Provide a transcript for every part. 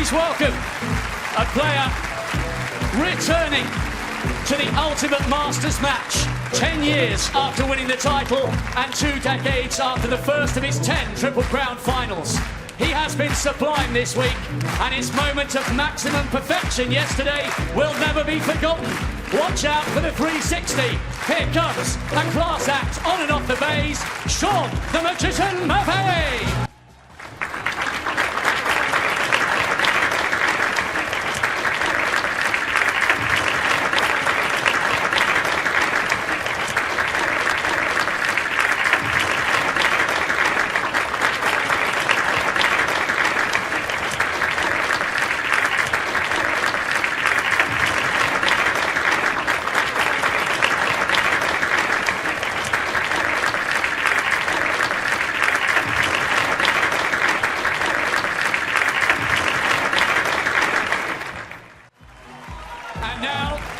Please welcome a player returning to the ultimate Masters match 10 years after winning the title and 2 decades after the first of his 10 Triple Crown finals. He has been sublime this week, and his moment of maximum perfection yesterday will never be forgotten. Watch out for the 360. Here comes a class act on and off the bays, Shaun the Magician Murphy.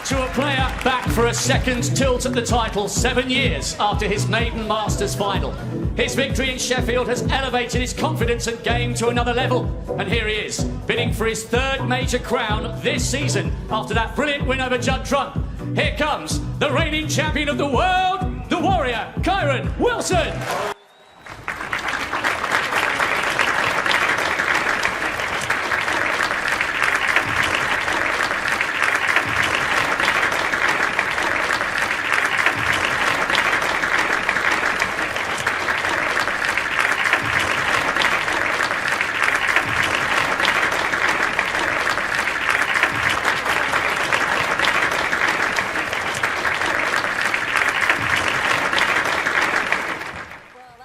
To a player back for a second tilt at the title 7 years after his maiden Masters final. His victory in Sheffield has elevated his confidence and game to another level. And here he is, bidding for his 3rd major crown this season after that brilliant win over Judd Trump. Here comes the reigning champion of the world, the warrior, Kyren Wilson.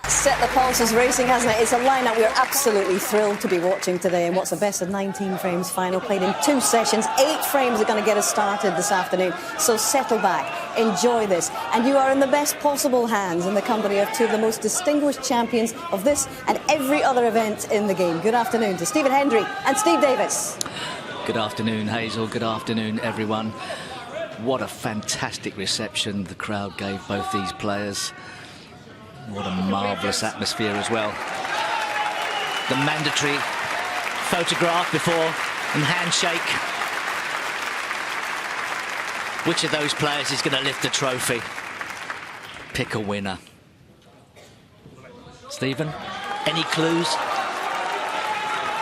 Set the pulses racing, hasn't it? It's a lineup we're absolutely thrilled to be watching today. And what's a best of 19 frames final played in 2 sessions. 8 frames are going to get us started this afternoon. So settle back, enjoy this. And you are in the best possible hands in the company of 2 of the most distinguished champions of this and every other event in the game. Good afternoon to Stephen Hendry and Steve Davis. Good afternoon, Hazel. Good afternoon, everyone. What a fantastic reception the crowd gave both these players. What a marvellous atmosphere as well. The mandatory photograph before and handshake. Which of those players is going to lift the trophy? Pick a winner. Stephen, any clues?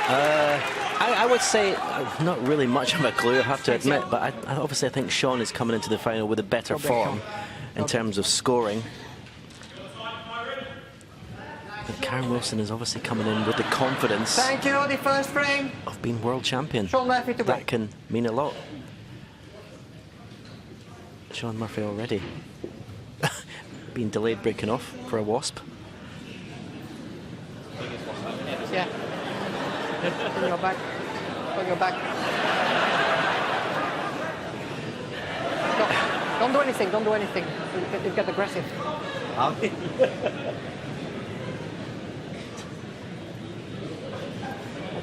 I would say not really much of a clue, I have to admit, but I obviously think Shaun is coming into the final with a better form in terms of scoring. But Kyren Wilson is obviously coming in with the confidence the first frame of being world champion. Shaun Murphy to that can mean a lot. Shaun Murphy already being delayed breaking off for a wasp. Yeah. Put your back. Put your back. Don't do anything. Don't do anything. You get aggressive.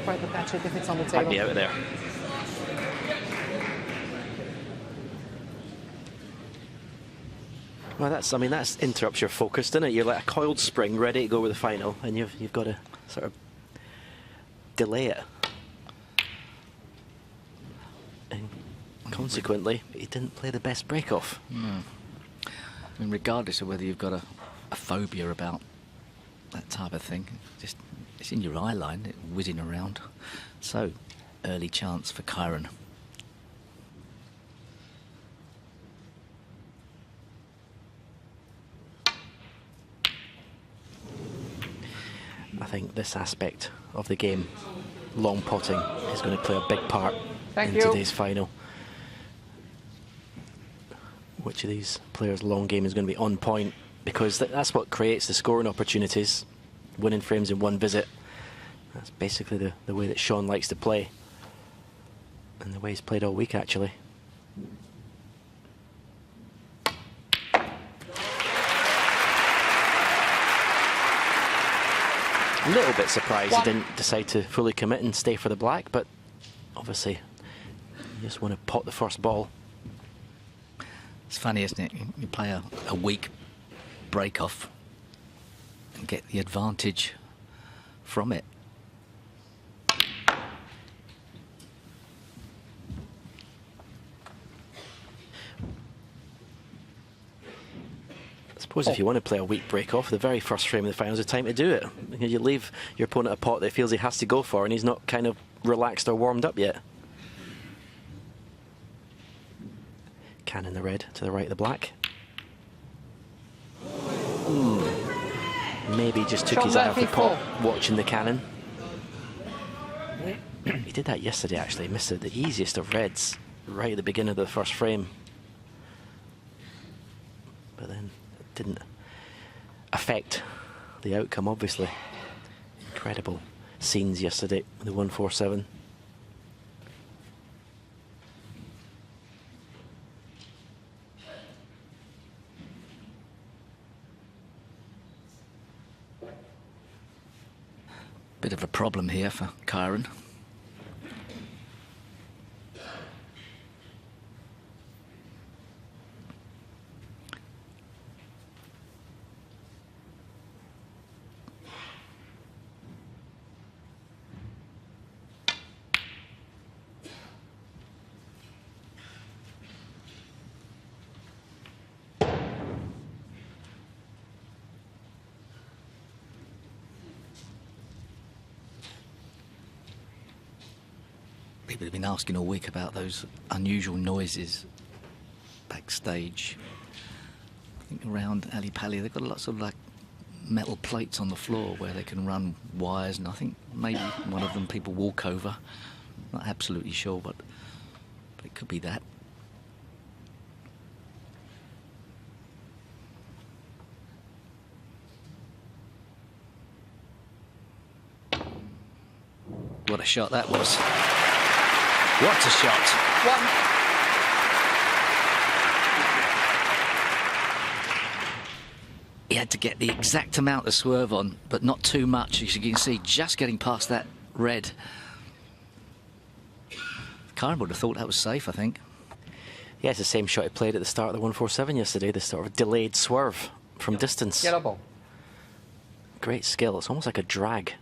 Try to catch it if it's on the table. Might be out of there. Well, that interrupts your focus, doesn't it? You're like a coiled spring ready to go with the final, and you've got to sort of delay it. And consequently, he didn't play the best break-off. I mean, regardless of whether you've got a phobia about that type of thing, just it's in your eye line, it's whizzing around. So, early chance for Kyren. I think this aspect of the game, long potting, is going to play a big part in today's final. Which of these players' long game is going to be on point, because that's what creates the scoring opportunities. Winning frames in one visit. That's basically the way that Shaun likes to play, and the way he's played all week, actually. A little bit surprised he didn't decide to fully commit and stay for the black, but obviously you just want to pot the first ball. It's funny, isn't it? You play a weak break-off and get the advantage from it. suppose if you want to play a weak break off, the very first frame of the final is the time to do it. You leave your opponent a pot that he feels he has to go for, and he's not kind of relaxed or warmed up yet. Cannon the red to the right of the black. Maybe just took his eye off the pot watching the cannon. He did that yesterday actually, missed the easiest of reds right at the beginning of the first frame. But then it didn't affect the outcome, obviously. Incredible scenes yesterday with the 147. Bit of a problem here for Kyren. People have been asking all week about those unusual noises backstage. I think around Ali Pali they've got lots of like metal plates on the floor where they can run wires, and I think maybe one of them people walk over. Not absolutely sure, but it could be that. What a shot that was. What a shot. One. He had to get the exact amount of swerve on, but not too much. As you can see, just getting past that red. Kyren would have thought that was safe, I think. Yeah, it's the same shot he played at the start of the 147 yesterday, the sort of delayed swerve from distance. Yellow ball. Great skill. It's almost like a drag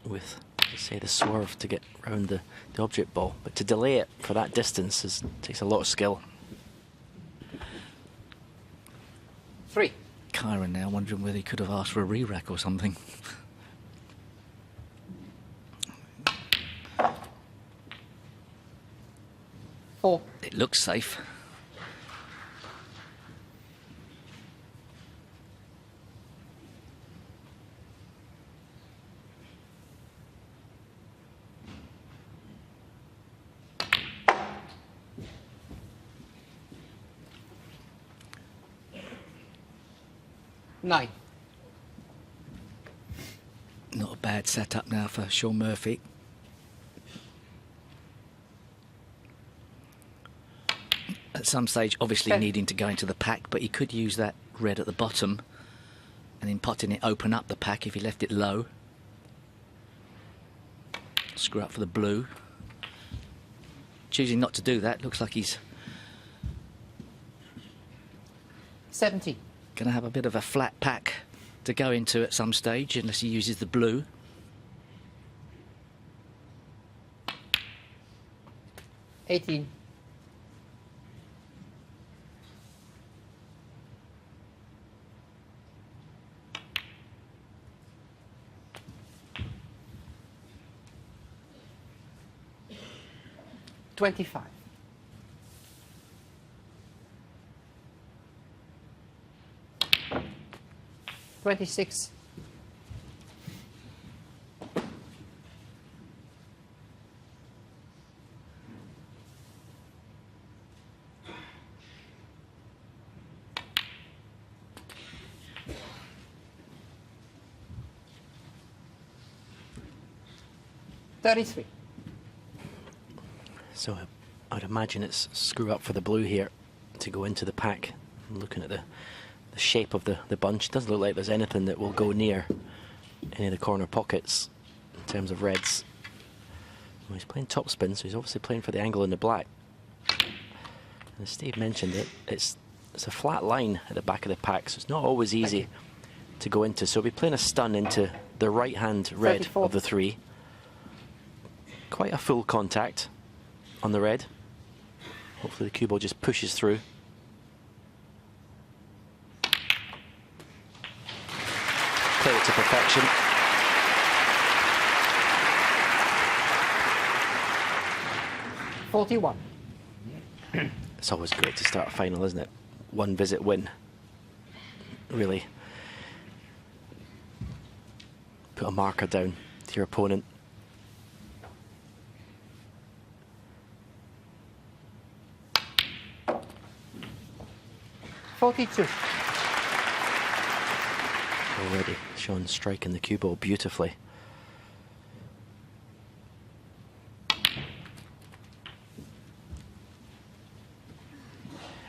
with, say, the swerve to get around the object ball, but to delay it for that distance takes a lot of skill. 3. Kyren now wondering whether he could have asked for a re-rack or something. Four. It looks safe. Nine. Not a bad setup now for Shaun Murphy. At some stage, obviously needing to go into the pack, but he could use that red at the bottom and in potting it open up the pack if he left it low. Screw up for the blue. Choosing not to do that, looks like he's 17. going to have a bit of a flat pack to go into at some stage, unless he uses the blue. $18. $25. 26. $33. So I'd imagine it's screw up for the blue here to go into the pack. I'm looking at the shape of the bunch. It doesn't look like there's anything that will go near any of the corner pockets in terms of reds. Well, he's playing topspin, so he's obviously playing for the angle in the black. And as Steve mentioned, it's a flat line at the back of the pack, so it's not always easy to go into. So he'll be playing a stun into the right-hand red 34. of the three. Quite a full contact on the red. Hopefully the cue ball just pushes through. perfection. $41. It's always great to start a final, isn't it? One visit win. Really put a marker down to your opponent. $42. Already, Shaun striking the cue ball beautifully.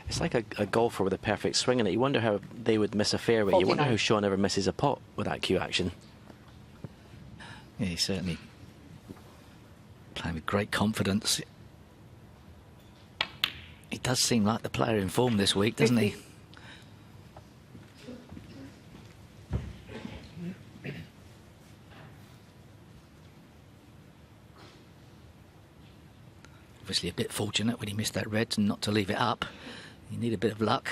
It's like a golfer with a perfect swing in it. You wonder how they would miss a fairway. 49. You wonder how Shaun ever misses a pot with that cue action. Yeah, he's certainly playing with great confidence. He does seem like the player in form this week, doesn't he? Obviously a bit fortunate when he missed that red and not to leave it up. You need a bit of luck.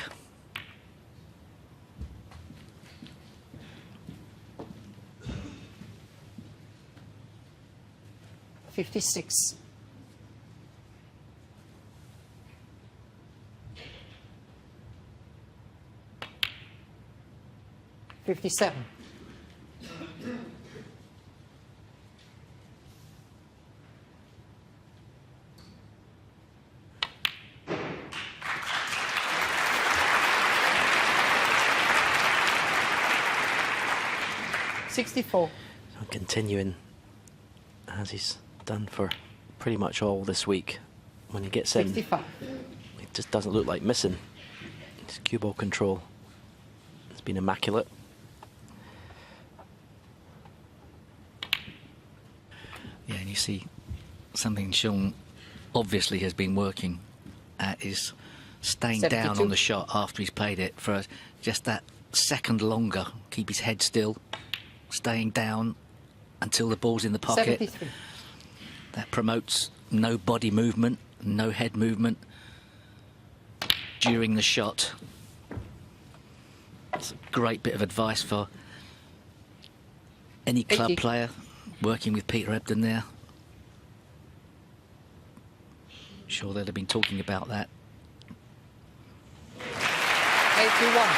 $56. $57. $64. So continuing as he's done for pretty much all this week. When he gets in, 65. it just doesn't look like missing. His cue ball control has been immaculate. Yeah, and you see something Shaun obviously has been working at is staying 72. down on the shot after he's played it for just that second longer. Keep his head still, staying down until the ball's in the pocket. 73. That promotes no body movement, no head movement during the shot. It's a great bit of advice for any club 80. player working with Peter Ebdon there. Sure, they'll have been talking about that. 81.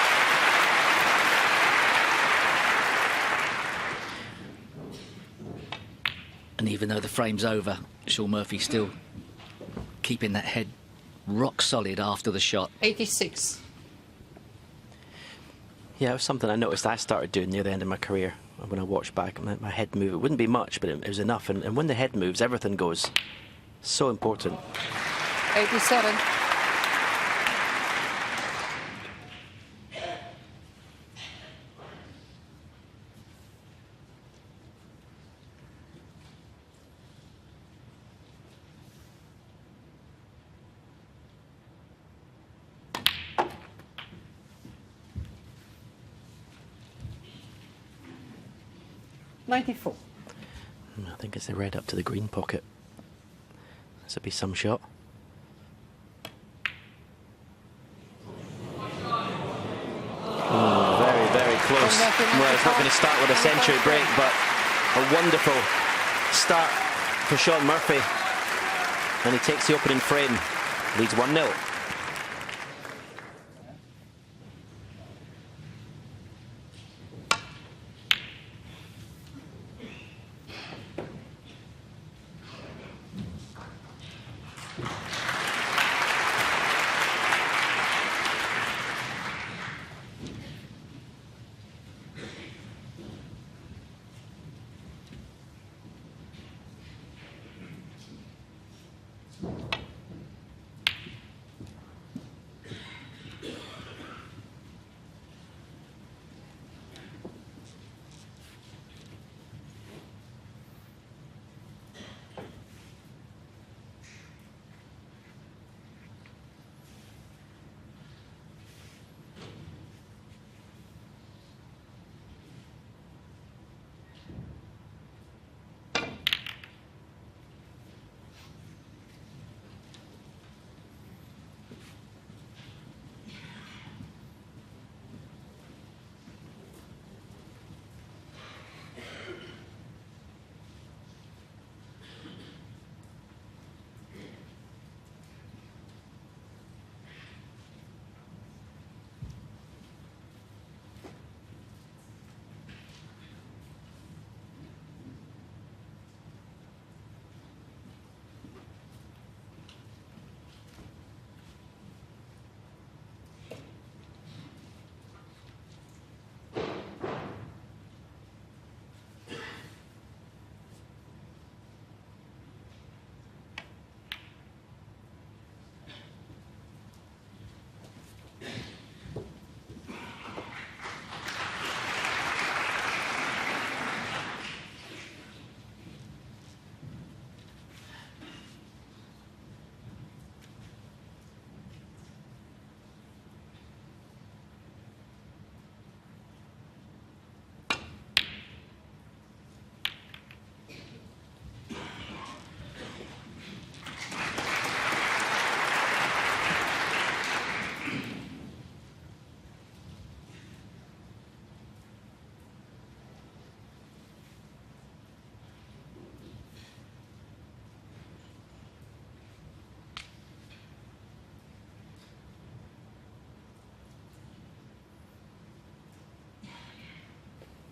And even though the frame's over, Shaun Murphy's still keeping that head rock solid after the shot. 86. Yeah, it was something I noticed I started doing near the end of my career. When I watched back, my head move, it wouldn't be much, but it was enough. And when the head moves, everything goes. So important. 87. $94. I think it's the red up to the green pocket. This would be some shot. Oh, very, very close. Well, it's not going to start with a century break, but a wonderful start for Shaun Murphy. And he takes the opening frame, leads 1-0.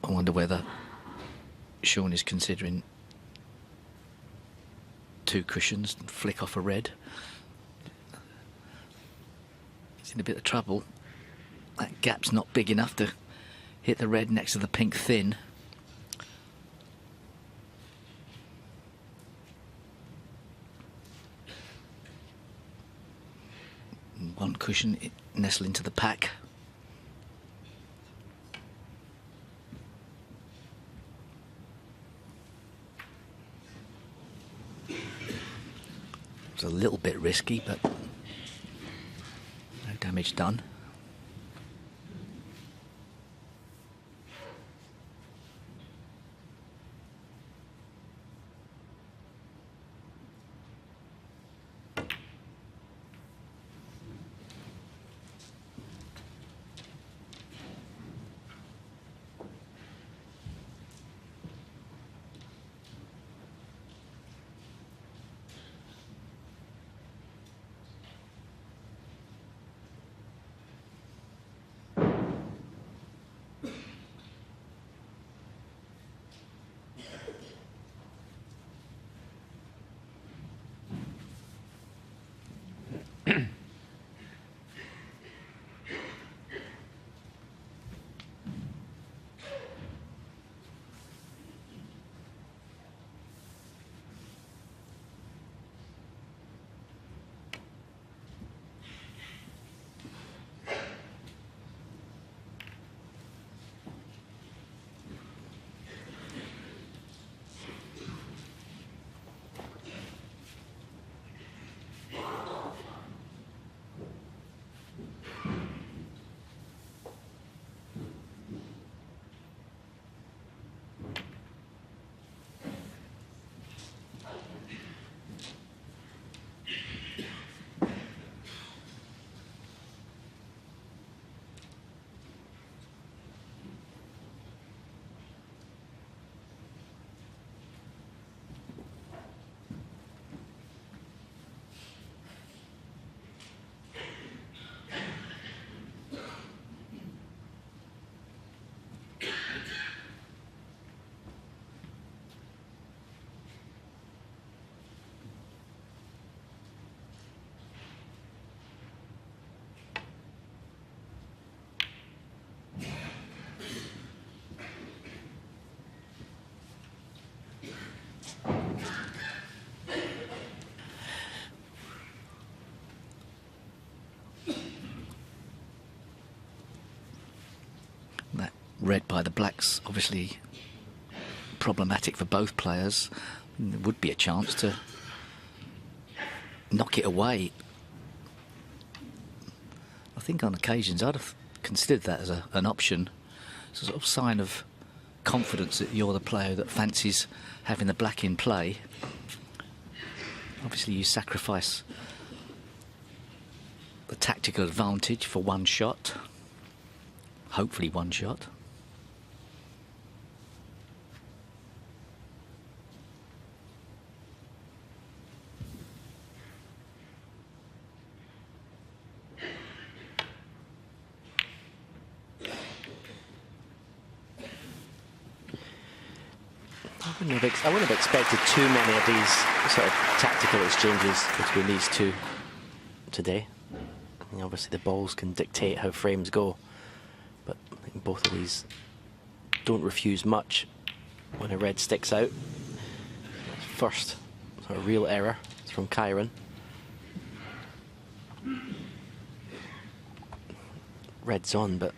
I wonder whether Shaun is considering 2 cushions and flick off a red. He's in a bit of trouble. That gap's not big enough to hit the red next to the pink thin. And 1 cushion nestle into the pack. It's a little bit risky, but no damage done. Red by the blacks, obviously problematic for both players. There would be a chance to knock it away. I think on occasions I'd have considered that as an option. It's a sort of sign of confidence that you're the player that fancies having the black in play. Obviously you sacrifice the tactical advantage for 1 shot. Hopefully 1 shot. I wouldn't have expected too many of these sort of tactical exchanges between these 2 today. I mean, obviously the balls can dictate how frames go, but I think both of these don't refuse much when a red sticks out. First sort of real error is from Kyren. Red's on, but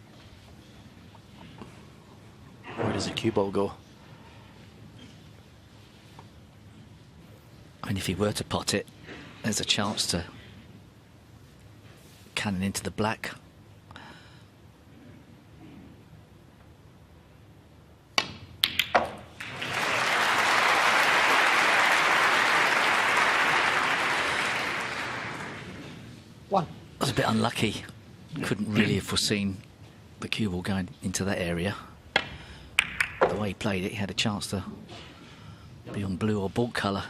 where does the cue ball go? And if he were to pot it, there's a chance to cannon into the black. One. I was a bit unlucky. Couldn't really have foreseen the cue ball going into that area. The way he played it, he had a chance to be on blue or ball colour.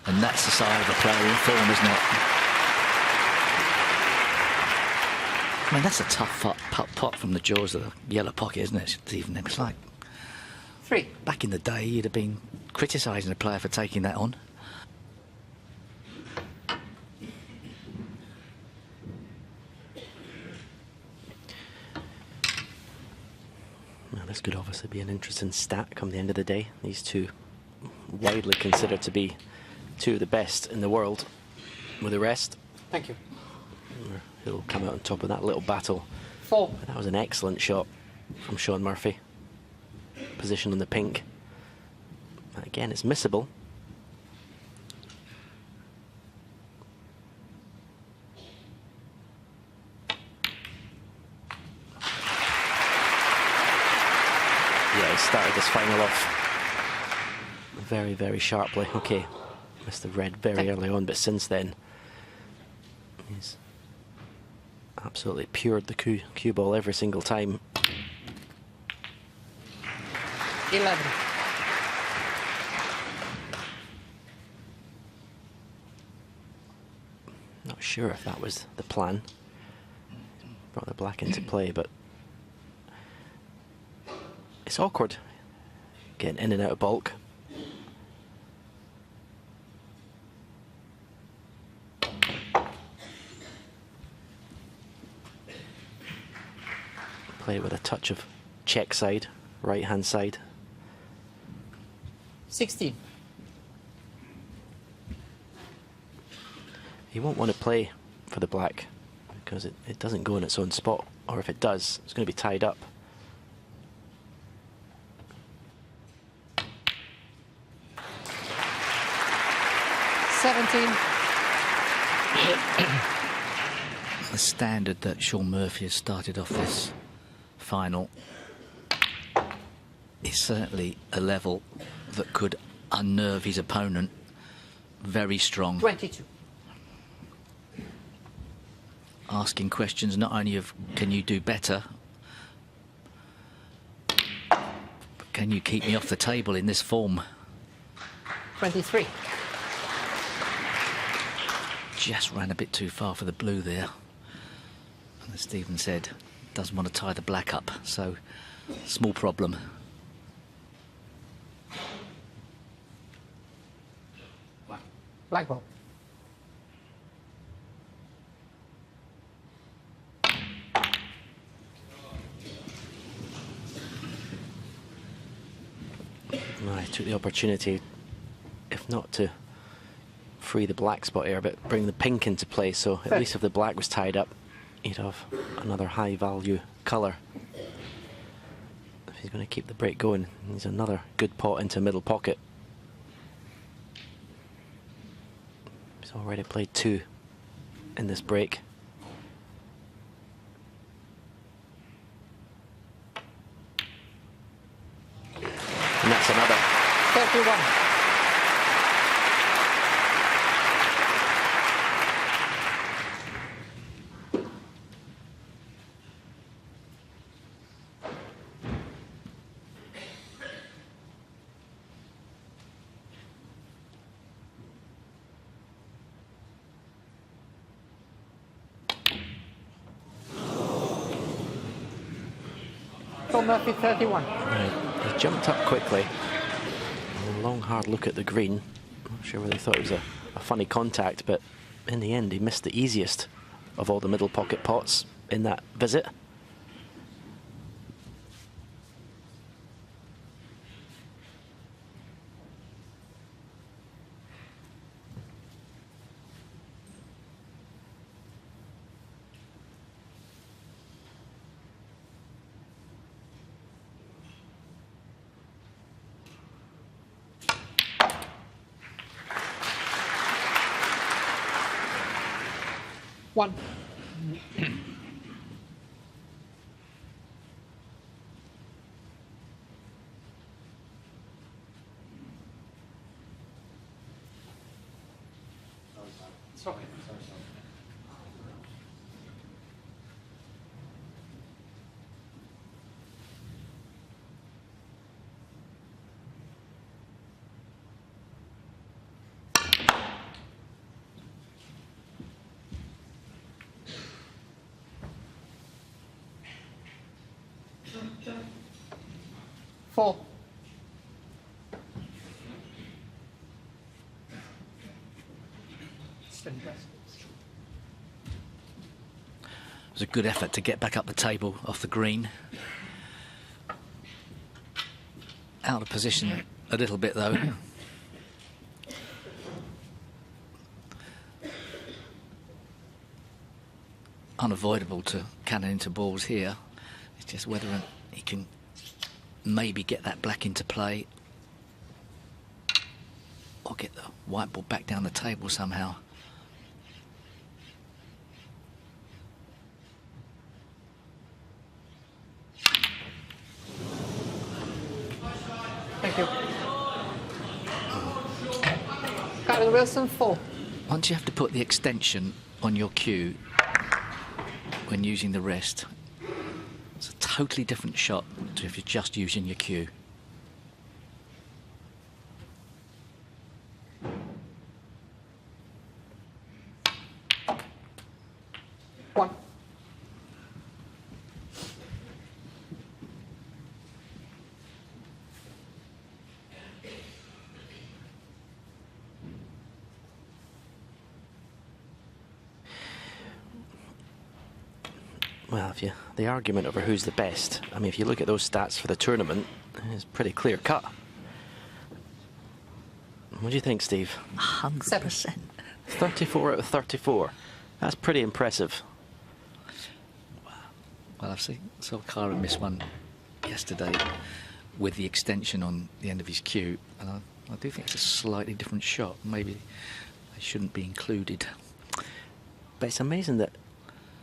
And that's the side of a player in form, isn't it? I mean, that's a tough pot from the jaws of the yellow pocket, isn't it? Stephen? It's like 3. back in the day, you'd have been criticising a player for taking that on. Well, this could obviously be an interesting stat come the end of the day. These two widely considered to be two of the best in the world. With the rest, Thank you. who'll come out on top of that little battle. 4. But that was an excellent shot from Shaun Murphy. Position on the pink. Again, it's missable. Yeah, he started this final off very, very sharply. Okay, missed the red very early on, but since then, he's absolutely pured the cue ball every single time. 11. Not sure if that was the plan. Brought the black into play, but it's awkward getting in and out of bulk. Play with a touch of check side, right hand side. 16. You won't want to play for the black because it doesn't go in its own spot, or if it does, it's going to be tied up. The standard that Shaun Murphy has started off this final is certainly a level that could unnerve his opponent. Very strong. 22. Asking questions not only of can you do better, but can you keep me off the table in this form? 23. Just ran a bit too far for the blue there. And as Stephen said, doesn't want to tie the black up, so small problem. Black ball. I took the opportunity, if not to free the black spot here, but bring the pink into play, so at least if the black was tied up, he'd have another high value colour. If he's going to keep the break going, he needs another good pot into middle pocket. He's already played 2 in this break. And that's another. 31. Shaun Murphy, 31. Right. He jumped up quickly. A long, hard look at the green. Not sure whether he thought it was a funny contact, but in the end, he missed the easiest of all the middle pocket pots in that visit. One. It's okay. 4. It was a good effort to get back up the table off the green. Out of position a little bit though. Unavoidable to cannon into balls here. It's just whether he can maybe get that black into play or get the white ball back down the table somehow. Thank you. Kyren Wilson, 4. Once you have to put the extension on your cue when using the wrist, it's a totally different shot to if you're just using your cue. One. Well, the argument over who's the best, I mean, if you look at those stats for the tournament, it's pretty clear cut. What do you think, Steve? 100%. 34 out of 34. That's pretty impressive. Well, saw Kyren miss one yesterday with the extension on the end of his cue, and I do think it's a slightly different shot. Maybe they shouldn't be included. But it's amazing that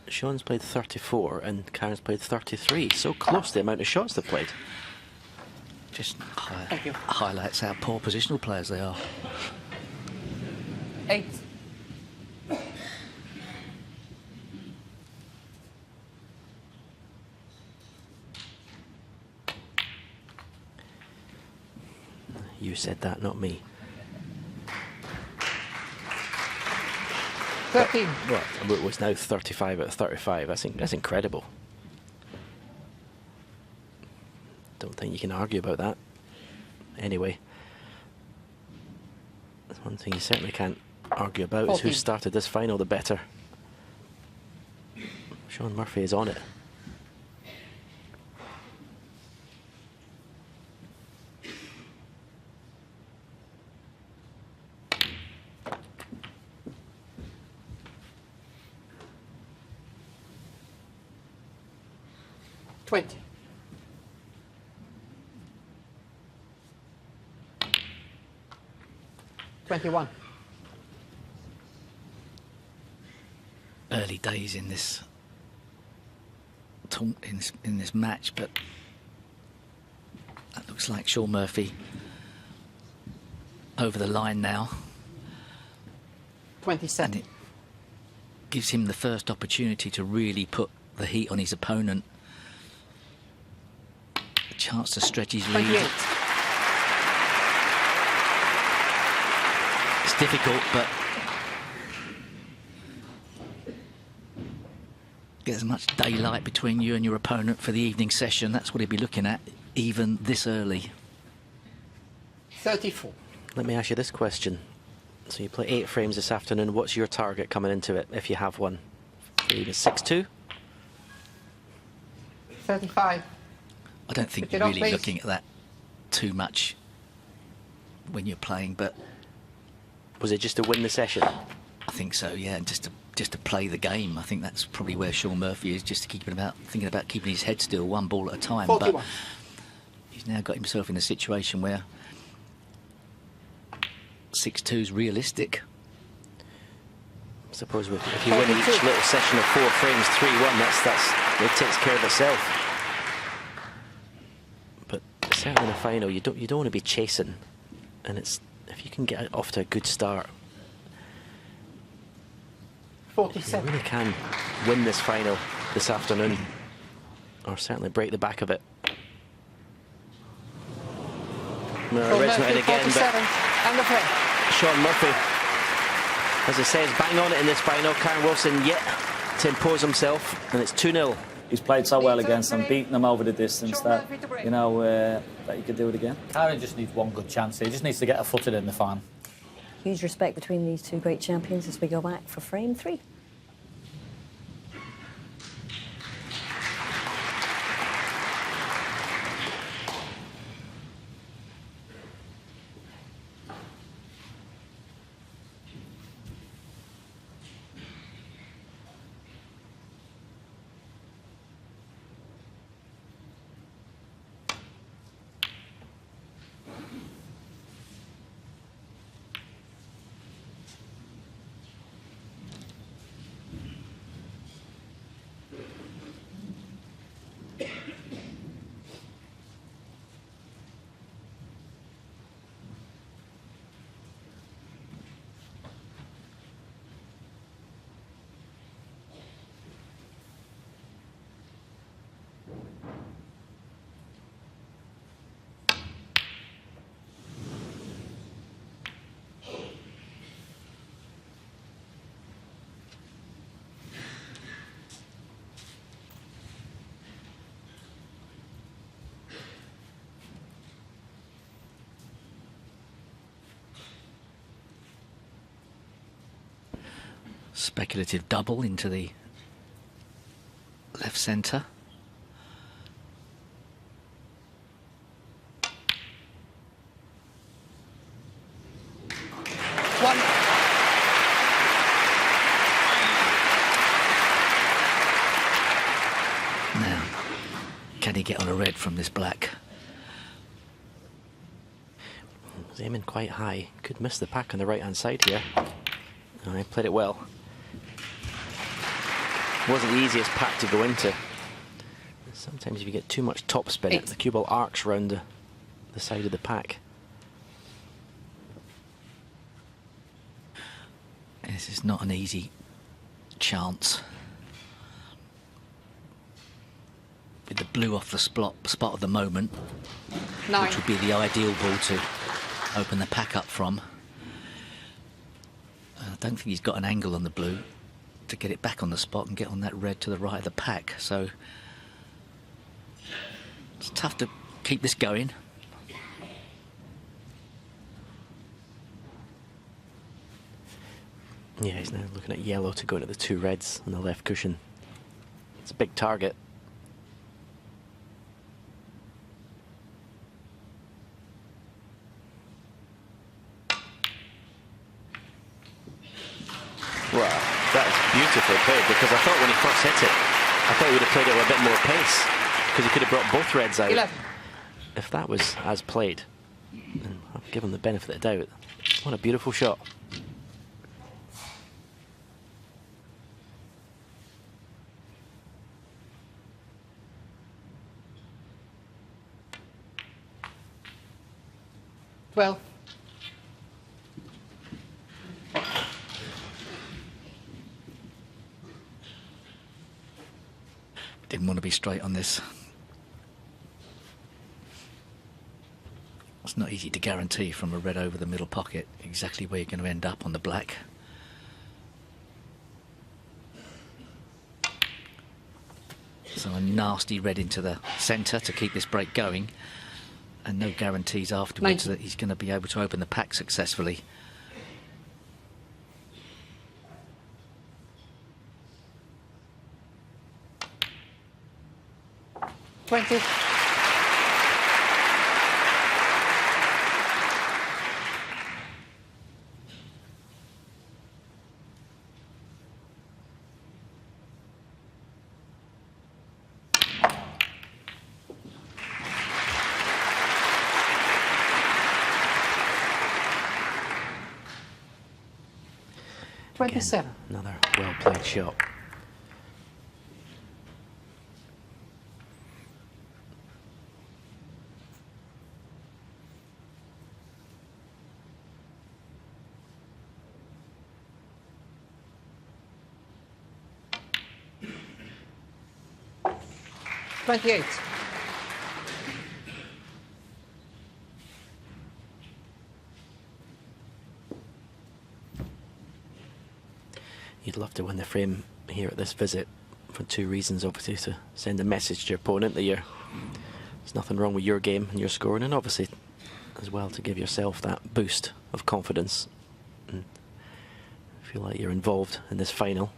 Shaun's played 34 and Kyren's played 33. So close to the amount of shots they've played. Just Thank you. highlights how poor positional players they are. 8. You said that, not me. 13. Well, it was now 35 out of 35. That's incredible. Don't think you can argue about that. Anyway, that's one thing you certainly can't argue about is who 14. started this final the better. Shaun Murphy is on it. Twenty. $21. Early days in this in this match, but that looks like Shaun Murphy over the line now. 27. And it gives him the first opportunity to really put the heat on his opponent. A chance to stretch his lead. 28. It's difficult, but get as much daylight between you and your opponent for the evening session. That's what he'd be looking at, even this early. 34. Let me ask you this question. So you play 8 frames this afternoon. What's your target coming into it, if you have one? Even 6-2? 35. I don't think Pick it you're up, really please. looking at that too much when you're playing, but Was it just to win the session? I think so, yeah, and just to play the game. I think that's probably where Shaun Murphy is, just to thinking about keeping his head still, one ball at a time. 41. But he's now got himself in a situation where 6-2 is realistic. I suppose if you win each little session of 4 frames, 3-1, it takes care of itself. But certainly in a final, you don't want to be chasing, and if you can get off to a good start, you 47. really can win this final this afternoon, or certainly break the back of it. Shaun Red's not Murphy, in again, 47. And the frame. but Shaun Murphy, as I say, is bang on it in this final. Kyren Wilson yet to impose himself, and it's 2-0. he's played so well against them, beating them over the distance that, you know, that he could do it again. Kyren just needs one good chance. He just needs to get a foot in the final. Huge respect between these two great champions as we go back for frame 3. Speculative double into the left centre. One. Now, can he get on a red from this black? Was aiming quite high. Could miss the pack on the right-hand side here. Oh, he played it well. Wasn't the easiest pack to go into. Sometimes if you get too much top spin, the cue ball arcs round the side of the pack. This is not an easy chance. With the blue off the spot of the moment, 9. which would be the ideal ball to open the pack up from. I don't think he's got an angle on the blue to get it back on the spot and get on that red to the right of the pack, so it's tough to keep this going. Yeah, he's now looking at yellow to go into the 2 reds on the left cushion. It's a big target. Wow, that is beautifully played, because I thought when he first hit it, I thought he would have played it with a bit more pace, because he could have brought both reds out. 11. If that was as played, then I'll give him the benefit of the doubt. What a beautiful shot. Well. Didn't want to be straight on this. It's not easy to guarantee from a red over the middle pocket exactly where you're going to end up on the black. So a nasty red into the centre to keep this break going, and no guarantees afterwards that he's going to be able to open the pack successfully. Twenty. Again, 27. another well-played shot. $28. You'd love to win the frame here at this visit, for two reasons, obviously, to send a message to your opponent that there's nothing wrong with your game and your scoring, and obviously as well to give yourself that boost of confidence and feel like you're involved in this final.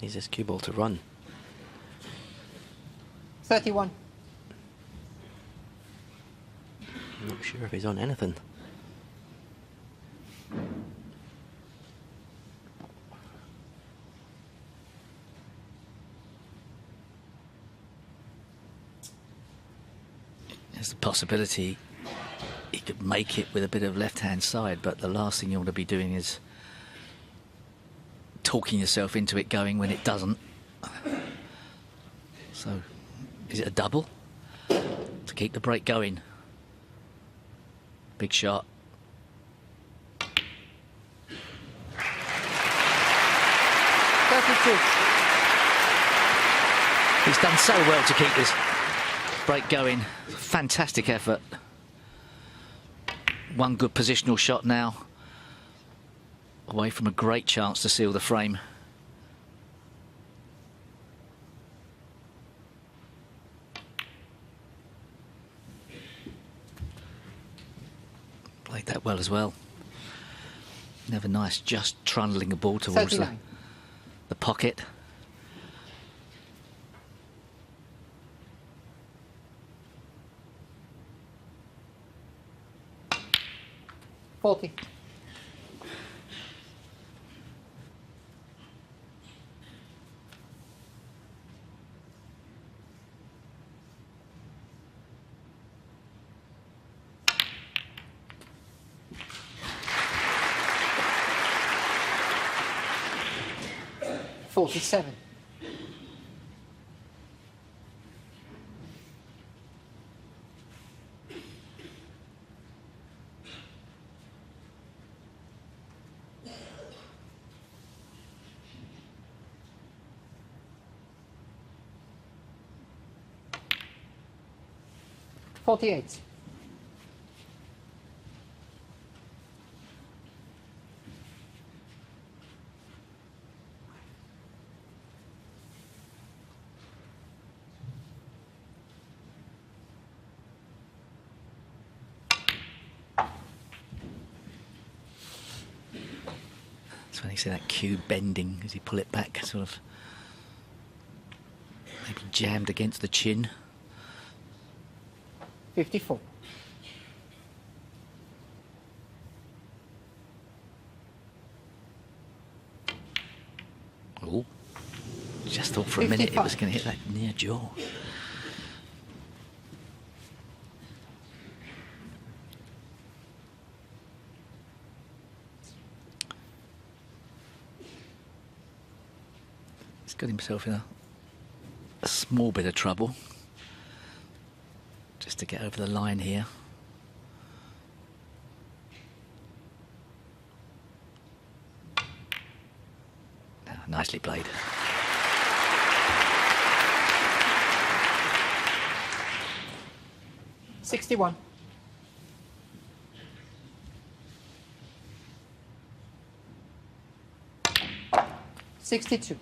Needs this cue ball to run. 31. I'm not sure if he's on anything. There's a possibility he could make it with a bit of left-hand side, but the last thing you want to be doing is talking yourself into it going when it doesn't. So, is it a double? To keep the break going. Big shot. He's done so well to keep this break going. Fantastic effort. One good positional shot now. Away from a great chance to seal the frame. Played that well as well. Never nice, just trundling a ball towards the pocket. $40. $47. $48. That's when you see that cue bending as you pull it back, sort of maybe jammed against the chin. 54. Oh, just thought for a minute it was going to hit that near jaw. He's got himself in a small bit of trouble. Just to get over the line here. Nicely played. $61. $62.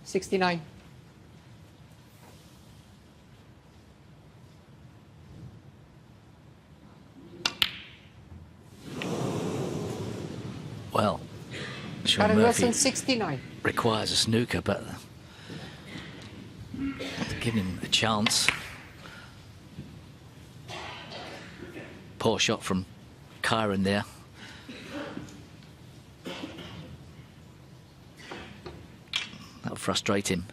$69. Well, Shaun Kyren Murphy 69. requires a snooker, but give him a chance. Poor shot from Kyren there. That'll frustrate him.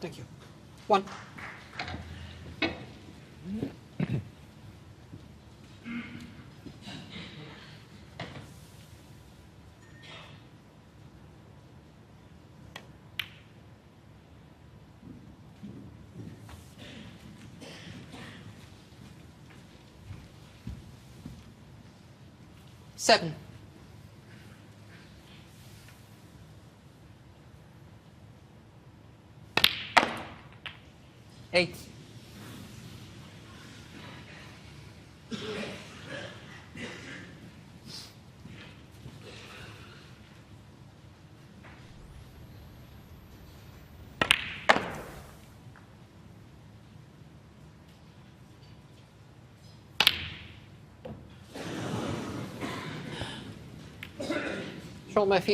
Thank you. 1. 7. 8.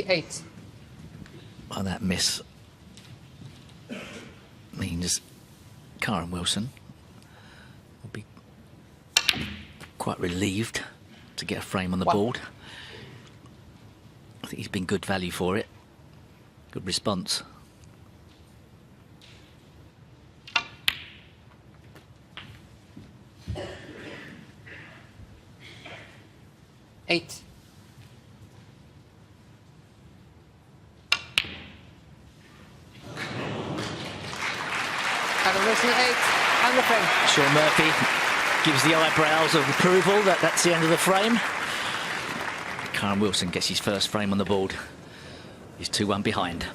8. Well, that miss means Kyren Wilson will be quite relieved to get a frame on the board. I think he's been good value for it. Good response. Eight. Kyren Wilson 8 and the frame. Shaun Murphy gives the eyebrows of approval that that's the end of the frame. Kyren Wilson gets his first frame on the board. He's 2-1 behind.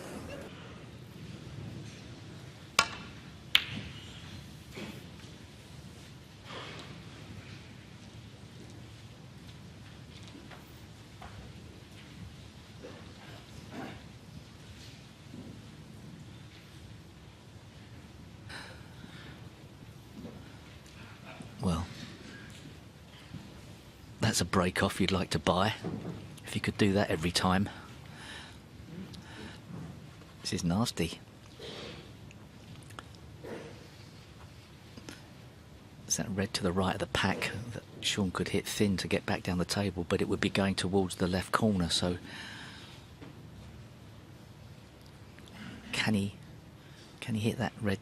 Well, that's a break-off you'd like to buy, if you could do that every time. This is nasty. It's that red to the right of the pack that Shaun could hit thin to get back down the table, but it would be going towards the left corner, so can he hit that red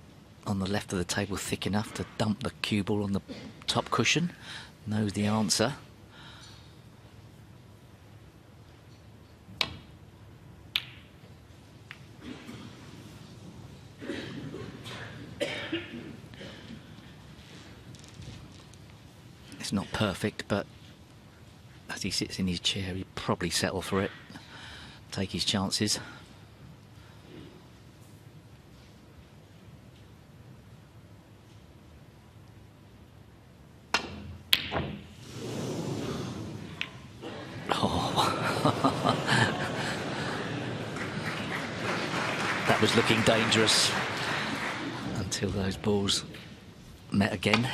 on the left of the table thick enough to dump the cue ball on the top cushion? Knows the answer. It's not perfect, but as he sits in his chair, he'd probably settle for it, take his chances. That was looking dangerous until those balls met again.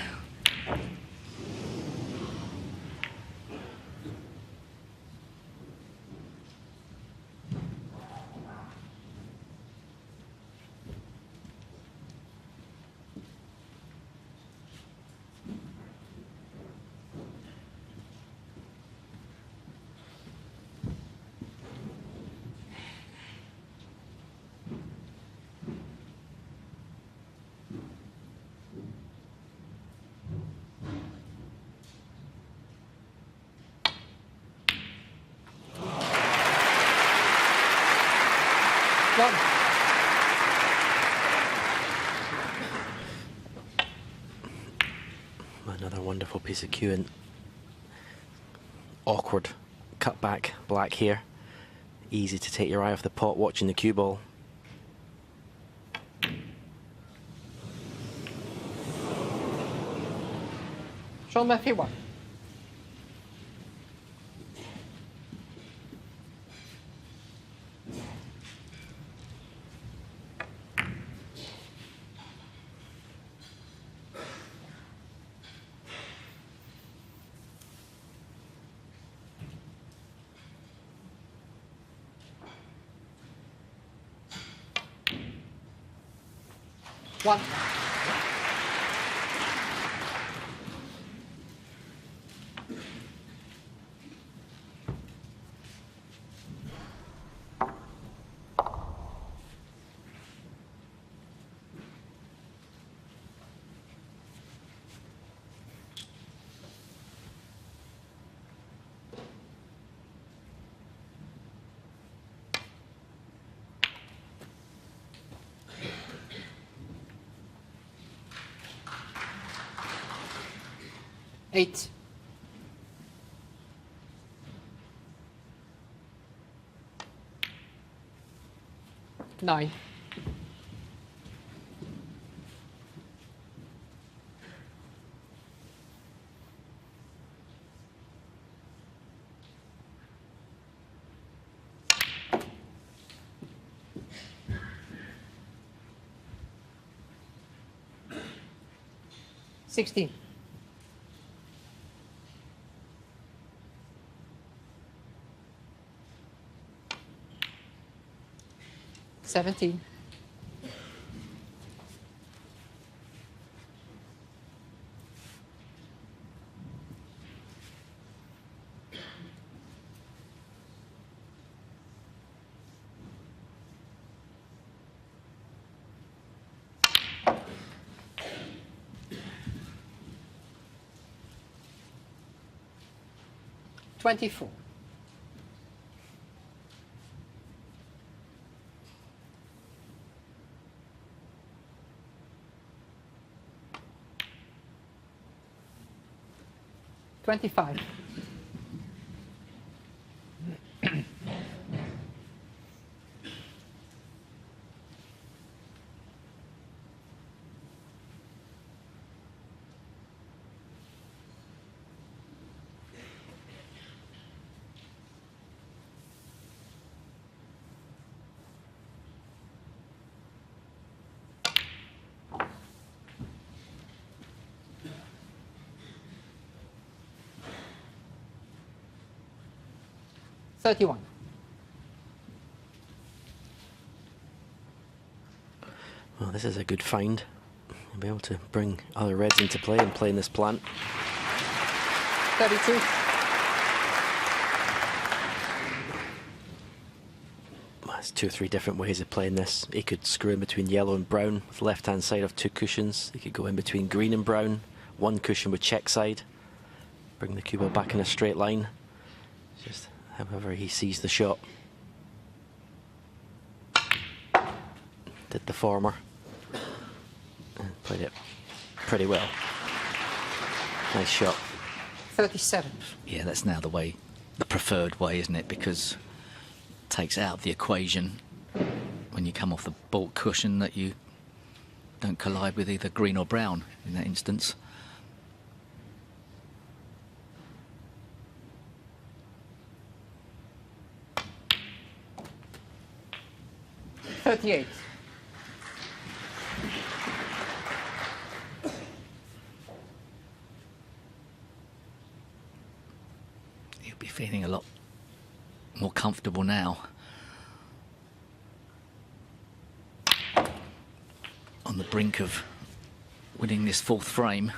Another wonderful piece of cueing. Awkward cut back black here. Easy to take your eye off the pot watching the cue ball. Shaun Murphy 1. One. Eight. 9. $16. $17. $24. $25. $31. Well, this is a good find. You'll be able to bring other reds into play and play in this plant. 32. Well, there's 2 or 3 different ways of playing this. He could screw in between yellow and brown with left-hand side of 2 cushions. He could go in between green and brown, 1 cushion with check side. Bring the cue ball back in a straight line. Just however he sees the shot. Did the former. And played it pretty well. Nice shot. 37. Yeah, that's now the way, the preferred way, isn't it? Because it takes out of the equation when you come off the baulk cushion that you don't collide with either green or brown in that instance. $38. He'll be feeling a lot more comfortable now. On the brink of winning this 4th frame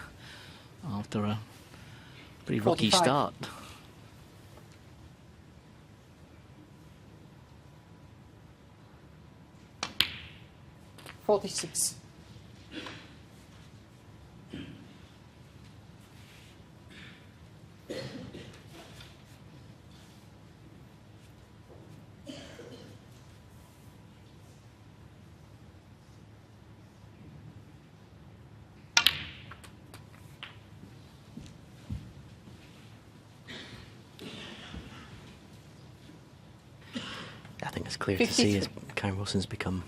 after a pretty rocky 45. start. $46. I think it's clear to see as Kyren Wilson's become,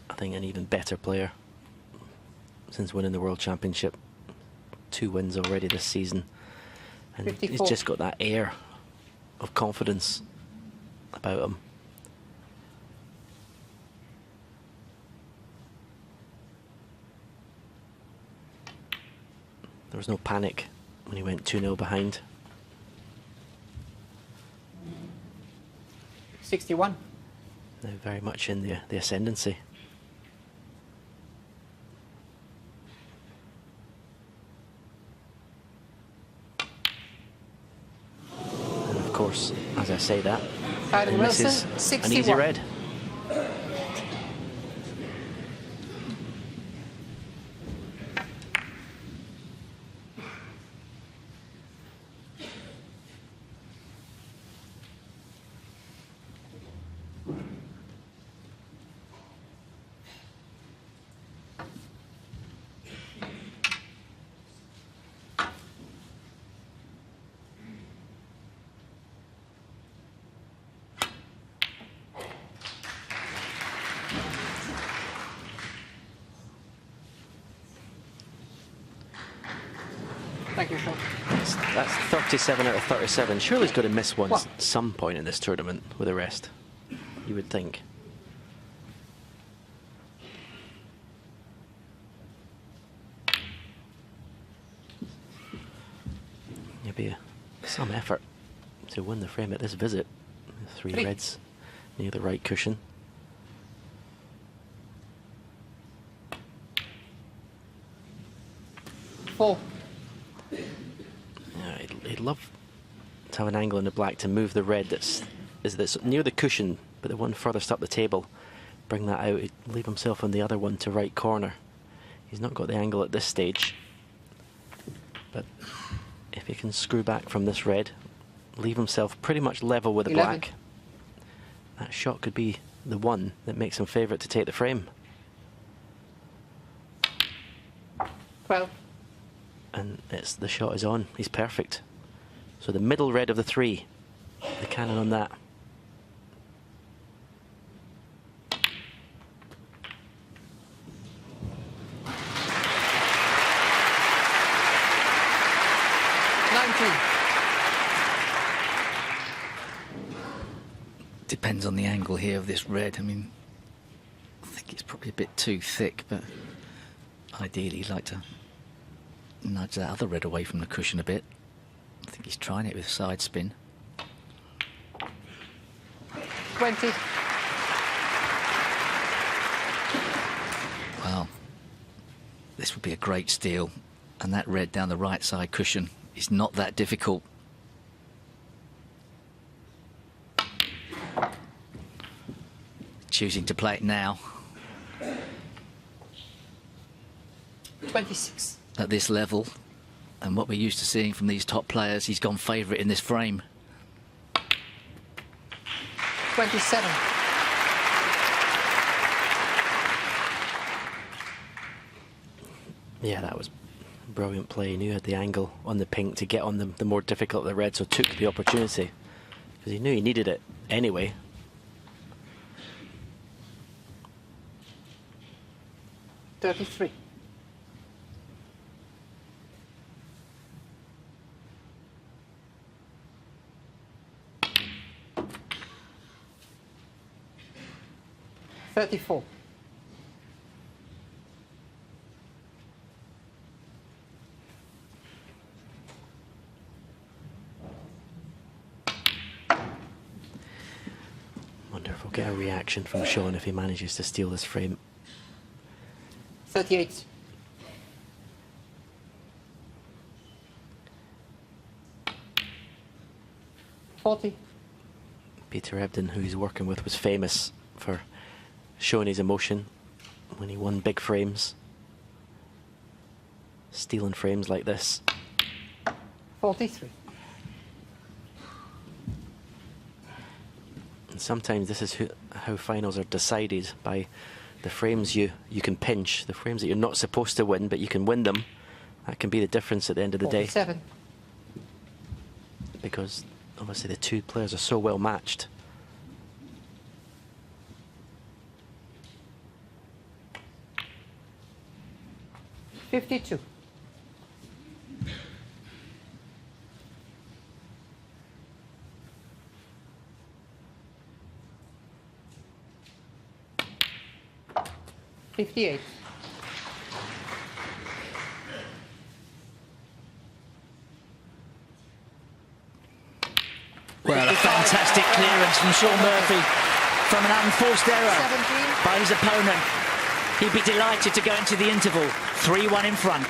I think, an even better player since winning the World Championship. 2 wins already this season. And 54. he's just got that air of confidence about him. There was no panic when he went 2-0 behind. 61. Now very much in the ascendancy. And of course, as I say that, Kyren he Wilson, misses an 61. easy red. Thank you, Shaun. That's 37 out of 37. Surely he's got to miss one at some point in this tournament with the rest, you would think. It'd be some effort to win the frame at this visit. Three reds near the right cushion. Four. He'd love to have an angle in the black to move the red that's near the cushion, but the one furthest up the table. Bring that out, he'd leave himself on the other one to right corner. He's not got the angle at this stage, but if he can screw back from this red, leave himself pretty much level with the 11. black, that shot could be the one that makes him favourite to take the frame. 12. And the shot is on. He's perfect. So the middle red of the three, the cannon on that. Depends on the angle here of this red. I mean, I think it's probably a bit too thick, but ideally you'd like to nudge that other red away from the cushion a bit. I think he's trying it with side spin. 20. Wow. This would be a great steal. And that red down the right side cushion is not that difficult. Choosing to play it now. 26. At this level, and what we're used to seeing from these top players, he's gone favourite in this frame. 27. Yeah, that was brilliant play. He knew he had the angle on the pink to get on the more difficult of the red, so took the opportunity because he knew he needed it anyway. $33. $34. Wonder if we'll get a reaction from Shaun if he manages to steal this frame. 38. $40. Peter Ebdon, who he's working with, was famous for showing his emotion when he won big frames. Stealing frames like this. 43. And sometimes this is how finals are decided, by the frames you can pinch, the frames that you're not supposed to win, but you can win them. That can be the difference at the end of the 47. day. Because obviously the two players are so well matched. $52. $58. Well, a fantastic clearance from Shaun Murphy from an unforced error 17. by his opponent. He'd be delighted to go into the interval 3-1 in front.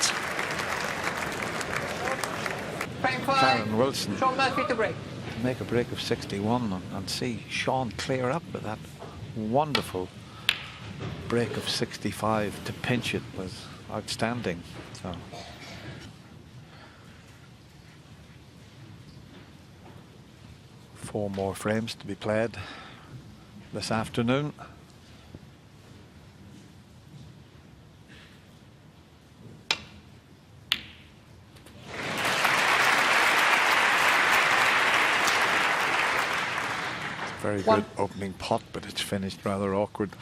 Frame 5. Kyren Wilson Shaun Murphy to break. make a break of 61 and see Shaun clear up with that wonderful break of 65 to pinch it was outstanding. So 4 more frames to be played this afternoon. Very good opening pot, but it's finished rather awkward.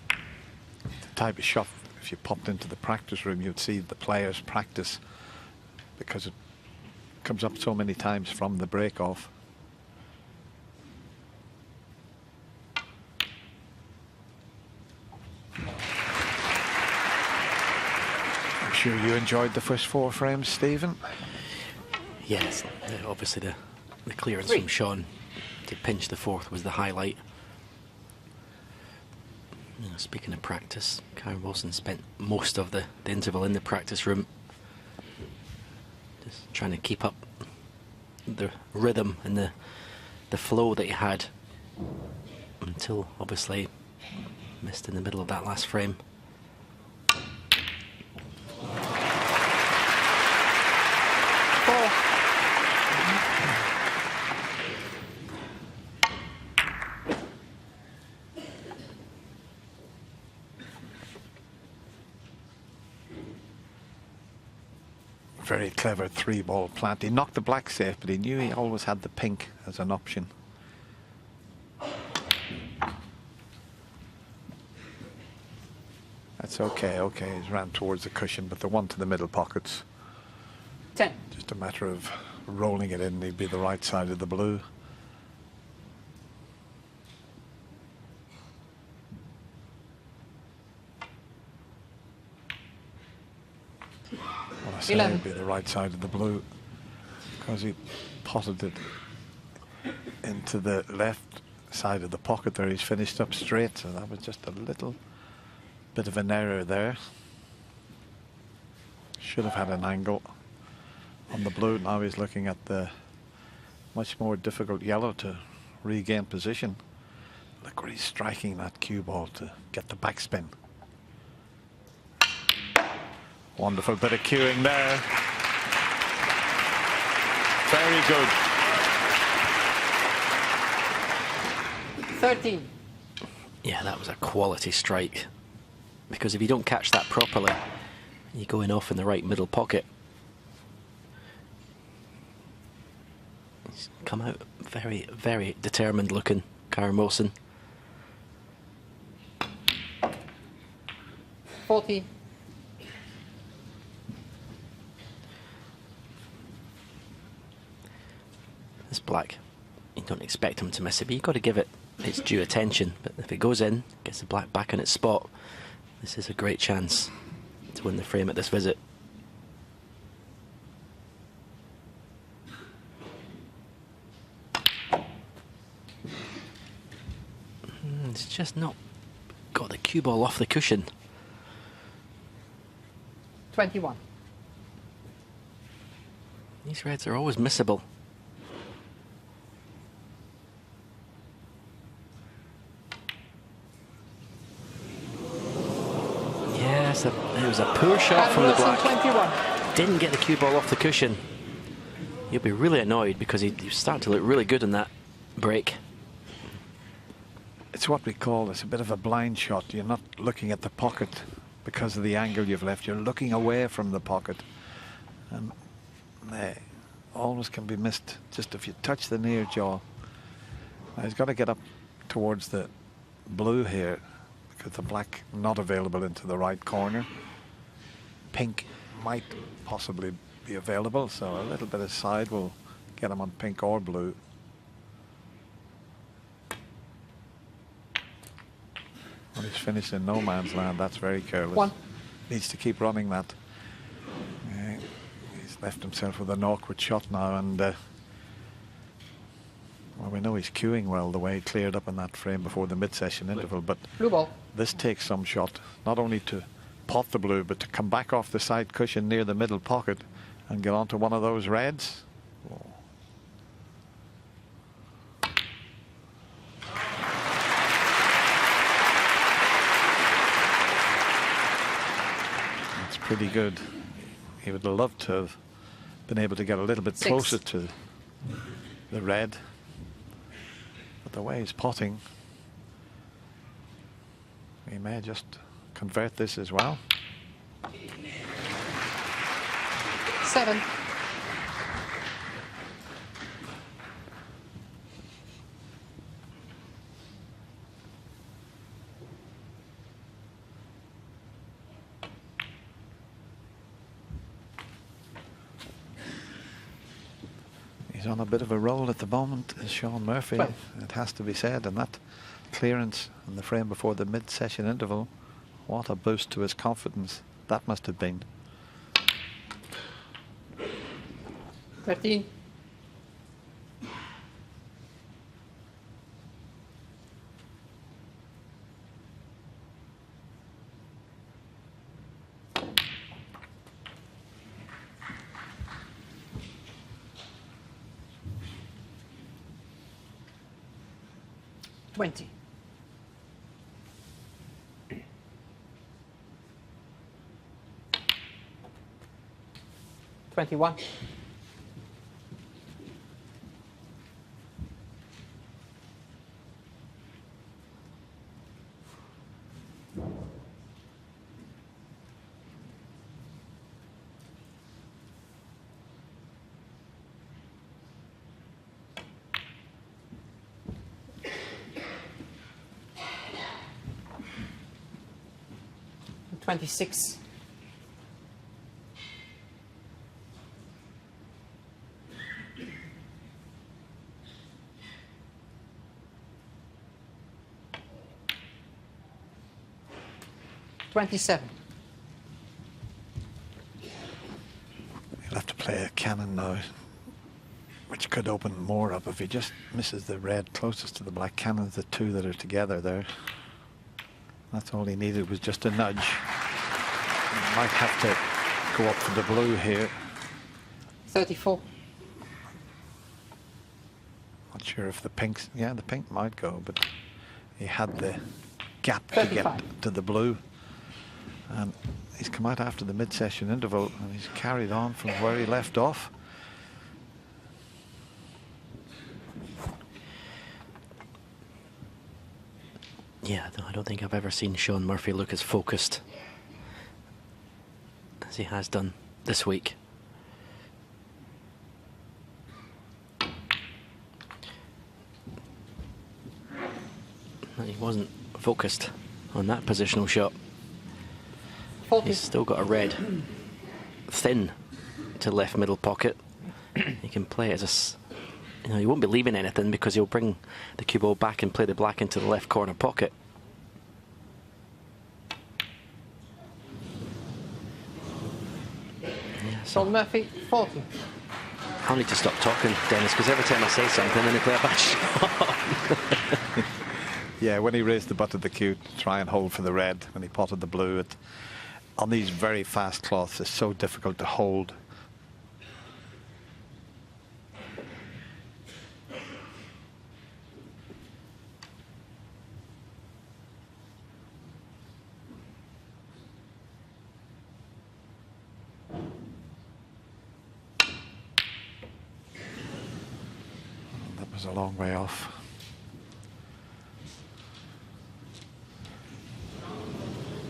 The type of shot if you popped into the practice room, you'd see the players practice, because it comes up so many times from the break off. I'm sure you enjoyed the first 4 frames, Stephen. Yes, obviously the clearance from Shaun to pinch the 4th was the highlight. You know, speaking of practice, Kyren Wilson spent most of the interval in the practice room, just trying to keep up the rhythm and the flow that he had, until obviously missed in the middle of that last frame. Very clever 3-ball plant. He knocked the black safe, but he knew he always had the pink as an option. That's okay. Okay, he's ran towards the cushion, but the one to the middle pockets. 10. Just a matter of rolling it in. He'd be the right side of the blue. Well, I say it'd be the right side of the blue, because he potted it into the left side of the pocket there. He's finished up straight, so that was just a little bit of an error there. Should have had an angle on the blue. Now he's looking at the much more difficult yellow to regain position. Look where he's striking that cue ball to get the backspin. Wonderful bit of cueing there. Very good. 13. Yeah, that was a quality strike, because if you don't catch that properly, you're going off in the right middle pocket. He's come out very, very determined looking, Kyren Wilson. 14. This black, you don't expect him to miss it, but you've got to give it its due attention. But if it goes in, gets the black back in its spot, this is a great chance to win the frame at this visit. It's just not got the cue ball off the cushion. 21. These reds are always missable. Yes, it was a poor shot from the black. 21. Didn't get the cue ball off the cushion. You'll be really annoyed, because he started to look really good in that break. It's what we call, it's a bit of a blind shot. You're not looking at the pocket because of the angle you've left. You're looking away from the pocket. And they always can be missed just if you touch the near jaw. Now he's got to get up towards the blue here, because the black not available into the right corner. Pink might possibly be available, so a little bit of side will get him on pink or blue. Well, he's finished in no man's land. That's very careless. 1. Needs to keep running that. He's left himself with an awkward shot now, and well, we know he's cueing well the way he cleared up in that frame before the mid-session interval, but Blue ball. this takes some shot, not only to pot the blue, but to come back off the side cushion near the middle pocket and get onto one of those reds. Oh. That's pretty good. He would have loved to have been able to get a little bit 6. closer to the red. But the way he's potting, he may just convert this as well. 7. He's on a bit of a roll at the moment, is Shaun Murphy. 12. It has to be said, and that clearance in the frame before the mid-session interval, what a boost to his confidence that must have been. 13. $20. 21. 26. 27. He'll have to play a cannon now, which could open more up if he just misses the red closest to the black. Cannon's the two that are together there. That's all he needed, was just a nudge. He might have to go up for the blue here. 34. Not sure if the pinks, yeah, the pink might go, but he had the gap 35. to get to the blue. And he's come out after the mid-session interval and he's carried on from where he left off. Yeah, I don't think I've ever seen Shaun Murphy look as focused as he has done this week. He wasn't focused on that positional shot. 40. He's still got a red thin to left middle pocket. He can play it as a, he won't be leaving anything because he'll bring the cue ball back and play the black into the left corner pocket. Yeah, Shaun Murphy, 40. I'll need to stop talking, Dennis, because every time I say something, then they play a bad shot. Yeah, when he raised the butt of the cue to try and hold for the red, when he potted the blue, on these very fast cloths, it's so difficult to hold. That was a long way off.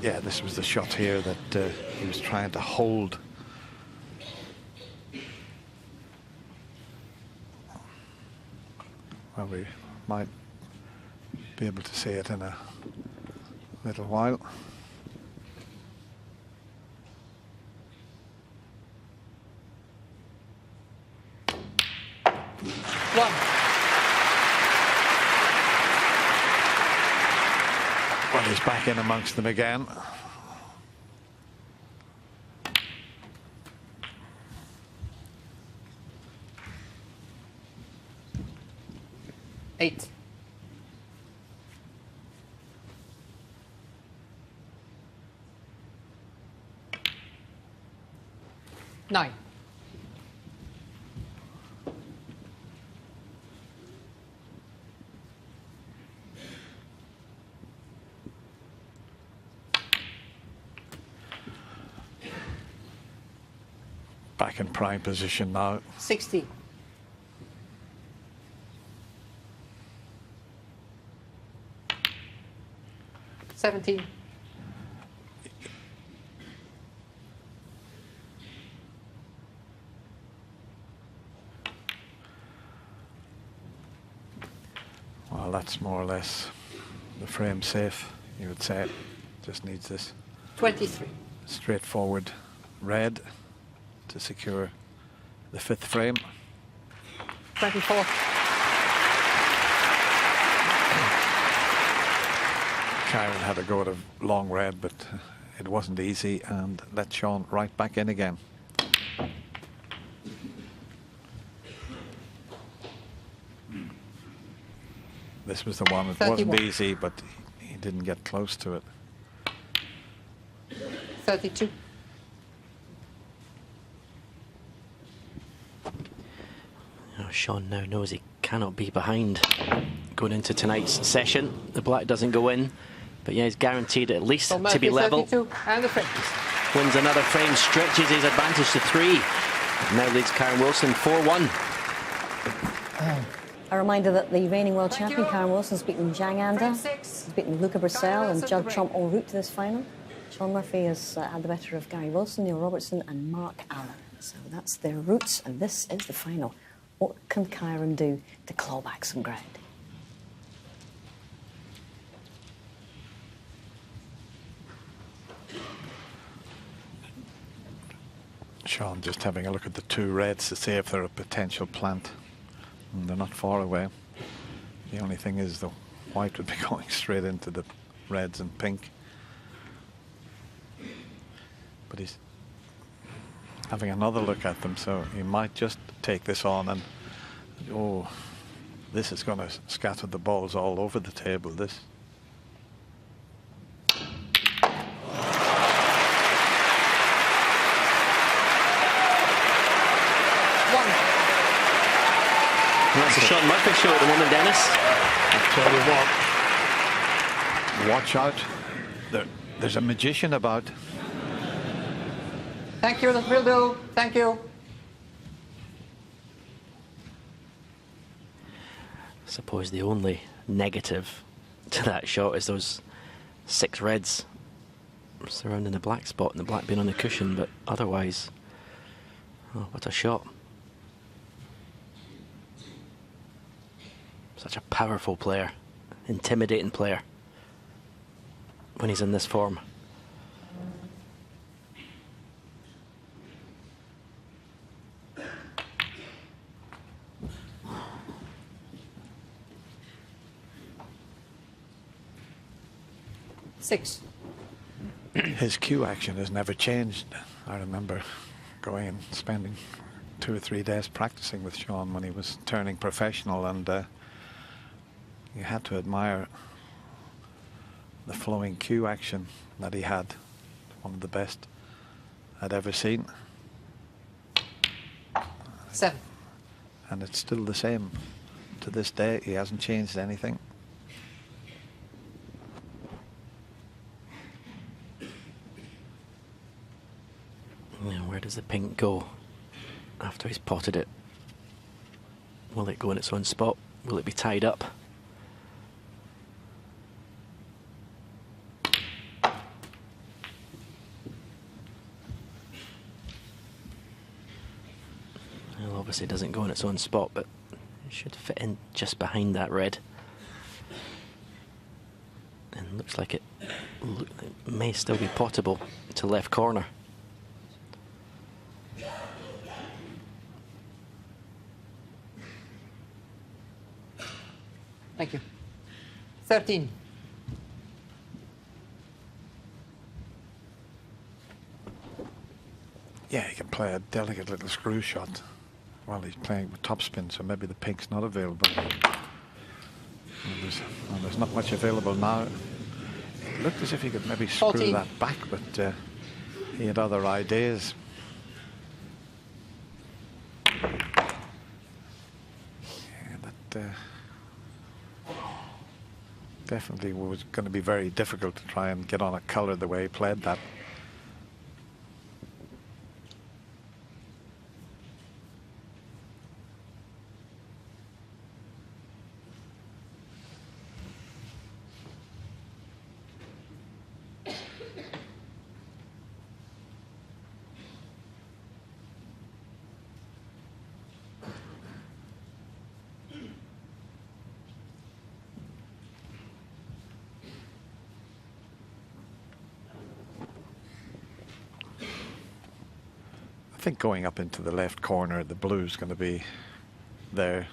Yeah, this was the shot here that he was trying to hold. Well, we might be able to see it in a little while. Well, he's back in amongst them again. Eight. 9. Back in prime position now. 60. 17. Well, that's more or less the frame safe, you would say. Just needs this 23. straightforward red to secure the fifth frame. 24. Kyren had a go at a long red, but it wasn't easy, and let Shaun right back in again. This was the one that 31. wasn't easy, but he didn't get close to it. 32. Shaun now knows he cannot be behind going into tonight's session. The black doesn't go in, but yeah, he's guaranteed at least to be level. 32 and the frame. Wins another frame, stretches his advantage to 3. Now leads Kyren Wilson 4-1. A reminder that the reigning world champion, Kyren Wilson's beaten Zhang Anda, he's beaten Luca Bracel and Judd Trump en route to this final. Shaun Murphy has had the better of Gary Wilson, Neil Robertson and Mark Allen. So that's their routes, and this is the final. What can Kyren do to claw back some ground? Shaun just having a look at the 2 reds to see if they're a potential plant. And they're not far away. The only thing is the white would be going straight into the reds and pink. But he's having another look at them, so he might just take this on, and oh, this is going to scatter the balls all over the table, this. That's a Shaun Murphy show at the moment, Dennis. I tell you what, watch out. There's a magician about. Thank you, that will do. Thank you. I suppose the only negative to that shot is those 6 reds surrounding the black spot and the black being on the cushion, but otherwise, oh, what a shot. Such a powerful player, intimidating player when he's in this form. Six. His cue action has never changed. I remember going and spending 2 or 3 days practicing with Shaun when he was turning professional, and you had to admire the flowing cue action that he had. One of the best I'd ever seen. 7. And it's still the same to this day. He hasn't changed anything. Now, where does the pink go after he's potted it? Will it go in its own spot? Will it be tied up? Well, obviously it doesn't go in its own spot, but it should fit in just behind that red. And looks like it may still be pottable to left corner. Thank you. 13. Yeah, he can play a delicate little screw shot while he's playing with topspin, so maybe the pink's not available. And there's not much available now. It looked as if he could maybe screw 14. that back, but he had other ideas. Yeah, that definitely was going to be very difficult to try and get on a colour the way he played that. I think going up into the left corner, the blue is going to be there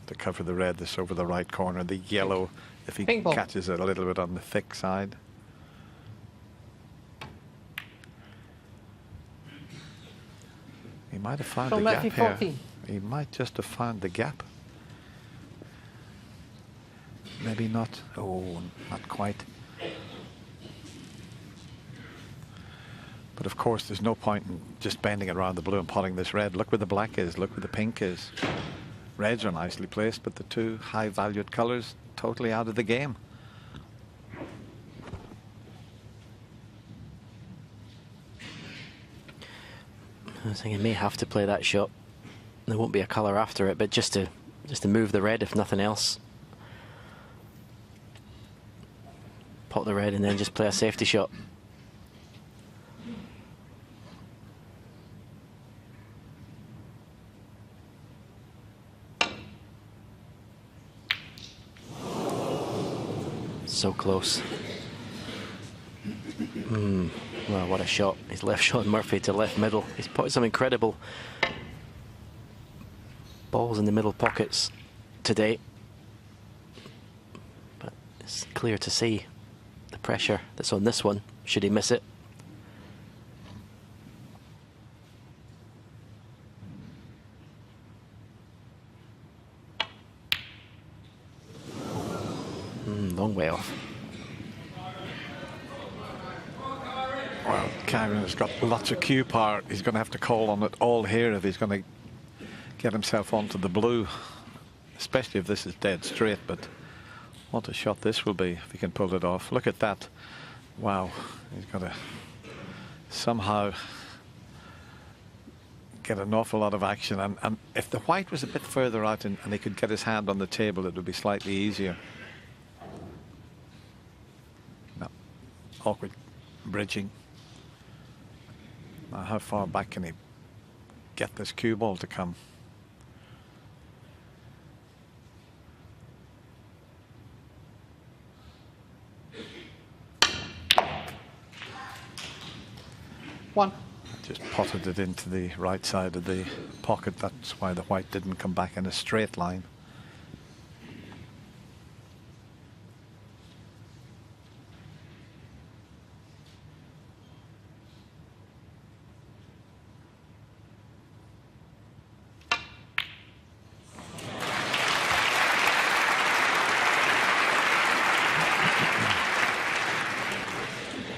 to cover the red that's over the right corner. The yellow, if he Ping pong. catches it a little bit on the thick side. He might have found So the gap Murphy here. 14. He might just have found the gap. Maybe not. Oh, not quite. But of course, there's no point in just bending it around the blue and potting this red. Look where the black is. Look where the pink is. Reds are nicely placed, but the two high-valued colours totally out of the game. I was thinking he may have to play that shot. There won't be a colour after it, but just to move the red, if nothing else. Pot the red and then just play a safety shot. So close. Well, what a shot. He's left Shaun Murphy to left middle. He's put some incredible balls in the middle pockets today. But it's clear to see the pressure that's on this one, should he miss it. Long way off. Well, Kyren has got lots of cue power. He's going to have to call on it all here if he's going to get himself onto the blue, especially if this is dead straight. But what a shot this will be if he can pull it off. Look at that. Wow. He's got to somehow get an awful lot of action. And if the white was a bit further out and he could get his hand on the table, it would be slightly easier. No. Awkward bridging. Now, how far back can he get this cue ball to come? One. Just potted it into the right side of the pocket. That's why the white didn't come back in a straight line.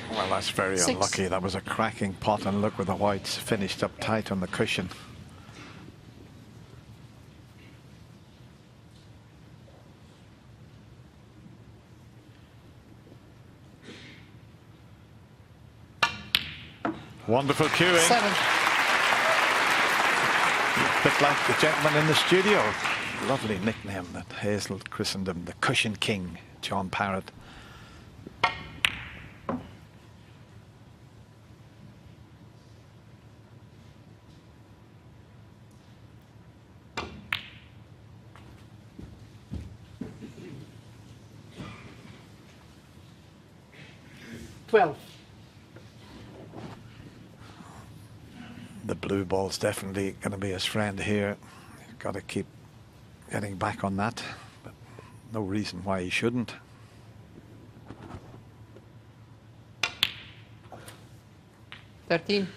Well, that's very unlucky. That was a cracking pot, and look where the whites finished up tight on the cushion. Wonderful cueing. 7. Bit like the gentleman in the studio. Lovely nickname that Hazel christened him, the Cushion King, John Parrott. The blue ball's definitely going to be his friend here. He's got to keep getting back on that, but no reason why he shouldn't. $13.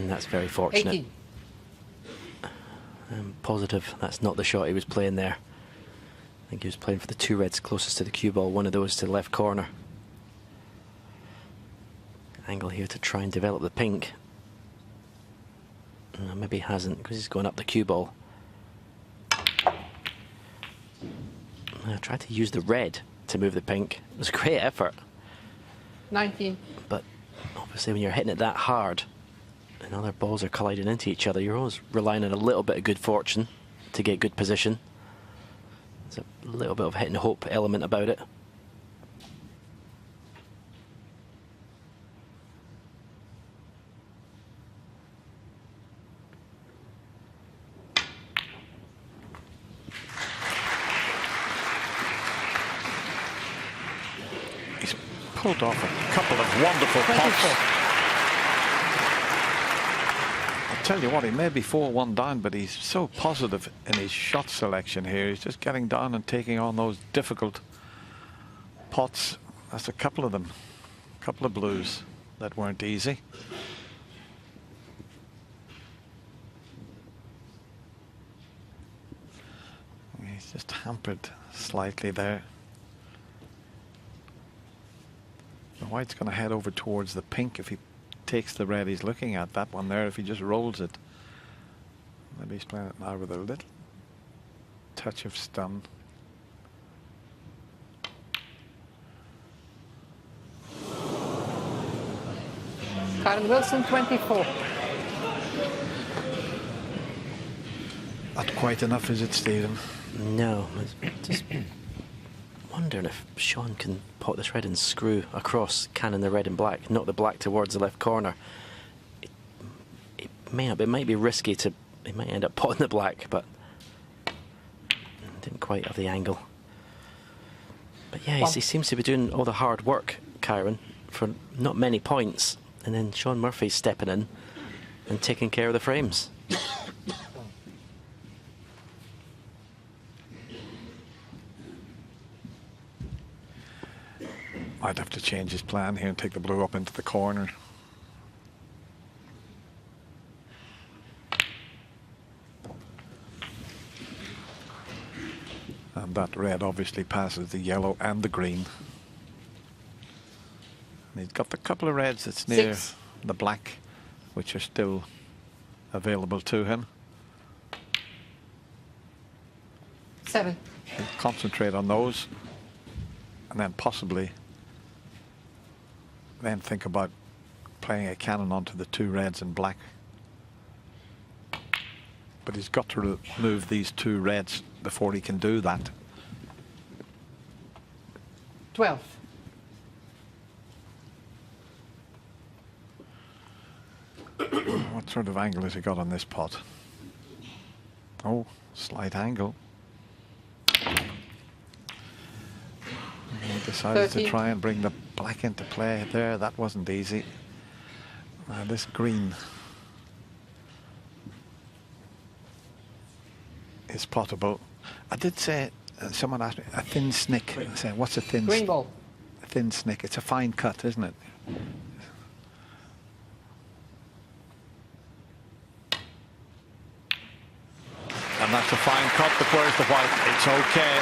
That's very fortunate. 18. I'm positive that's not the shot he was playing there. I think he was playing for the two reds closest to the cue ball, one of those to the left corner. Angle here to try and develop the pink. Maybe he hasn't, because he's going up the cue ball. I tried to use the red to move the pink. It was a great effort. 19. But obviously when you're hitting it that hard and other balls are colliding into each other, you're always relying on a little bit of good fortune to get good position. There's a little bit of hit and hope element about it. pulled off a couple of wonderful 24. pots. I'll tell you what, he may be 4-1 down, but he's so positive in his shot selection here. He's just getting down and taking on those difficult pots. That's a couple of them, a couple of blues that weren't easy. He's just hampered slightly there. The white's going to head over towards the pink if he takes the red he's looking at. That one there, if he just rolls it. Maybe he's playing it now with a little touch of stun. Kyren Wilson, 24. Not quite enough, is it, Stephen? No, I'm just wondering if Shaun can pot this red and screw across, cannon the red and black, not the black towards the left corner. It may not, it might be risky to, he might end up potting the black, but didn't quite have the angle. But yeah, he seems to be doing all the hard work, Kyren, for not many points, and then Shaun Murphy's stepping in and taking care of the frames. Might have to change his plan here and take the blue up into the corner. And that red obviously passes the yellow and the green. And he's got the couple of reds that's near the black, which are still available to him. 7. He'll concentrate on those, and then possibly then think about playing a cannon onto the two reds and black. But he's got to remove these two reds before he can do that. 12. What sort of angle has he got on this pot? Oh, slight angle. He decided 13. to try and bring the black into play there. That wasn't easy. This green is potable. I did say, someone asked me, a thin snick. I said, what's a thin Green ball. A thin snick? It's a fine cut, isn't it? And that's a fine cut, but where's the white? It's okay.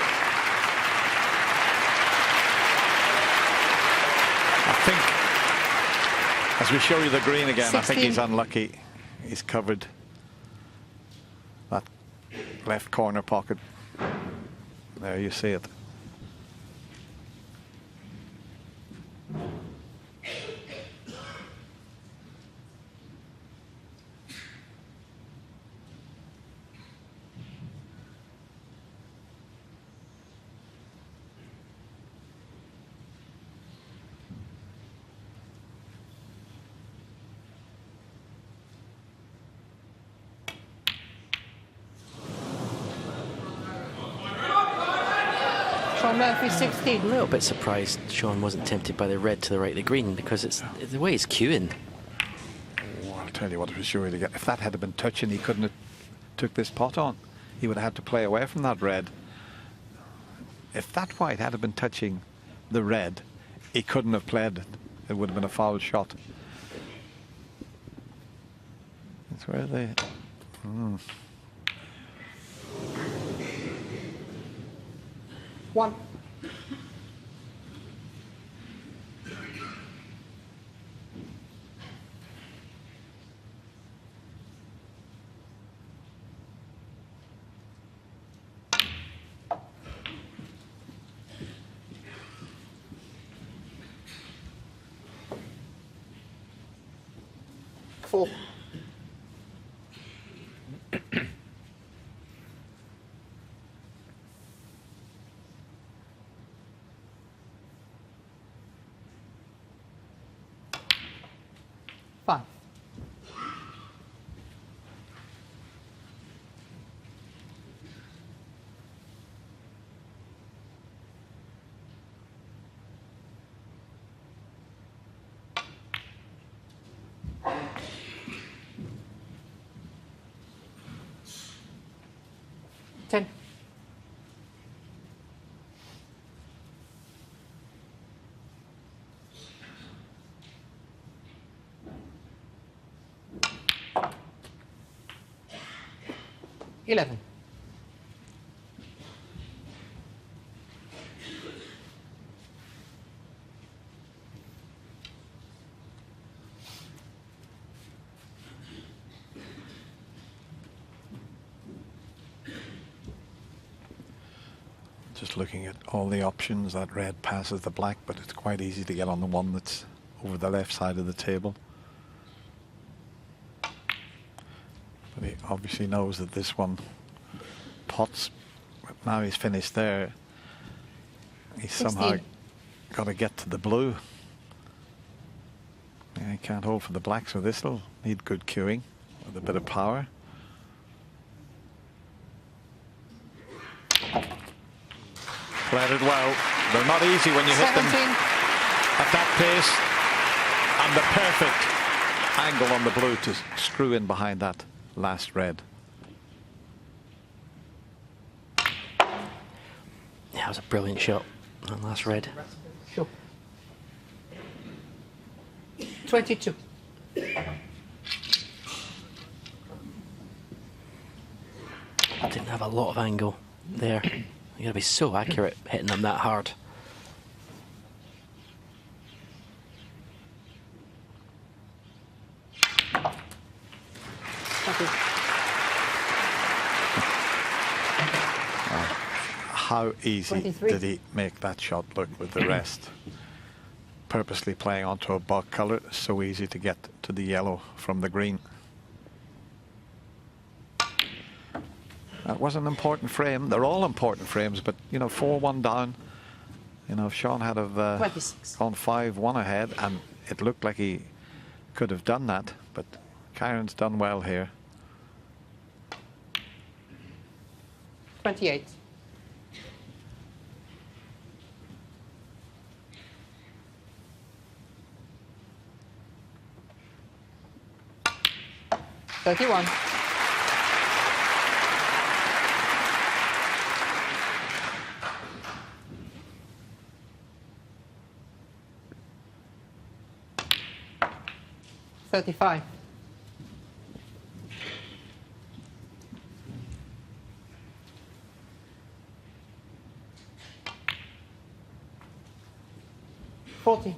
I think, as we show you the green again, 16. I think he's unlucky. He's covered that left corner pocket. There you see it. Shaun Murphy, 16. A little bit surprised Shaun wasn't tempted by the red to the right of the green, because it's the way he's cueing. Oh, I'll tell you what, it was sure to get. If that had been touching, he couldn't have took this pot on. He would have had to play away from that red. If that white had been touching the red, he couldn't have played it. It would have been a foul shot. That's where they. One. Four. Five. 11. Just looking at all the options, that red passes the black, but it's quite easy to get on the one that's over the left side of the table. But he obviously knows that this one pots. But now he's finished there. He's 16. somehow got to get to the blue. Yeah, he can't hold for the black, so this will need good cueing with a bit of power. Played it well. They're not easy when you hit them 17. at that pace. And the perfect angle on the blue to screw in behind that last red. Yeah, that was a brilliant shot. That last red. Sure. 22. Didn't have a lot of angle there. You gotta be so accurate hitting them that hard. How easy 23. did he make that shot look with the rest? Purposely playing onto a buck colour, so easy to get to the yellow from the green. That was an important frame. They're all important frames, but you know, 4-1 down. You know, if Shaun had have gone 5-1 ahead, and it looked like he could have done that, but Kyren's done well here. 28. $31. $35. $40.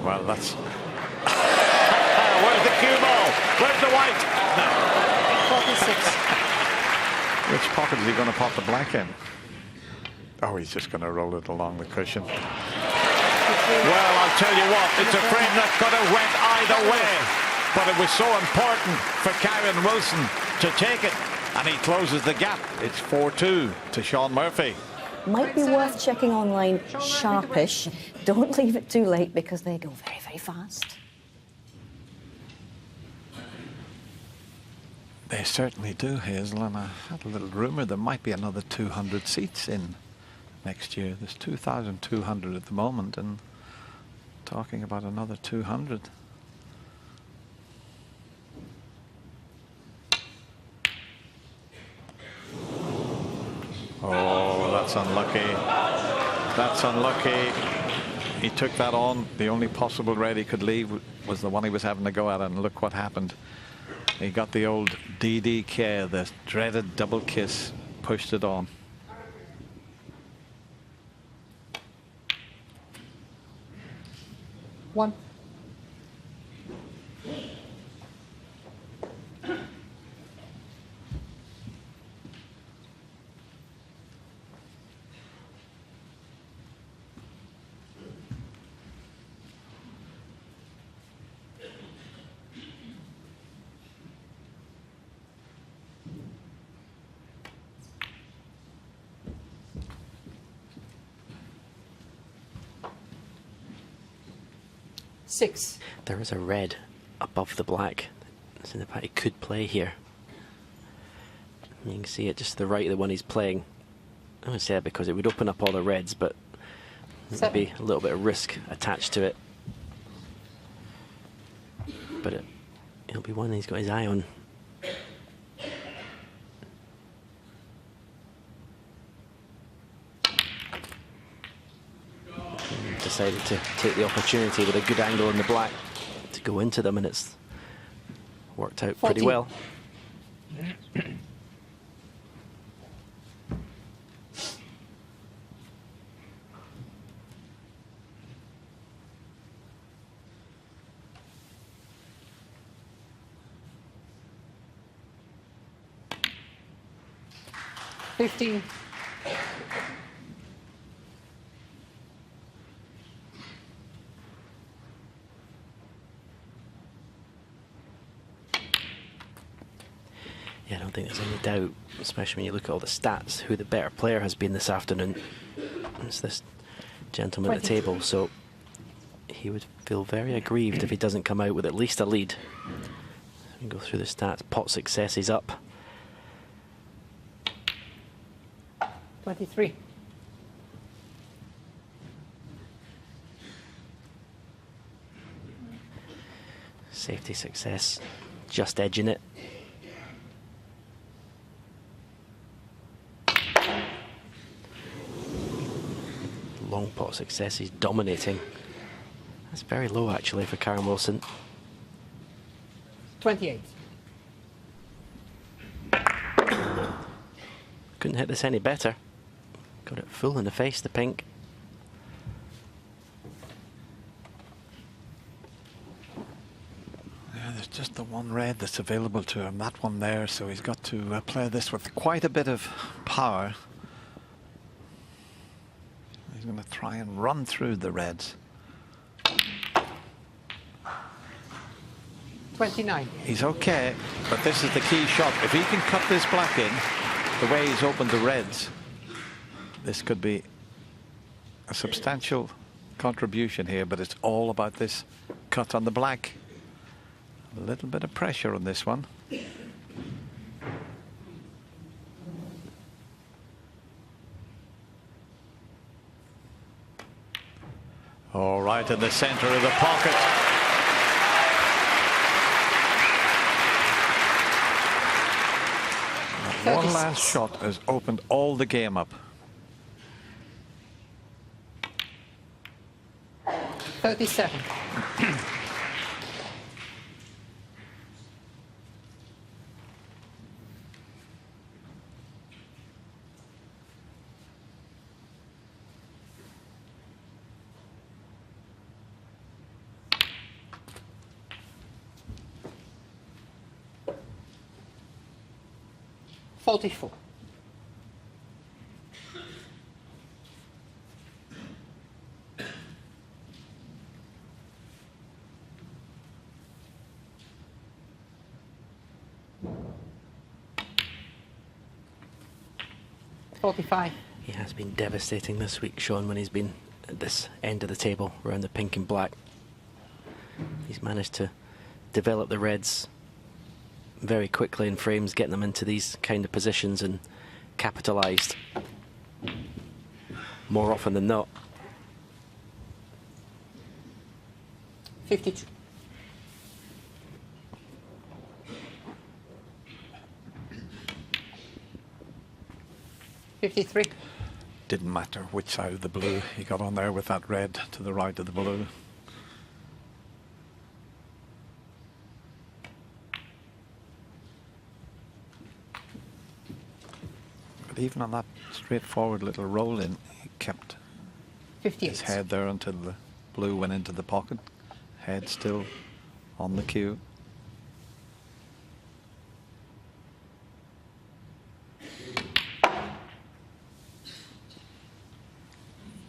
Well, that's... Where's the cue ball? Where's the white? No. 46. Which pocket is he going to pop the black in? Oh, he's just going to roll it along the cushion. Well, I'll tell you what, it's a frame that could have went either way. But it was so important for Kyren Wilson to take it. And he closes the gap. It's 4-2 to Shaun Murphy. Might be worth checking online, sharpish. Don't leave it too late because they go very, very fast. They certainly do, Hazel, and I had a little rumour there might be another 200 seats in next year. There's 2,200 at the moment, and talking about another 200. Oh, that's unlucky. That's unlucky. He took that on. The only possible red he could leave was the one he was having to go at, and look what happened. He got the old DDK, the dreaded double kiss, pushed it on. One. Six. There is a red above the black. So the he could play here. You can see it just to the right of the one he's playing. I would say that because it would open up all the reds, but there'd be a little bit of risk attached to it. But it'll be one he's got his eye on. decided to take the opportunity with a good angle in the black to go into them, and it's worked out pretty 14. well. $15. Yeah, I don't think there's any doubt, especially when you look at all the stats, who the better player has been this afternoon. It's this gentleman at the table, so he would feel very aggrieved if he doesn't come out with at least a lead. We can go through the stats. Pot success, he's up. 23. Safety success, just edging it. Long pot success, he's dominating. That's very low actually for Kyren Wilson. 28. Couldn't hit this any better. Got it full in the face, the pink. Yeah, there's just the one red that's available to him, that one there, so he's got to play this with quite a bit of power. He's going to try and run through the reds. 29. He's okay, but this is the key shot. If he can cut this black in, the way he's opened the reds, this could be a substantial contribution here, but it's all about this cut on the black. A little bit of pressure on this one. All right, in the center of the pocket. One last shot has opened all the game up. 37. $44. $45. He has been devastating this week, Shaun, when he's been at this end of the table, around the pink and black. He's managed to develop the reds very quickly in frames, getting them into these kind of positions and capitalised more often than not. 52. $53. Didn't matter which side of the blue he got on there with that red to the right of the blue. But even on that straightforward little roll in, he kept 58. his head there until the blue went into the pocket. Head still on the cue.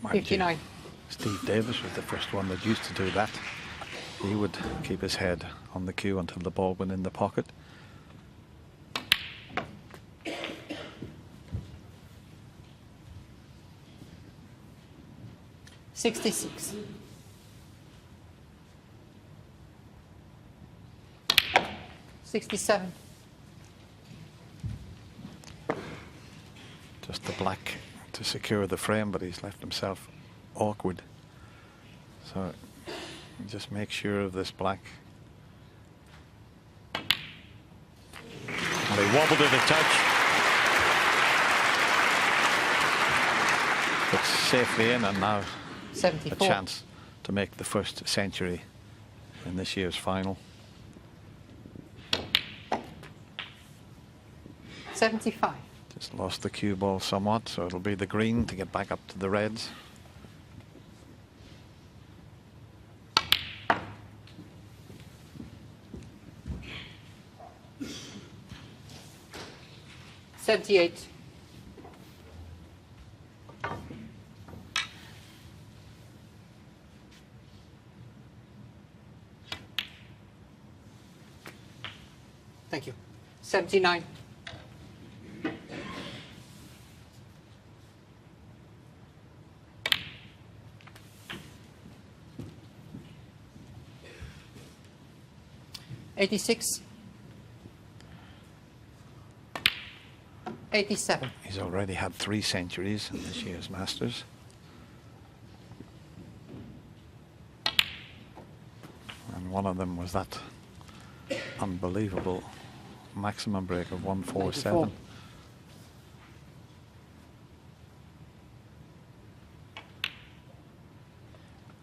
Mind you, 59. Steve Davis was the first one that used to do that. He would keep his head on the cue until the ball went in the pocket. $66. $67. Just the black to secure the frame, but he's left himself awkward. So just make sure of this black. And he wobbled it a touch. But safely in, and now 74. chance to make the first century in this year's final. 75. Just lost the cue ball somewhat, so it'll be the green to get back up to the reds. $78. Thank you. 79. $86. 87. He's already had 3 centuries in this year's Masters. And one of them was that unbelievable maximum break of 147.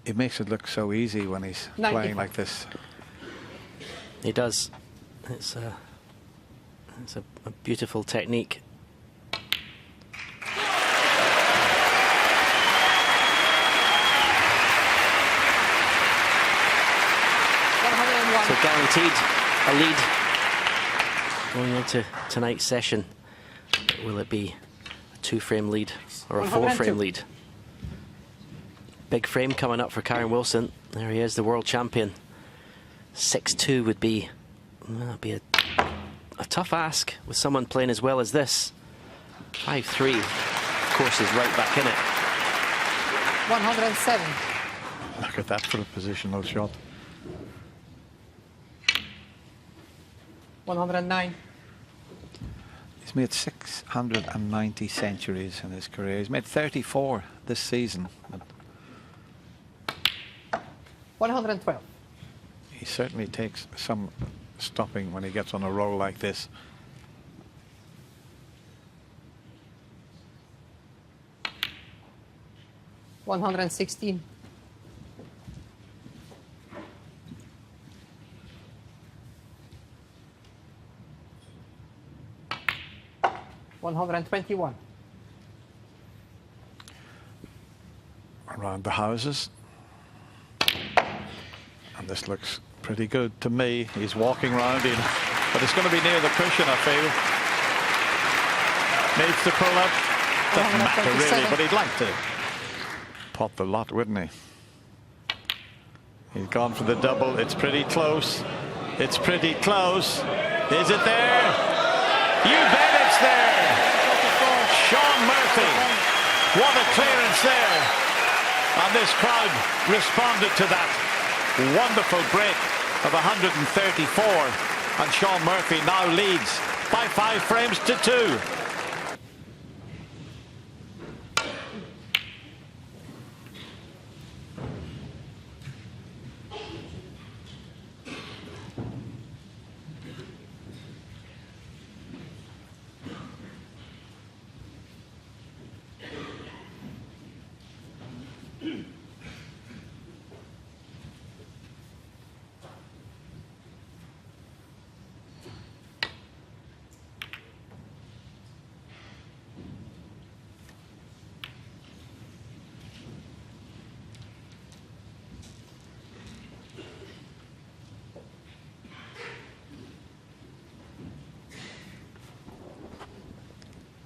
It makes it look so easy when he's 95. playing like this. He does. It's a beautiful technique. So guaranteed a lead going into tonight's session. Will it be a 2-frame lead or a 4-frame lead? Big frame coming up for Kyren Wilson. There he is, the world champion. 6-2 would be, that'd be a tough ask with someone playing as well as this. 5-3, of course, is right back in it. 107. Look at that for a positional shot. 109. He's made 690 centuries in his career. He's made 34 this season. 112. He certainly takes some stopping when he gets on a roll like this. $116. $121. Around the houses. And this looks pretty good to me. He's walking round in, but it's going to be near the cushion, I feel. Needs to pull up. Doesn't matter really, but he'd like to pot the lot, wouldn't he? He's gone for the double. It's pretty close. It's pretty close. Is it there? You bet it's there. Shaun Murphy. What a clearance there. And this crowd responded to that. Wonderful break of 134. And Shaun Murphy now leads by 5 frames to 2.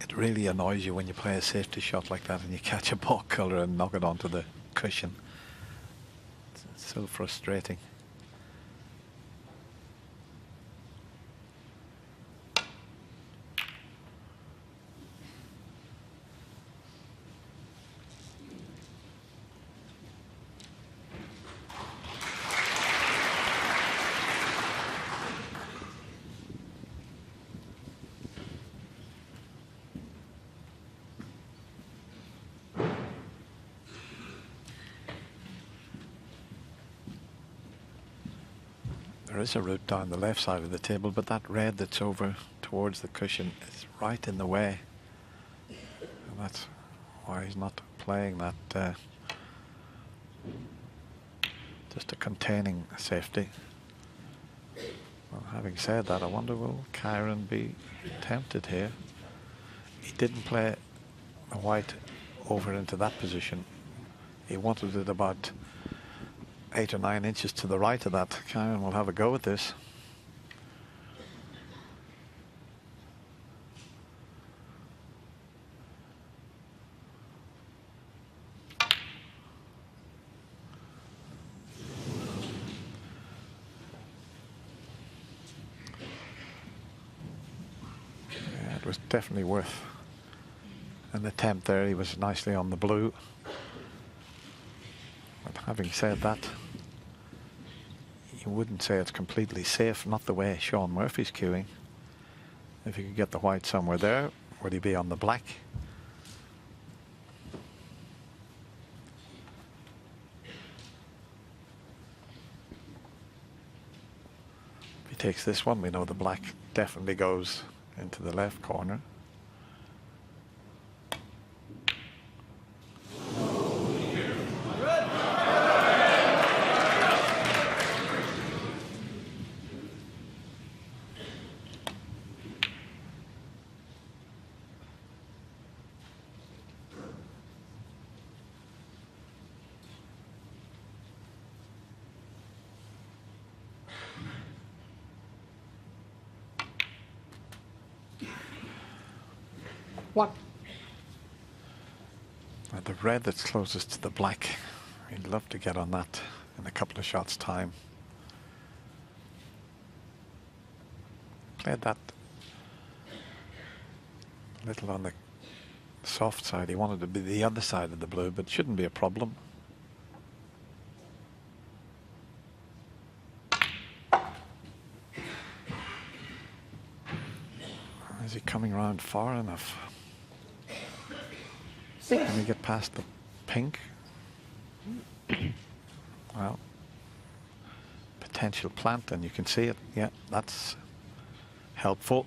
It really annoys you when you play a safety shot like that and you catch a ball colour and knock it onto the cushion. It's so frustrating. There is a route down the left side of the table, but that red that's over towards the cushion is right in the way. And that's why he's not playing that Just a containing safety. Well, having said that, I wonder will Kyren be tempted here? He didn't play a white over into that position. He wanted it about 8 or 9 inches to the right of that. Kyren will have a go at this. Yeah, it was definitely worth an attempt there. He was nicely on the blue. But having said that, you wouldn't say it's completely safe, not the way Shaun Murphy's cueing. If he could get the white somewhere there, would he be on the black? If he takes this one, we know the black definitely goes into the left corner. One. The red that's closest to the black, he'd love to get on that in a couple of shots' time. Played that a little on the soft side. He wanted to be the other side of the blue, but it shouldn't be a problem. Is he coming around far enough? Can we get past the pink? Well, potential plant, and you can see it. Yeah, that's helpful.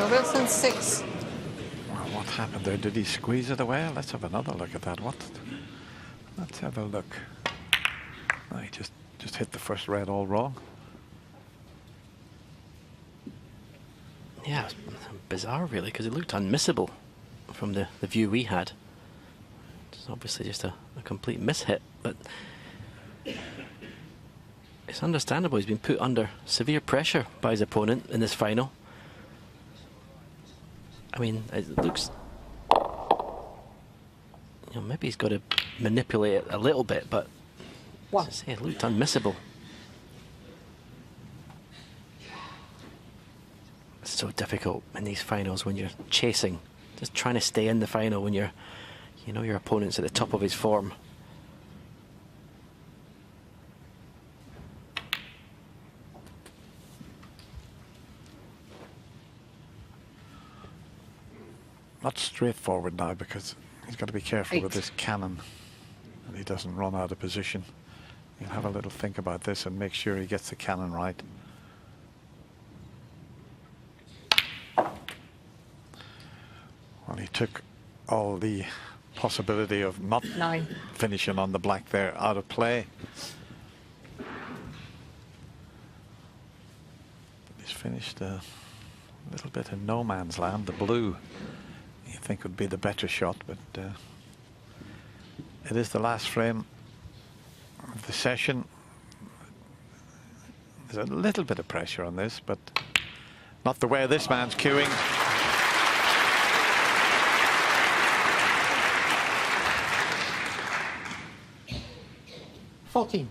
Wilson 6. Well, what happened there? Did he squeeze it away? Let's have another look at that. Let's have a look. No, he just hit the first red all wrong. Yeah, it was bizarre really, because it looked unmissable from the view we had. It's obviously just a complete mishit, but it's understandable. He's been put under severe pressure by his opponent in this final. I mean, it looks, you know, maybe he's got to manipulate it a little bit, but as I say, it looked unmissable. It's so difficult in these finals when you're chasing, just trying to stay in the final when you know your opponent's at the top of his form. Not straightforward now, because he's got to be careful with this cannon that he doesn't run out of position. He'll have a little think about this and make sure he gets the cannon right. Well, he took all the possibility of not finishing on the black there out of play. He's finished a little bit in no man's land. The blue, you think, would be the better shot, but it is the last frame of the session. There's a little bit of pressure on this, but not the way this man's cueing. $14.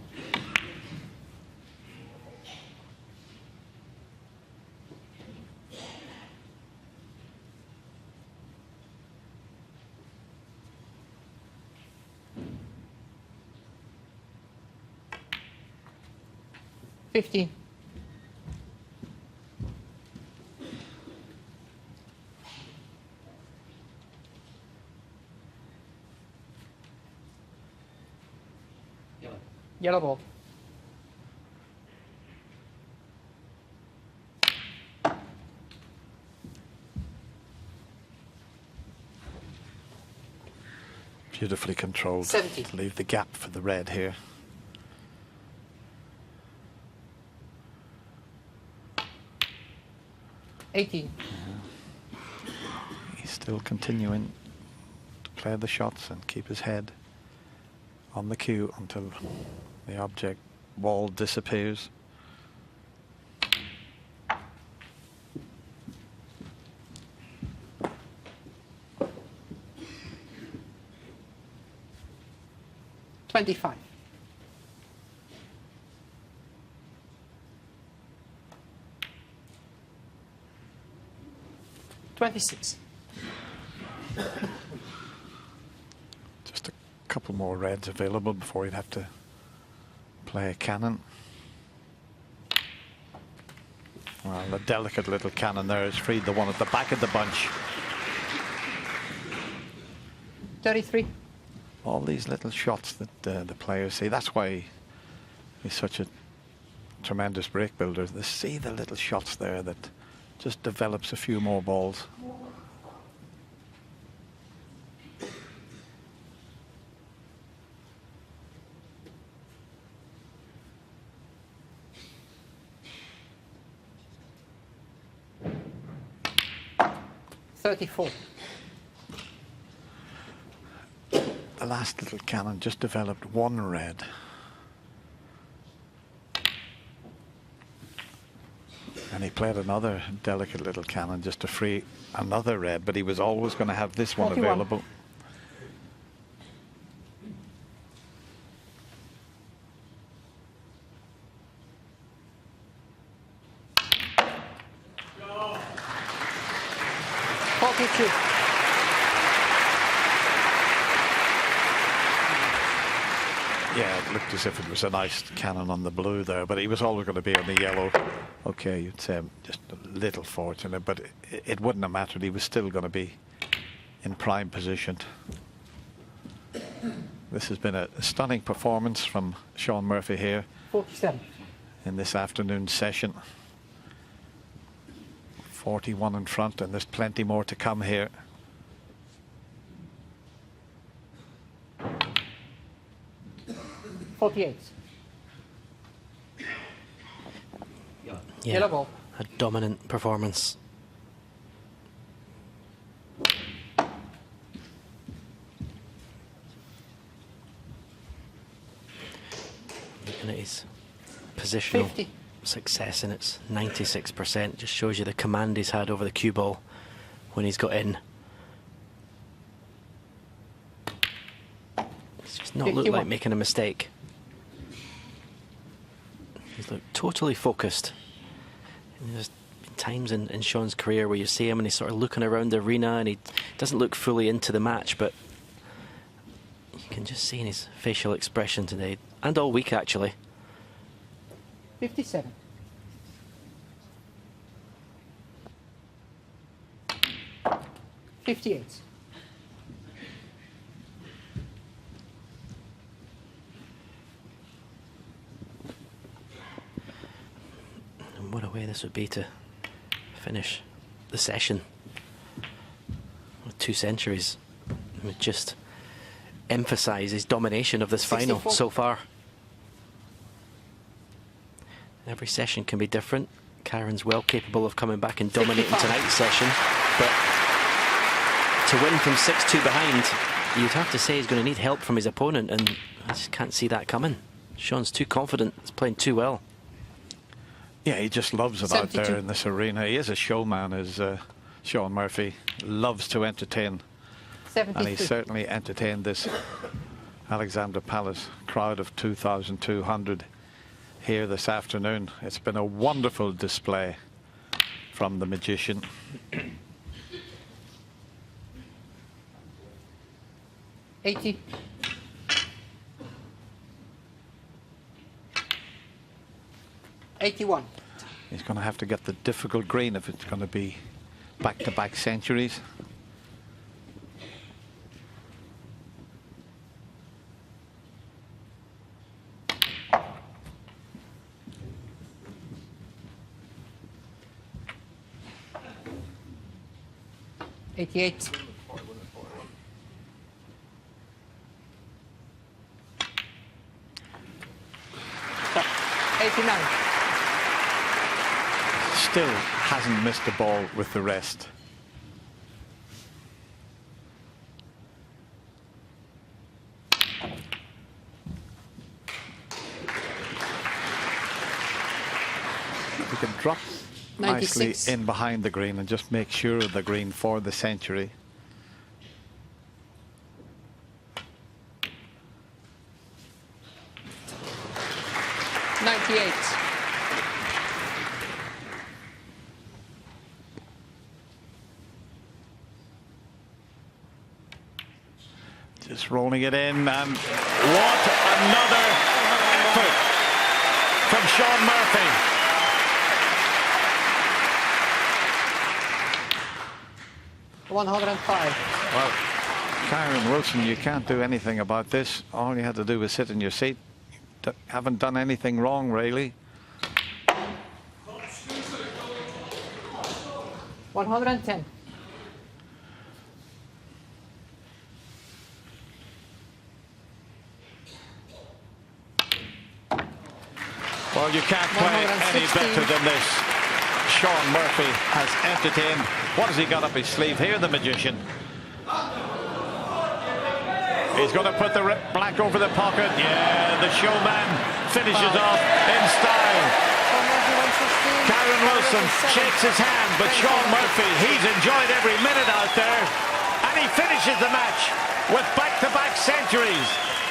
$15. Yellow ball. Beautifully controlled. 70. Leave the gap for the red here. $18. He's still continuing to play the shots and keep his head on the cue until the object wall disappears. $25. $26. Just a couple more reds available before he'd have to play a cannon. Well, the delicate little cannon there has freed the one at the back of the bunch. 33. All these little shots that the players see, that's why he's such a tremendous break builder. They see the little shots there that just develops a few more balls. $34. The last little cannon just developed one red. And he played another delicate little cannon just to free another red, but he was always going to have this one 41. available. Yeah, it looked as if it was a nice cannon on the blue there, but he was always going to be on the yellow. Okay, you'd say just a little fortunate, but it wouldn't have mattered. He was still going to be in prime position. This has been a stunning performance from Shaun Murphy here 47. in this afternoon session. 41 in front, and there's plenty more to come here. $48. Yeah, Yellow ball. a dominant performance. Looking at his positional 50. success, and it's 96%. Just shows you the command he's had over the cue ball when he's got in. It's just not looked 51. like making a mistake. He's looked totally focused. And there's been times in Shaun's career where you see him and he's sort of looking around the arena and he doesn't look fully into the match, but you can just see in his facial expression today, and all week actually. 57. $58. And what a way this would be to finish the session with 2 centuries. It would just emphasise his domination of this 64. final so far. Every session can be different. Kyren's well capable of coming back and dominating 55. tonight's session, but to win from 6-2 behind, you'd have to say he's going to need help from his opponent, and I just can't see that coming. Shaun's too confident. He's playing too well. Yeah, he just loves it out 72. there in this arena. He is a showman, as Shaun Murphy loves to entertain. 73. And he certainly entertained this Alexander Palace crowd of 2,200 here this afternoon. It's been a wonderful display from the magician. $80. $81. He's going to have to get the difficult green if it's going to be back-to-back centuries. 88. 89. Still hasn't missed a ball with the rest. We can drop 96. nicely in behind the green and just make sure of the green for the century. Just rolling it in, and what another effort from Shaun Murphy. Well, Kyren Wilson, you can't do anything about this. All you had to do was sit in your seat. Haven't done anything wrong, really. 110. Well, you can't play any better than this. Shaun Murphy has entertained. What has he got up his sleeve here, the magician? He's going to put the black over the pocket. Yeah, the showman finishes off in style. Kyren Wilson shakes his hand, but Shaun Murphy, he's enjoyed every minute out there. And he finishes the match with back-to-back centuries.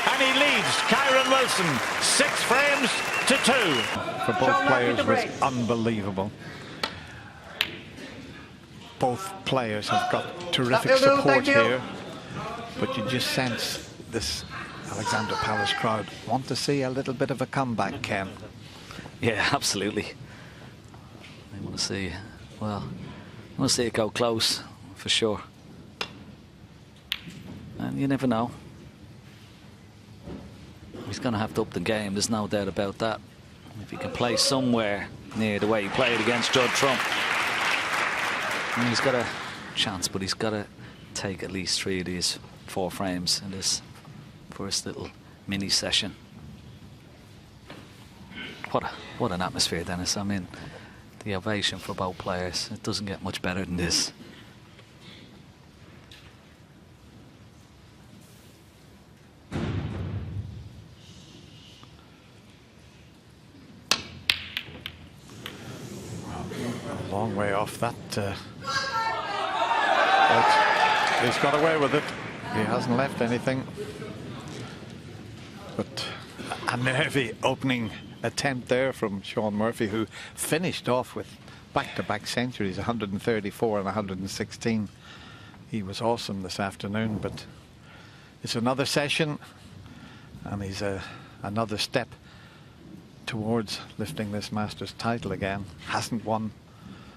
And he leads Kyren Wilson 6 frames to 2. For both players was unbelievable. Both players have got terrific support here. But you just sense this Alexandra Palace crowd want to see a little bit of a comeback, Ken. Yeah, absolutely. They want to see, well, I want to see it go close, for sure. And you never know. He's going to have to up the game, there's no doubt about that. If he can play somewhere near the way he played against Judd Trump, and he's got a chance, but he's got to take at least 3 of these 4 frames in this first little mini session. What an atmosphere, Dennis. I mean, the ovation for both players, it doesn't get much better than this. A long way off that. But he's got away with it. He hasn't left anything. But a nervy opening attempt there from Shaun Murphy, who finished off with back-to-back centuries, 134 and 116. He was awesome this afternoon, but it's another session, and he's another step towards lifting this Masters title again. Hasn't won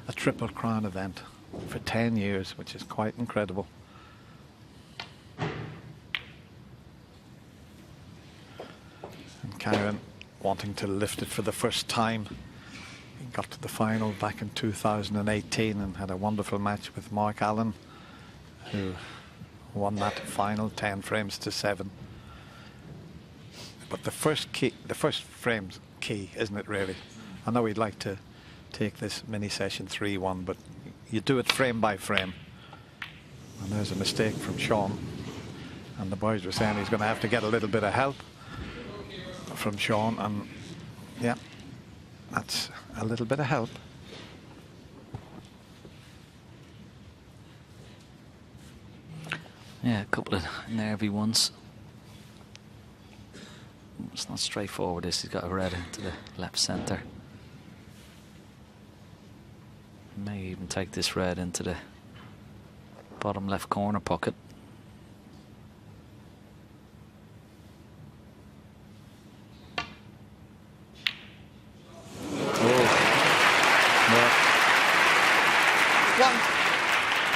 a Triple Crown event for 10 years, which is quite incredible. And Kyren wanting to lift it for the first time. He got to the final back in 2018 and had a wonderful match with Mark Allen, who won that final 10 frames to 7. But the first frame's key, isn't it, really? I know we'd like to take this mini session 3-1, but you do it frame by frame. And there's a mistake from Shaun. And the boys were saying he's going to have to get a little bit of help from Shaun, and yeah, that's a little bit of help. Yeah, a couple of nervy ones. It's not straightforward, this. He's got a red into the left centre. May even take this red into the bottom left corner pocket.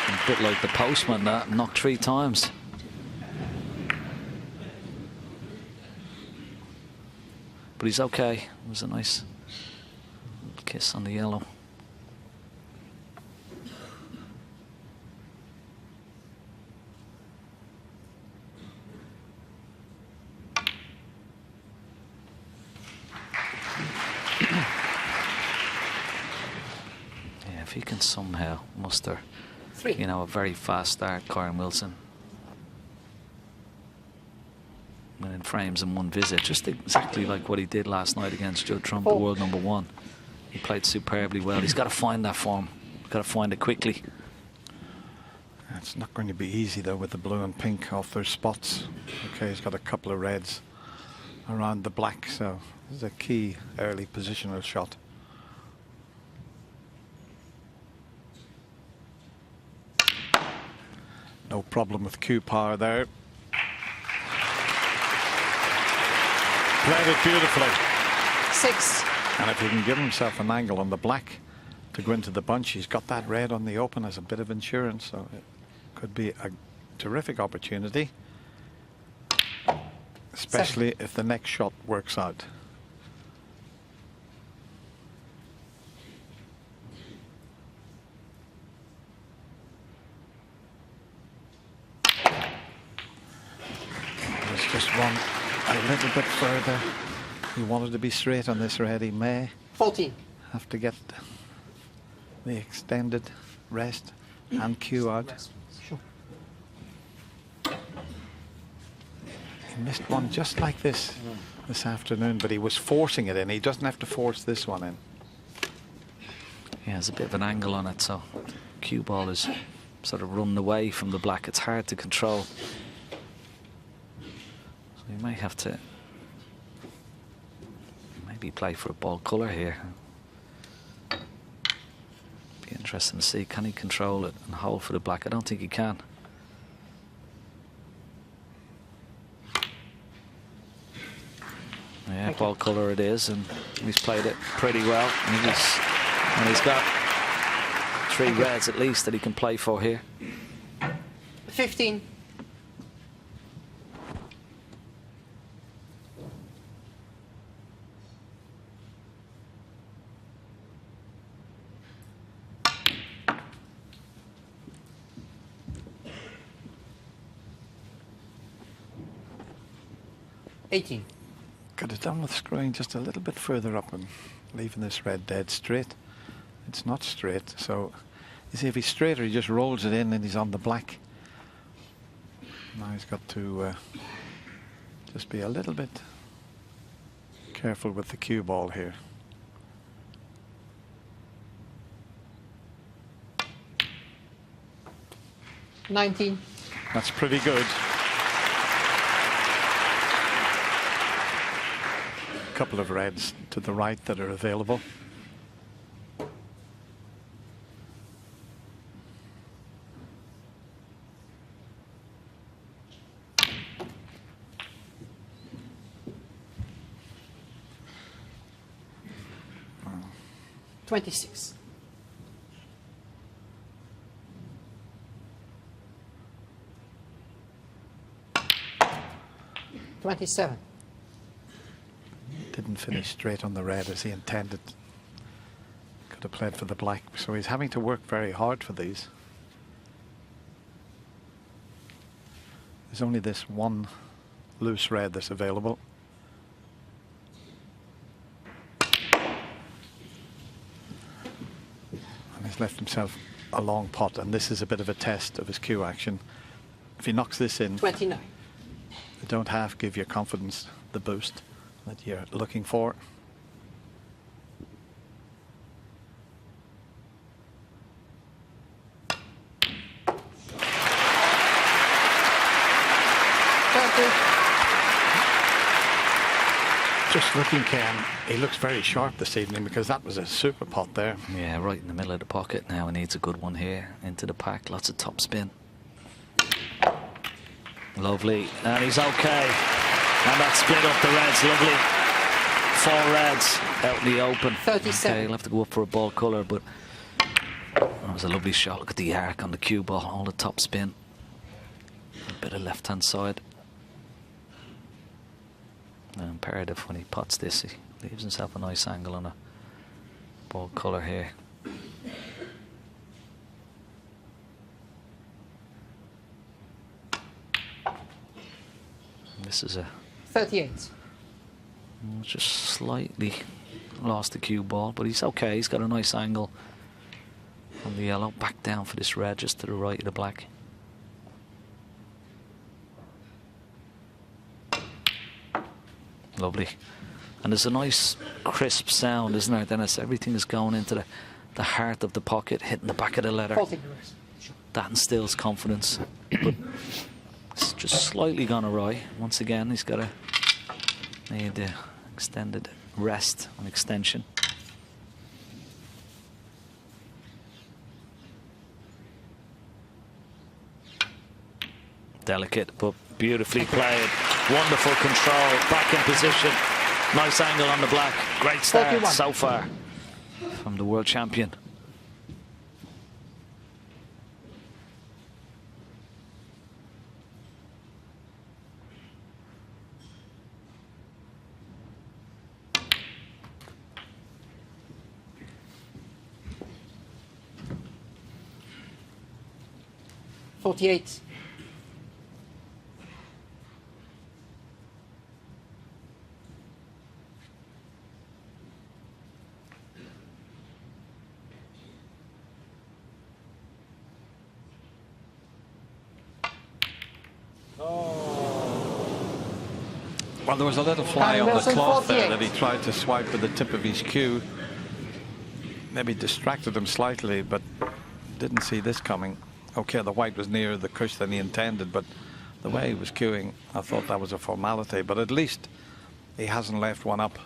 A bit like the postman, that knocked 3 times. But he's okay. It was a nice kiss on the yellow. If he can somehow muster, 3. you know, a very fast start, Kyren Wilson, winning frames in one visit, just exactly like what he did last night against Joe Trump, the world #1. He played superbly well. He's got to find that form. Got to find it quickly. It's not going to be easy though with the blue and pink off their spots. Okay, he's got a couple of reds around the black, so this is a key early positional shot. No problem with cue power there. Played it beautifully. 6. And if he can give himself an angle on the black to go into the bunch, he's got that red on the open as a bit of insurance, so it could be a terrific opportunity, especially if the next shot works out. There's just one a little bit further. He wanted to be straight on this red. He may 14. have to get the extended rest and cue out. Sure. He missed one just like this afternoon, but he was forcing it in. He doesn't have to force this one in. Yeah, there's a bit of an angle on it, so cue ball is sort of running away from the black. It's hard to control. So you may have to maybe play for a ball colour here. Be interesting to see, can he control it and hold for the black? I don't think he can. Yeah, ball colour it is, and he's played it pretty well. And he's got 3 reds at least that he can play for here. 15. Could have done with screwing just a little bit further up and leaving this red dead straight. It's not straight, so you see if he's straighter he just rolls it in and he's on the black. Now he's got to just be a little bit careful with the cue ball here. $19. That's pretty good. Couple of reds to the right that are available. $26. $27. Didn't finish straight on the red as he intended. Could have played for the black, so he's having to work very hard for these. There's only this one loose red that's available. And he's left himself a long pot, and this is a bit of a test of his cue action. If he knocks this in, 29. you don't half give your confidence the boost that you're looking for. Just looking, Ken, he looks very sharp this evening because that was a super pot there. Yeah, right in the middle of the pocket now. He needs a good one here. Into the pack, lots of top spin. Lovely, and he's okay. And that split up the reds, lovely. 4 reds out in the open. 37. Okay, he'll have to go up for a ball colour, but that was a lovely shot. Look at the arc on the cue ball, all the top spin. A bit of left-hand side. And imperative when he pots this, he leaves himself a nice angle on a ball colour here. And this is a 38. just slightly lost the cue ball, but he's okay. He's got a nice angle from the yellow, back down for this red, just to the right of the black. Lovely. And there's a nice crisp sound, isn't there, Dennis? Everything is going into the heart of the pocket, hitting the back of the leather. That instills confidence. But it's just slightly gone awry. Once again, he's got to need the extended rest and extension. Delicate, but beautifully played. Wonderful control, back in position. Nice angle on the black. Great start 41. so far from the world champion. .48. Well, there was a little fly on the Wilson, cloth there 48. that he tried to swipe with the tip of his cue. Maybe distracted him slightly, but didn't see this coming. Okay, the white was nearer the cush than he intended, but the way he was cueing, I thought that was a formality. But at least he hasn't left one up.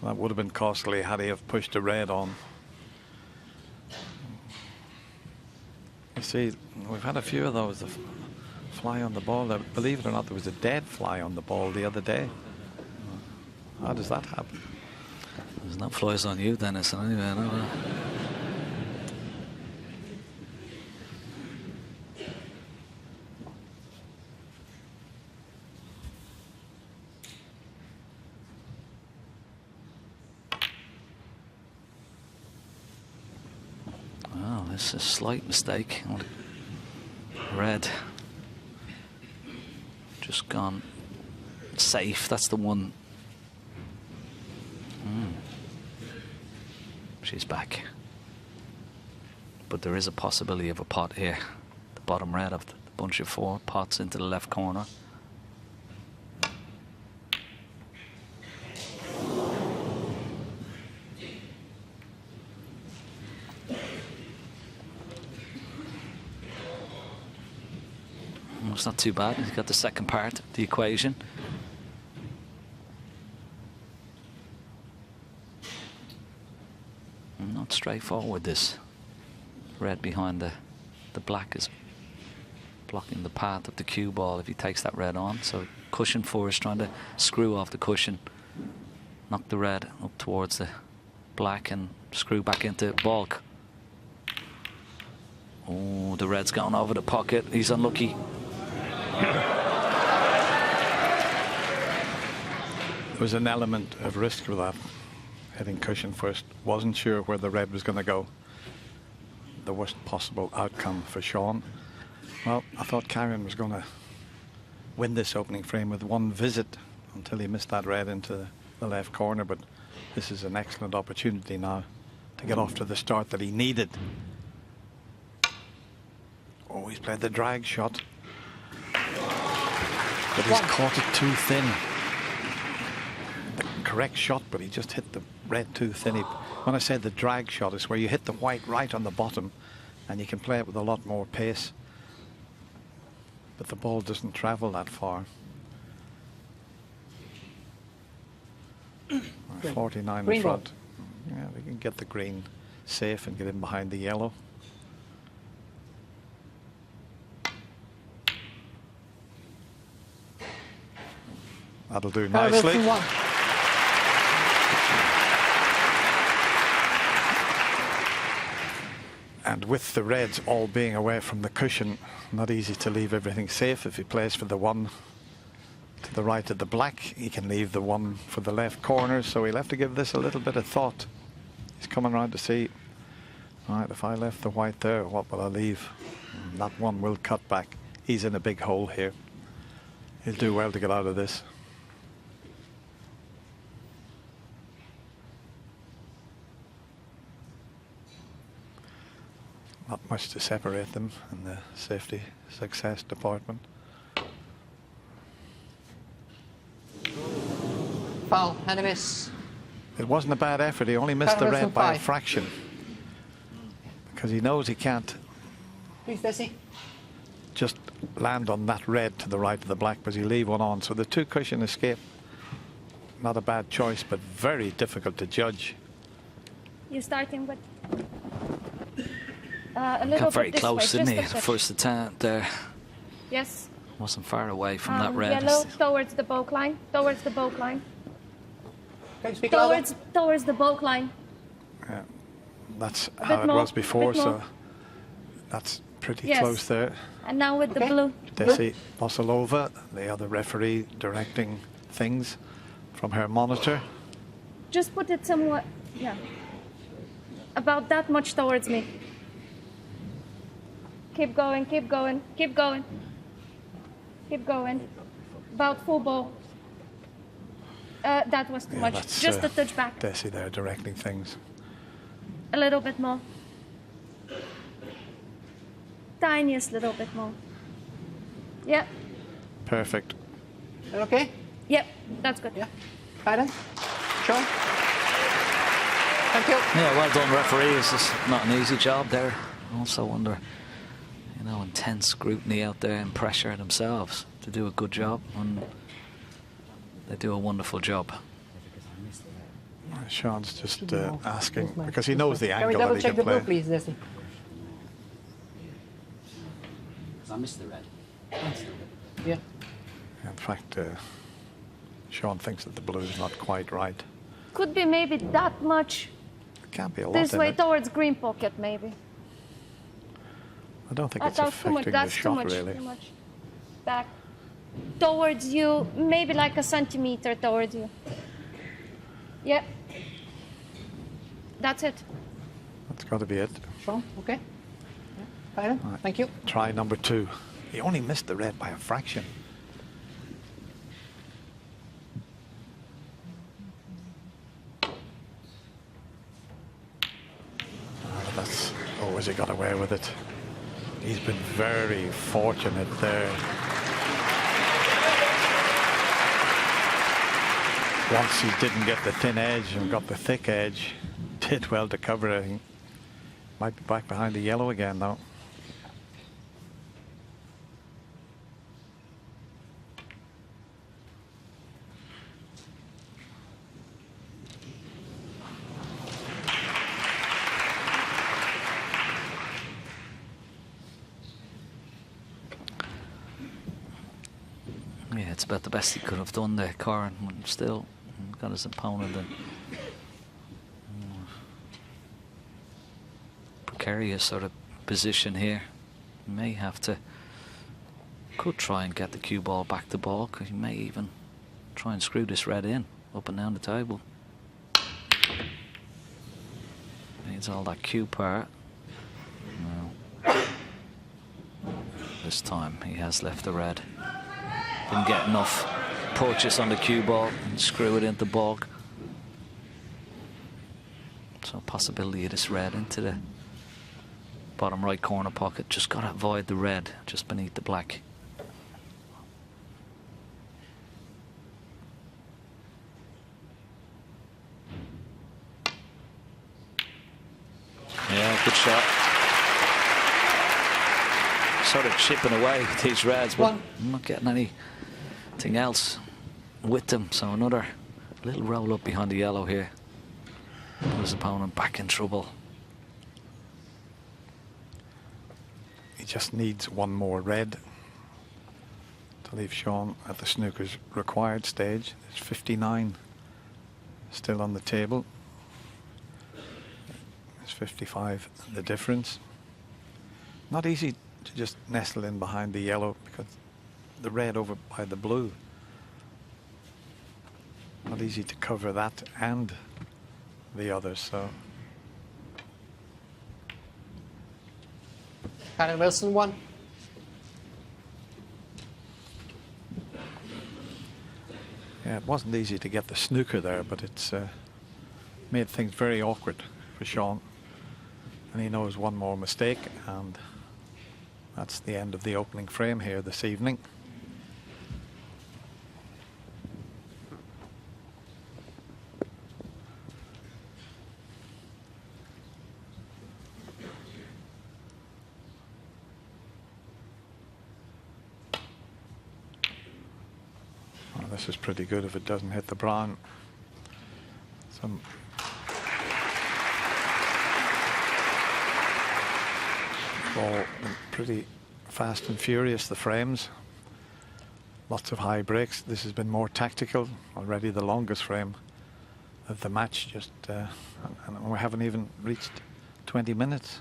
That would have been costly had he have pushed a red on. You see, we've had a few of those. The fly on the ball. Believe it or not, there was a dead fly on the ball the other day. How does that happen? There's no flies on you, Dennis. Anyway, I know that. Oh, this is a slight mistake. Red. Just gone safe. That's the one. She's back. But there is a possibility of a pot here. The bottom red of the bunch of four pots into the left corner. It's not too bad. He's got the second part of the equation. Not straightforward, this. Red behind the black is blocking the path of the cue ball if he takes that red on. So cushion four is trying to screw off the cushion, knock the red up towards the black and screw back into balk. Oh, the red's gone over the pocket. He's unlucky. There was an element of risk with that. Hitting cushion first. Wasn't sure where the red was going to go. The worst possible outcome for Shaun. Well, I thought Kyren was going to win this opening frame with one visit until he missed that red into the left corner, but this is an excellent opportunity now to get off to the start that he needed. Oh, he's played the drag shot. But he's caught it too thin. The correct shot, but he just hit the red too thin. When I say the drag shot, it's where you hit the white right on the bottom and you can play it with a lot more pace. But the ball doesn't travel that far. 49 in Green front. ball. Yeah, we can get the green safe and get in behind the yellow. That'll do nicely. And with the reds all being away from the cushion, not easy to leave everything safe. If he plays for the one to the right of the black, he can leave the one for the left corner. So he'll have to give this a little bit of thought. He's coming around to see, all right, if I left the white there, what will I leave? And that one will cut back. He's in a big hole here. He'll do well to get out of this. Not much to separate them in the safety success department. Foul, and a miss. It wasn't a bad effort. He only missed the red by a fraction. Because he knows he can't Please, Desi. just land on that red to the right of the black, because he leave one on. So the two cushion escape, not a bad choice, but very difficult to judge. You're starting with a little Got very bit this close, way, didn't he? just a The touch. first attempt there. Yes. Wasn't far away from that red. Yellow towards the bulk line. Towards the bulk line. Okay, speak louder. Towards the bulk line. Yeah, that's A how bit it more, was before, bit so more. that's pretty Yes. close there. And now with the Okay. blue. Desi O'Sullivan, the other referee, directing things from her monitor. Just put it somewhat, yeah. About that much towards me. Keep going, keep going, keep going. Keep going. About full ball. That was too Yeah, much. that's, Just a touch back. Desi there directing things. A little bit more. Tiniest little bit more. Yep, Perfect. Is that okay? yep, that's good. Yeah. Kyren? Shaun? Thank you. Yeah, well done, referee. It's not an easy job there. Also under, you know, intense scrutiny out there and pressure themselves to do a good job, and they do a wonderful job. Shaun's just asking, because he knows the Can we angle double that he check can the blue, play. please, Desi? I missed the red. Yeah. In fact, Shaun thinks that the blue is not quite right. Could be maybe that much It can't be a lot this in way it. towards green pocket, maybe. I don't think it's That's too much. affecting the That's too shot, much. really. Too much. Back towards you, maybe like a centimeter towards you. Yep. That's it. That's got to be it. Shaun, okay? Yeah. Kyren, Right. thank you. Try number 2. He only missed the red by a fraction. That's, oh, has he got away with it? He's been very fortunate there. Once he didn't get the thin edge and got the thick edge, did well to cover it. Might be back behind the yellow again, though. Yeah, it's about the best he could have done there, Kyren. Still got his opponent in precarious sort of position here. He may have to, could try and get the cue ball back to ball. He may even try and screw this red in, up and down the table. Needs all that cue part. No. This time he has left the red. Didn't get enough purchase on the cue ball and screw it into the bog. So possibility of this red into the bottom right corner pocket. Just got to avoid the red just beneath the black. Yeah, good shot. Sort of chipping away with these reds, but I'm not getting anything else with them. So another little roll up behind the yellow here. Put his opponent back in trouble. He just needs one more red to leave Shaun at the snooker's required stage. There's 59 still on the table. There's 55 the difference. Not easy to just nestle in behind the yellow because the red over by the blue. Not easy to cover that and the others, so. Kyren Wilson, 1. Yeah, it wasn't easy to get the snooker there, but it's made things very awkward for Shaun. And he knows one more mistake, and that's the end of the opening frame here this evening. Well, this is pretty good if it doesn't hit the brown. Some all pretty fast and furious, the frames. Lots of high breaks. This has been more tactical. Already the longest frame of the match, just and we haven't even reached 20 minutes.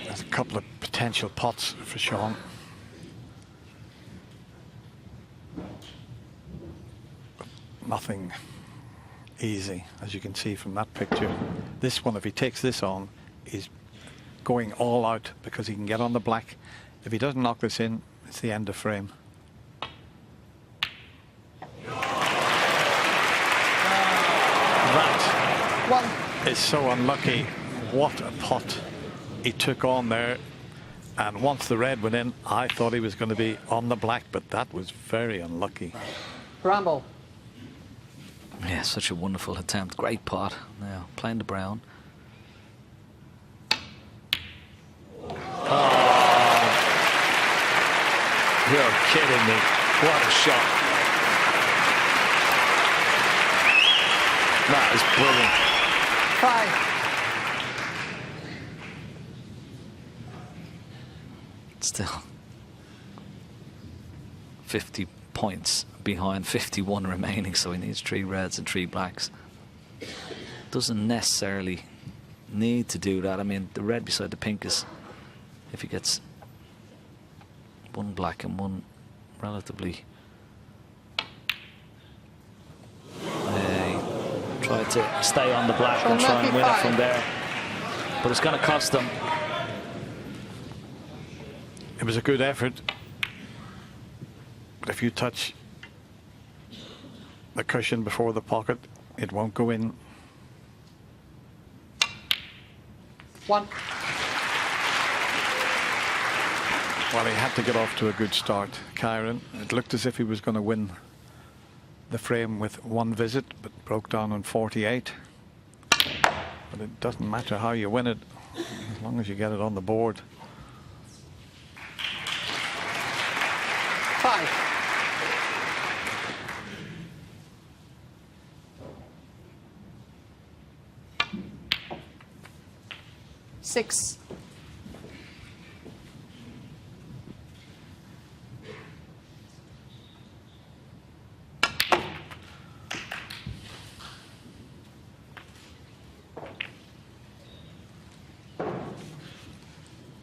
There's a couple of potential pots for Shaun. But nothing easy, as you can see from that picture. This one, if he takes this on, is going all out because he can get on the black. If he doesn't knock this in, it's the end of frame. That is so unlucky. What a pot he took on there. And once the red went in, I thought he was going to be on the black, but that was very unlucky. Bramble. Yeah, such a wonderful attempt. Great pot. Now playing the brown. Oh, you're kidding me. What a shot. That is brilliant. 5. Still 50 points behind, 51 remaining, so he needs 3 reds and 3 blacks. Doesn't necessarily need to do that. I mean, the red beside the pink is, if he gets 1 black and 1 relatively, try to stay on the black and try and win it from there, but it's going to cost them. It was a good effort, but if you touch the cushion before the pocket, it won't go in. 1. Well, he had to get off to a good start, Kyren. It looked as if he was going to win the frame with 1 visit, but broke down on 48. But it doesn't matter how you win it, as long as you get it on the board. 5. Six.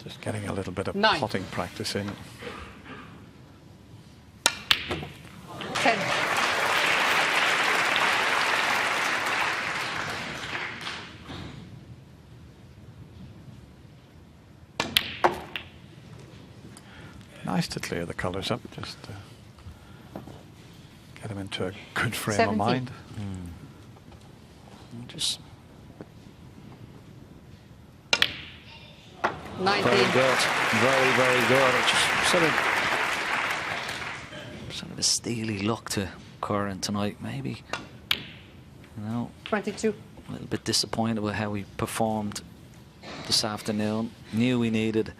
Just getting a little bit of 9. potting practice in. 10. Nice to clear the colours up, just to get him into a good frame 17. of mind. Just 19. very good, very, very good. It just sort of a steely look to Kyren tonight, maybe. You know, 22. a little bit disappointed with how he performed this afternoon. Knew he needed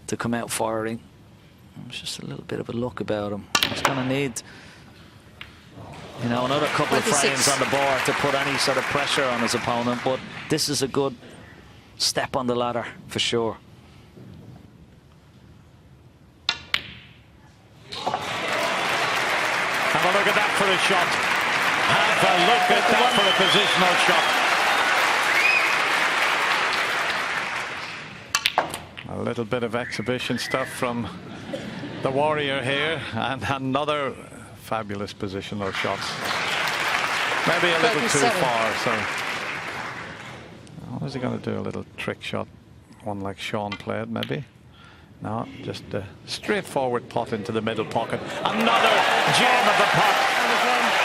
to come out firing. It's just a little bit of a look about him. He's going to need, You know, another couple of 26. frames on the board to put any sort of pressure on his opponent, but this is a good step on the ladder for sure. Have a look at that for a shot. Have a look at that for a positional shot. A little bit of exhibition stuff from the Warrior here, and another fabulous positional shots. Maybe a little too far, so what is he going to do? A little trick shot, one like Shaun played, maybe? No, just a straightforward pot into the middle pocket. Another gem of a pot.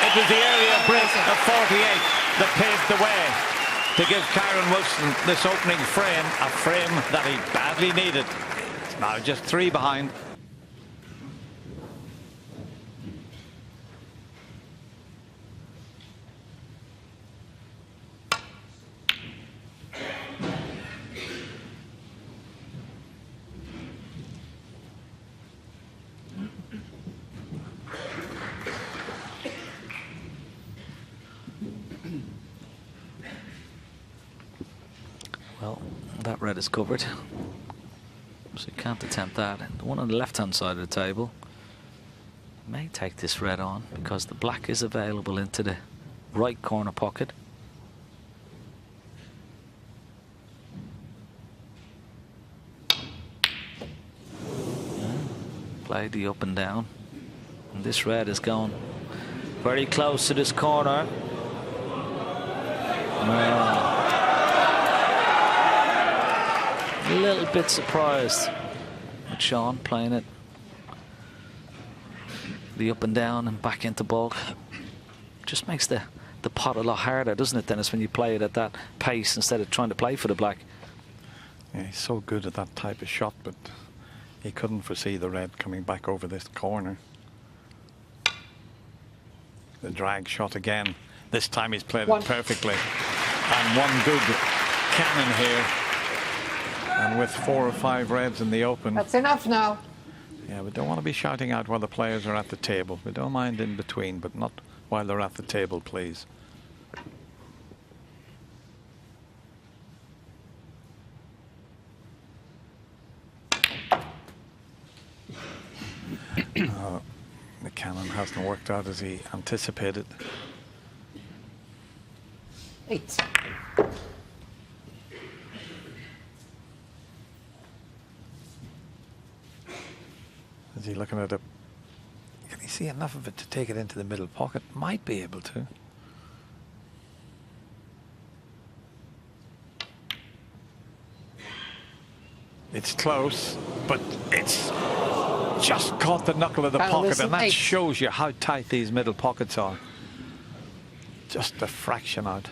It was the area break of 48 that paved the way to give Kyren Wilson this opening frame, a frame that he badly needed. It's now just 3 behind. Well, that red is covered, so you can't attempt that. The one on the left-hand side of the table may take this red on because the black is available into the right corner pocket. Play the up and down, and this red is going very close to this corner. A little bit surprised with Shaun playing it the up and down and back into bulk. Just makes the pot a lot harder, doesn't it, Dennis, when you play it at that pace instead of trying to play for the black. Yeah, he's so good at that type of shot, but he couldn't foresee the red coming back over this corner. The drag shot again. This time he's played it perfectly. And one good cannon here. And with 4 or 5 reds in the open. That's enough now. Yeah, we don't want to be shouting out while the players are at the table. We don't mind in between, but not while they're at the table, please. The cannon hasn't worked out as he anticipated. 8. Is he looking at it? Can he see enough of it to take it into the middle pocket? Might be able to. It's close, but it's just caught the knuckle of the pocket, and that shows you how tight these middle pockets are. Just a fraction out.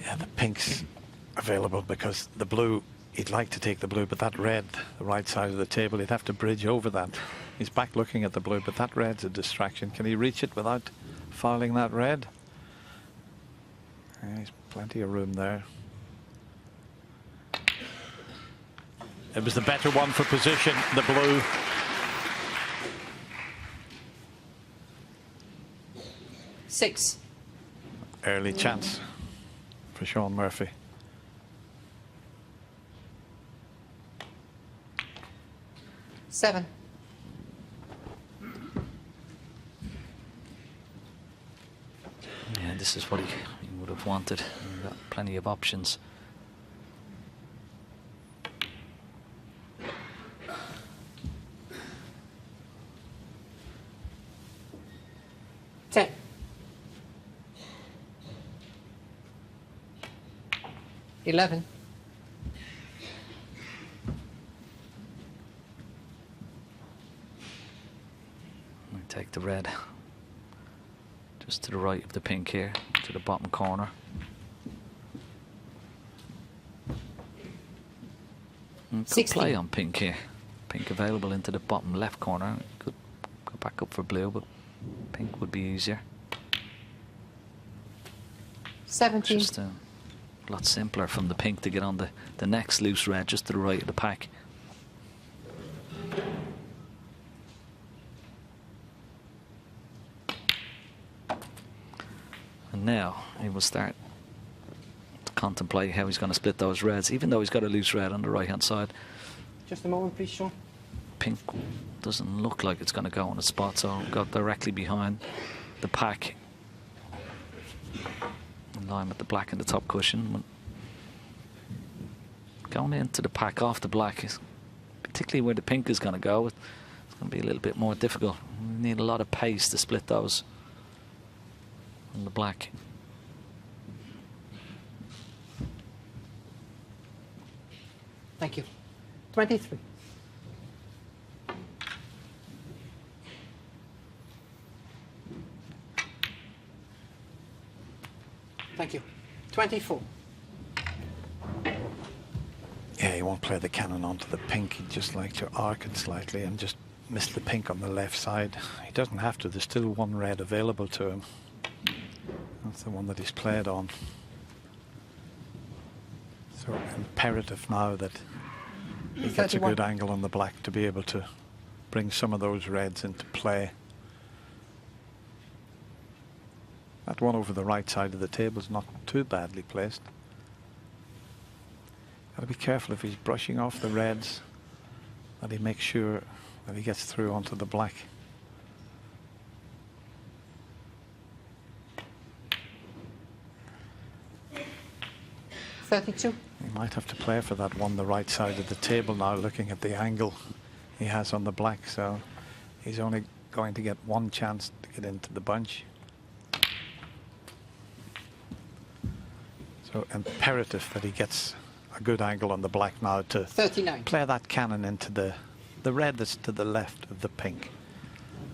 Yeah, the pink's available because the blue, he'd like to take the blue, but that red, the right side of the table, he'd have to bridge over that. He's back looking at the blue, but that red's a distraction. Can he reach it without fouling that red? Yeah, there's plenty of room there. It was the better one for position, the blue. Six. Early chance for Shaun Murphy. Seven. Yeah, this is what he would have wanted. He's got plenty of options. Ten. 11. We take the red. just to the right of the pink here, to the bottom corner. Good 60. play on pink here. Pink available into the bottom left corner. Could go back up for blue, but pink would be easier. 17. Just a lot simpler from the pink to get on the next loose red just to the right of the pack. And now he will start to contemplate how he's going to split those reds, even though he's got a loose red on the right hand side. Just a moment, please, Shaun. Pink doesn't look like it's going to go on a spot, so go directly behind the pack, in line with the black in the top cushion. Going into the pack off the black is particularly where the pink is going to go. It's going to be a little bit more difficult. We need a lot of pace to split those on the black. Thank you. 23. Thank you. 24. Yeah, he won't play the cannon onto the pink. He'd just like to arc it slightly and just miss the pink on the left side. He doesn't have to. There's still one red available to him. That's the one that he's played on. So imperative now that he gets a good angle on the black to be able to bring some of those reds into play. That one over the right side of the table is not too badly placed. Got to be careful if he's brushing off the reds, that he makes sure that he gets through onto the black. $32. He might have to play for that one the right side of the table now, looking at the angle he has on the black, so he's only going to get one chance to get into the bunch. So imperative that he gets a good angle on the black now to 39. Play that cannon into the red that's to the left of the pink.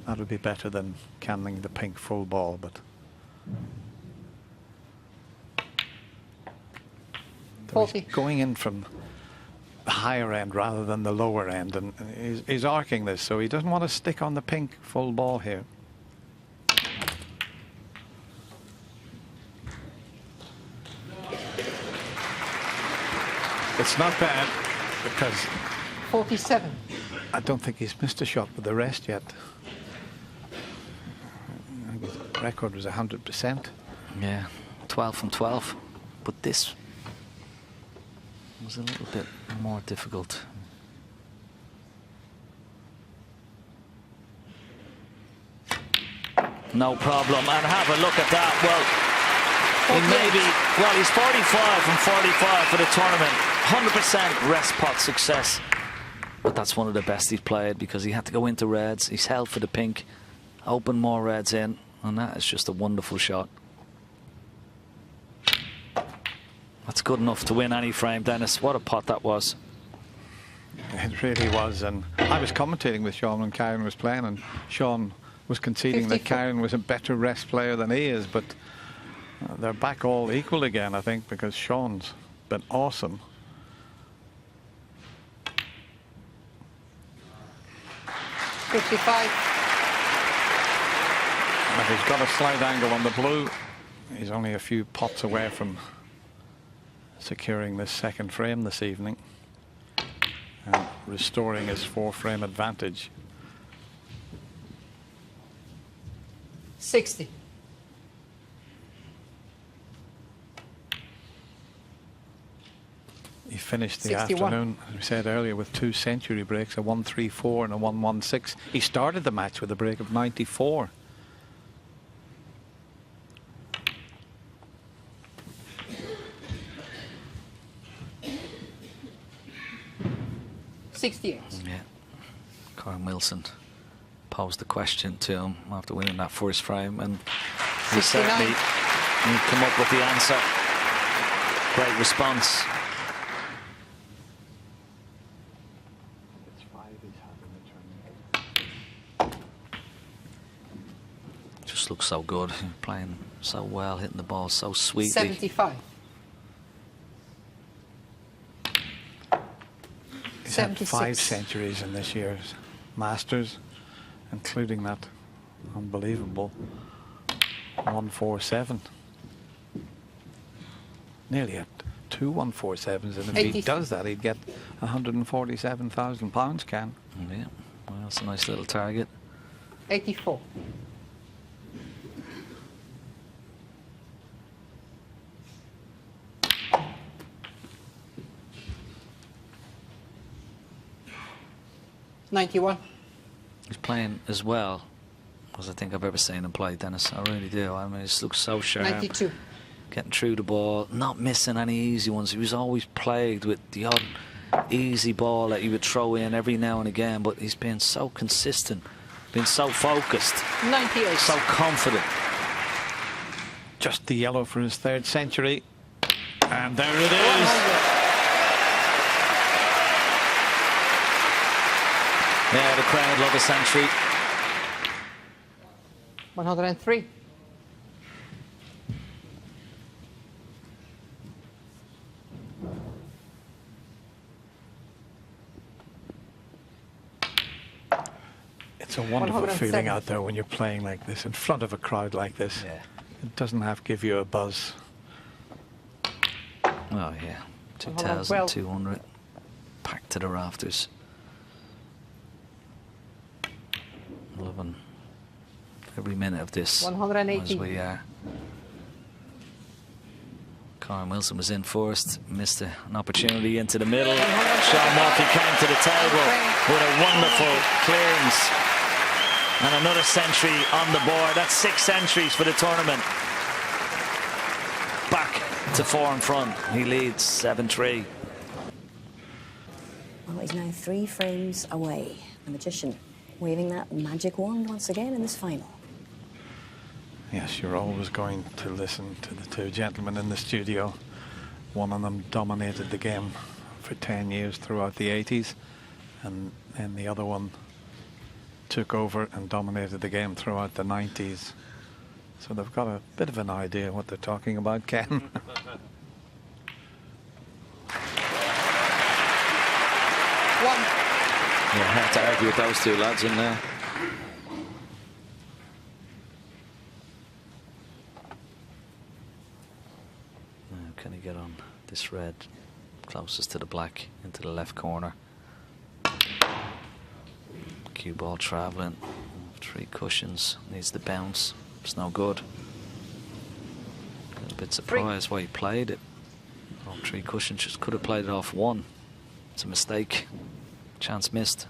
That would be better than cannoning the pink full ball, but he's going in from the higher end rather than the lower end, and he's arcing this, so he doesn't want to stick on the pink full ball here. It's not bad because 47. I don't think he's missed a shot with the rest yet. His record was 100%. Yeah, 12 from 12, but this was a little bit more difficult. No problem, and have a look at that. Well, he's 45 from 45 for the tournament. 100% rest pot success. But that's one of the best he's played because he had to go into reds. He's held for the pink, open more reds in, and that is just a wonderful shot. That's good enough to win any frame, Dennis. What a pot that was. It really was, and I was commentating with Shaun when Kyren was playing, and Shaun was conceding 54. That Kyren was a better rest player than he is, but they're back all equal again, I think, because Shaun's been awesome. $55. If he's got a slight angle on the blue, he's only a few pots away from securing this second frame this evening and restoring his 4-frame advantage. 60. He finished the 61. afternoon, as we said earlier, with 2 century breaks, a 134 and a 116. He started the match with a break of 94. $68. Yeah. Kyren Wilson posed the question to him after winning that first frame, and he 69. certainly come up with the answer. Great response. just looks so good. Playing so well, hitting the ball so sweetly. 75. He's had 5 centuries in this year's Masters, including that unbelievable 147. Nearly at 2 147s, and if he does that, he'd get £147,000, Ken. Yeah, well, that's a nice little target. 84. $91. He's playing as well as I think I've ever seen him play, Dennis. I really do. I mean, he just looks so sharp. 92. Getting through the ball, not missing any easy ones. He was always plagued with the odd easy ball that he would throw in every now and again, but he's been so consistent, been so focused, 98. so confident. Just the yellow for his 3rd century. And there it is. 100. Yeah, the crowd love a century. 103. It's a wonderful 107. feeling out there when you're playing like this, in front of a crowd like this. Yeah. It doesn't have to give you a buzz. Oh, yeah. 2,200. Packed to the rafters. Loving every minute of this 180. as we are. Kyren Wilson was in first, missed an opportunity into the middle. Shaun Murphy came to the table with a wonderful clearance. And another century on the board. That's 6 centuries for the tournament. Back to 4 in front. He leads 7-3. Well, he's now 3 frames away. The magician waving that magic wand once again in this final. Yes, you're always going to listen to the 2 gentlemen in the studio. One of them dominated the game for 10 years throughout the 80s, and then the other one took over and dominated the game throughout the 90s. So they've got a bit of an idea what they're talking about, Ken. Yeah, I have to argue with those 2 lads in there. Now, can he get on this red closest to the black into the left corner? Cue ball travelling. 3 cushions. Needs the bounce. It's no good. A little bit surprised why he played it. Oh, 3 cushions. Just could have played it off 1. It's a mistake. Chance missed.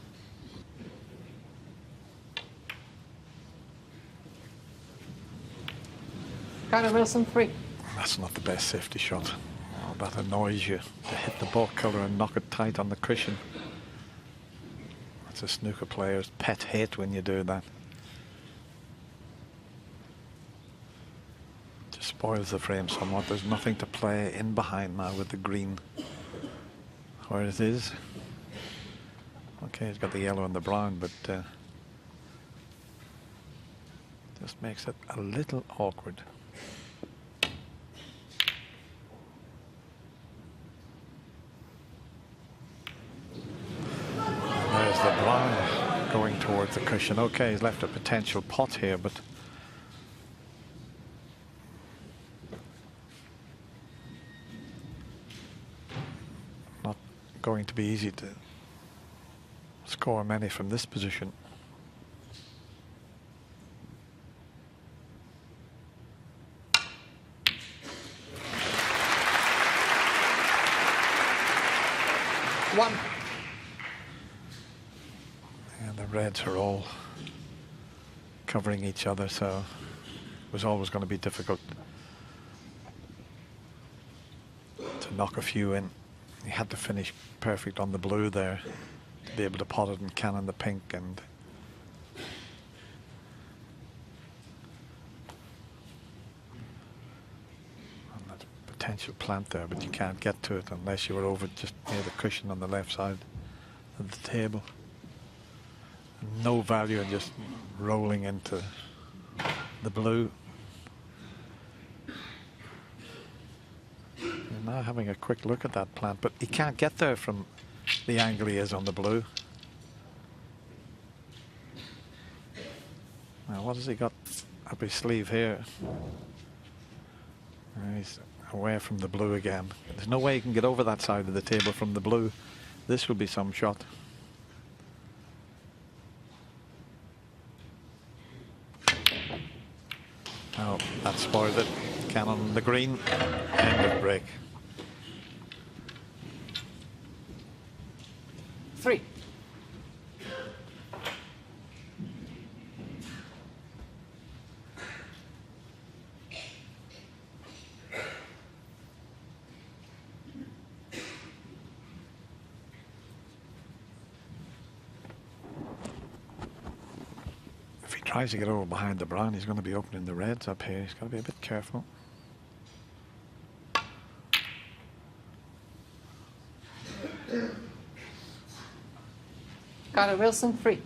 Kyren Wilson 3. That's not the best safety shot. Oh, that annoys you to hit the ball colour and knock it tight on the cushion. That's a snooker player's pet hate when you do that. Just spoils the frame somewhat. There's nothing to play in behind now with the green where it is. Okay, he's got the yellow and the brown, but just makes it a little awkward. There's the brown going towards the cushion. Okay, he's left a potential pot here, but not going to be easy to score many from this position. One. And the reds are all covering each other, so it was always going to be difficult to knock a few in. He had to finish perfect on the blue there to be able to pot it and cannon the pink, and that potential plant there, but you can't get to it unless you were over just near the cushion on the left side of the table. No value in just rolling into the blue. You're now having a quick look at that plant, but he can't get there from the angle he is on the blue. Now, what has he got up his sleeve here? He's away from the blue again. There's no way he can get over that side of the table from the blue. This will be some shot. Oh, that spoiled it. Cannon on the green. End of break. 3. If he tries to get over behind the brown, he's going to be opening the reds up here. He's got to be a bit careful. Kyren Wilson, 3.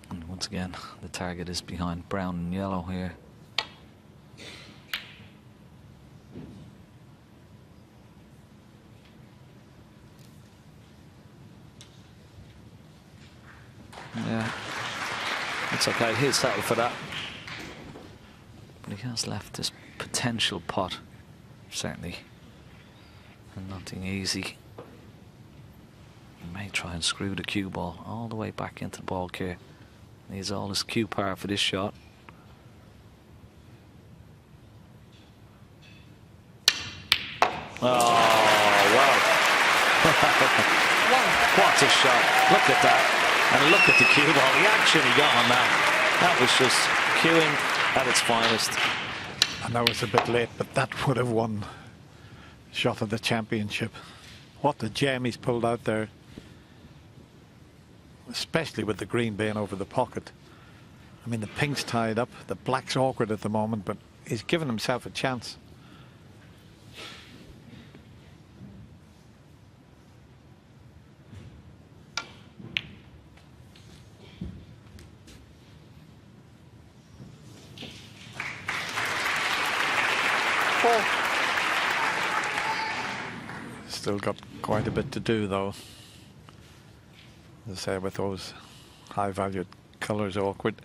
And once again, the target is behind brown and yellow here. Yeah, it's okay. He'll settle for that. But he has left this potential pot, certainly, and nothing easy. He may try and screw the cue ball all the way back into the ball here. Needs all his cue power for this shot. Oh, wow. What a shot. Look at that. And look at the cue ball. He actually got on that. That was just cueing at its finest. I know it's a bit late, but that would have won shot of the championship. What the gem he's pulled out there. Especially with the green being over the pocket. I mean, the pink's tied up. The black's awkward at the moment, but he's given himself a chance. Still got quite a bit to do, though. As I say, with those high-valued colours awkward.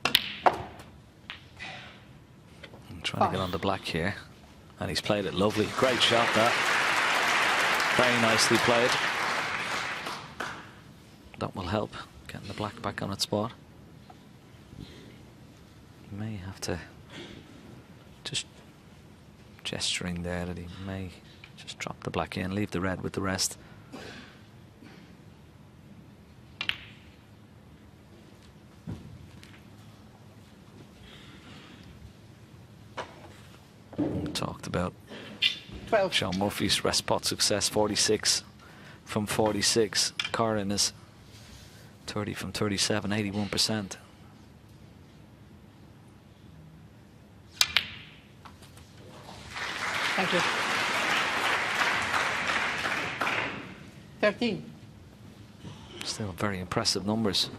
I'm trying to get on the black here, and he's played it lovely. Great shot, that. Very nicely played. That will help getting the black back on its spot. He may have to just gesturing there that he may just drop the black in, leave the red with the rest. We talked about 12. Shaun Murphy's rest pot success, 46 from 46. Kyren is 30 from 37, 81%. Thank you. 13. Still very impressive numbers.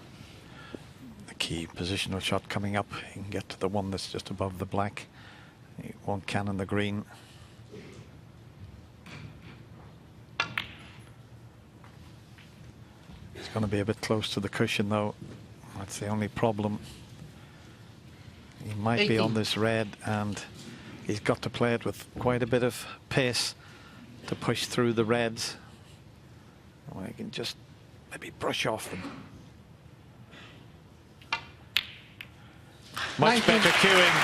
The key positional shot coming up. He can get to the one that's just above the black. He won't cannon the green. He's going to be a bit close to the cushion, though. That's the only problem. He might 18. be on this red, and he's got to play it with quite a bit of pace to push through the reds. Well, he can just maybe brush off them. Much better cueing.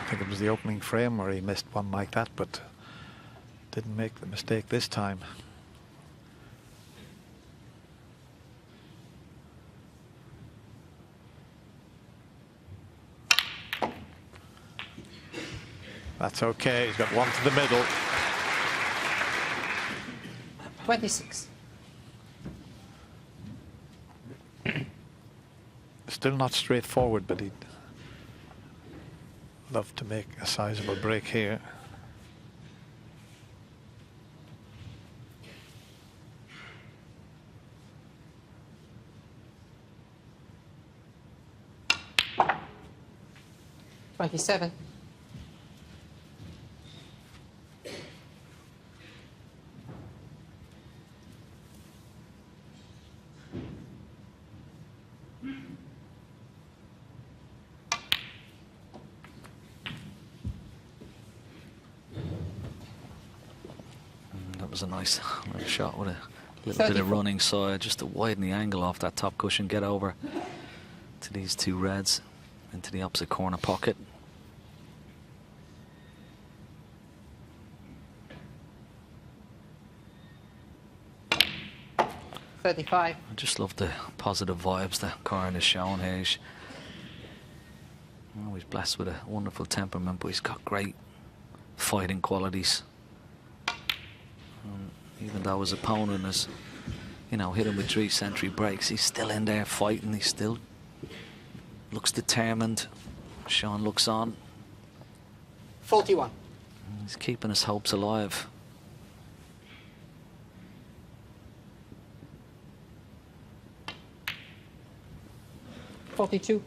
I think it was the opening frame where he missed one like that, but didn't make the mistake this time. That's okay. He's got one to the middle. 26. Still not straightforward, but he'd love to make a sizable break here. $27. That was a nice little shot with a little bit of running side, just to widen the angle off that top cushion, get over to these two reds into the opposite corner pocket. $35. I just love the positive vibes that Kyren has shown here. He's blessed with a wonderful temperament, but he's got great fighting qualities. Even though his opponent has, you know, hit him with 3 century breaks, he's still in there fighting. He still looks determined. Shaun looks on. 41. He's keeping his hopes alive. $42.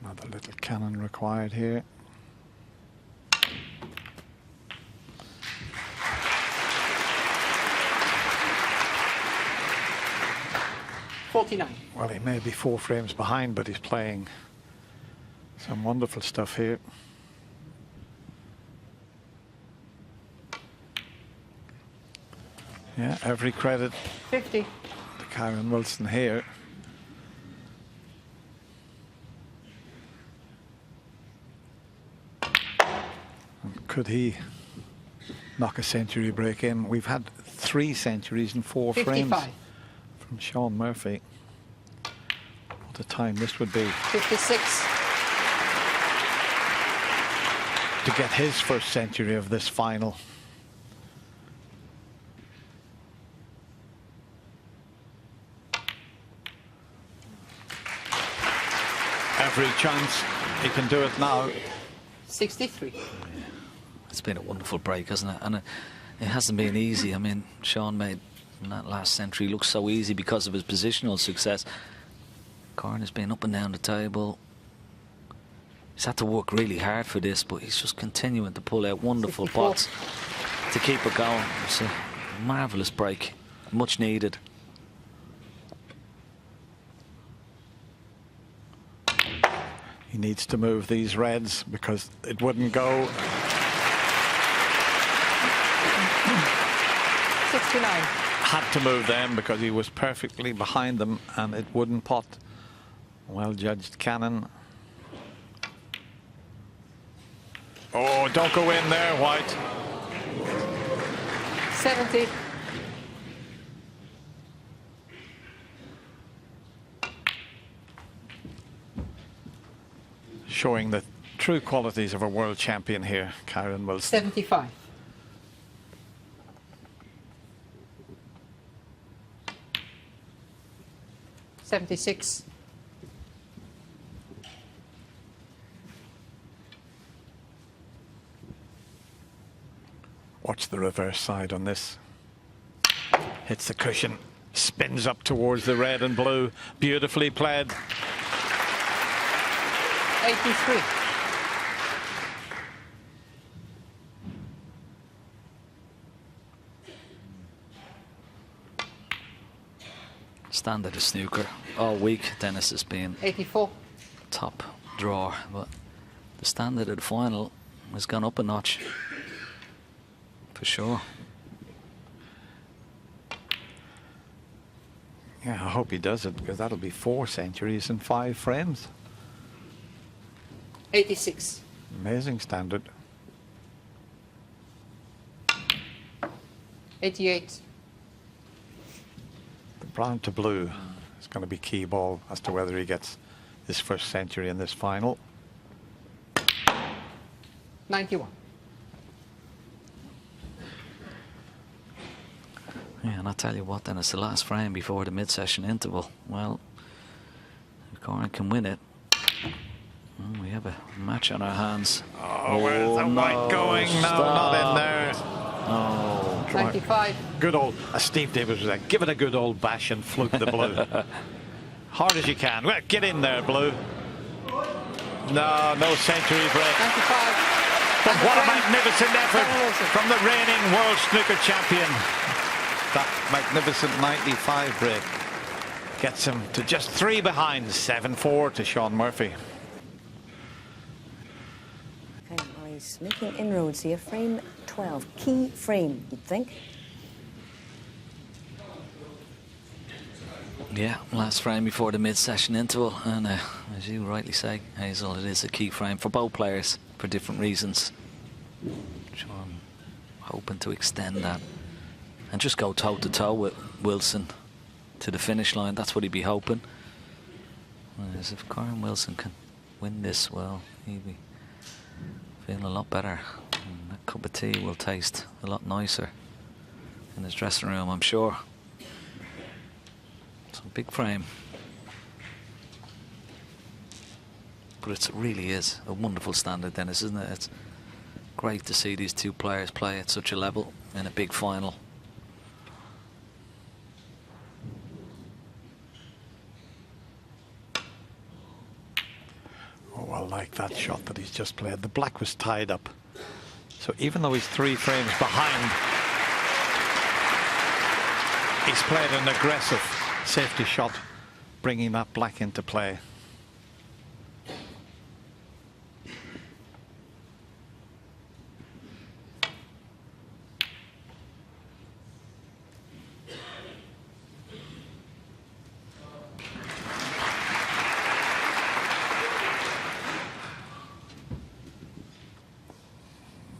Another little cannon required here. $49. Well, he may be 4 frames behind, but he's playing some wonderful stuff here. Yeah, every credit 50. to Kyren Wilson here. And could he knock a century break in? We've had 3 centuries in 4 55. frames from Shaun Murphy. What a time this would be. 56. To get his first century of this final. Every chance he can do it now. 63. It's been a wonderful break, hasn't it? And it hasn't been easy. I mean, Shaun made that last century look so easy because of his positional success. Kyren has been up and down the table. He's had to work really hard for this, but he's just continuing to pull out wonderful 64. pots to keep it going. It's a marvellous break, much needed. He needs to move these reds because it wouldn't go. 69. Had to move them because he was perfectly behind them and it wouldn't pot. Well judged cannon. Oh, don't go in there, White. 70. Showing the true qualities of a world champion here, Kyren Wilson. 75. $76. Watch the reverse side on this. Hits the cushion, spins up towards the red and blue. Beautifully played. 83. Standard of snooker all week. Dennis has been 84. top drawer, but the standard of the final has gone up a notch for sure. Yeah, I hope he does it because that'll be 4 centuries in 5 frames. 86. Amazing standard. 88. Brown to blue is going to be key ball as to whether he gets his first century in this final. 91. Yeah, and I'll tell you what, then it's the last frame before the mid-session interval. Well, if Kyren can win it, we have a match on our hands. Oh, where's the white going? No, not in there. Oh, 95. Good old, as Steve Davis was like, give it a good old bash and fluke the blue. Hard as you can. Well, get in there, blue. No century break. 95. But what a magnificent effort from the reigning world snooker champion. That magnificent 95 break gets him to just 3 behind, 7-4 to Shaun Murphy. Okay, well, he's making inroads here. Frame 12, key frame, you'd think. yeah, last frame before the mid-session interval, and as you rightly say, Hazel, it is a key frame for both players for different reasons. Shaun hoping to extend that and just go toe-to-toe with Wilson to the finish line. That's what he'd be hoping. Whereas if Kyren Wilson can win this, well, he'd be feeling a lot better. And that cup of tea will taste a lot nicer in his dressing room, I'm sure. So big frame. But it really is a wonderful standard, Dennis, isn't it? It's great to see these two players play at such a level in a big final. Oh, I like that shot that he's just played. The black was tied up. So even though he's 3 frames behind, he's played an aggressive safety shot, bringing that black into play.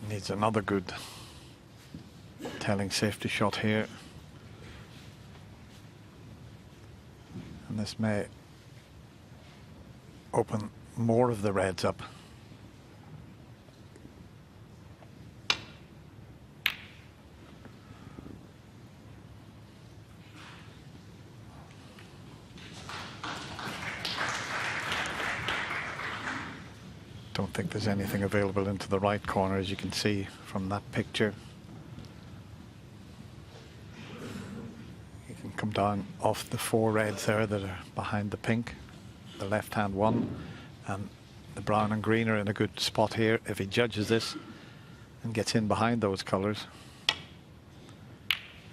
Needs another good telling safety shot here. And this may open more of the reds up. Don't think there's anything available into the right corner, as you can see from that picture. You can come down off the 4 reds there that are behind the pink, the left-hand one, and the brown and green are in a good spot here. If he judges this and gets in behind those colours,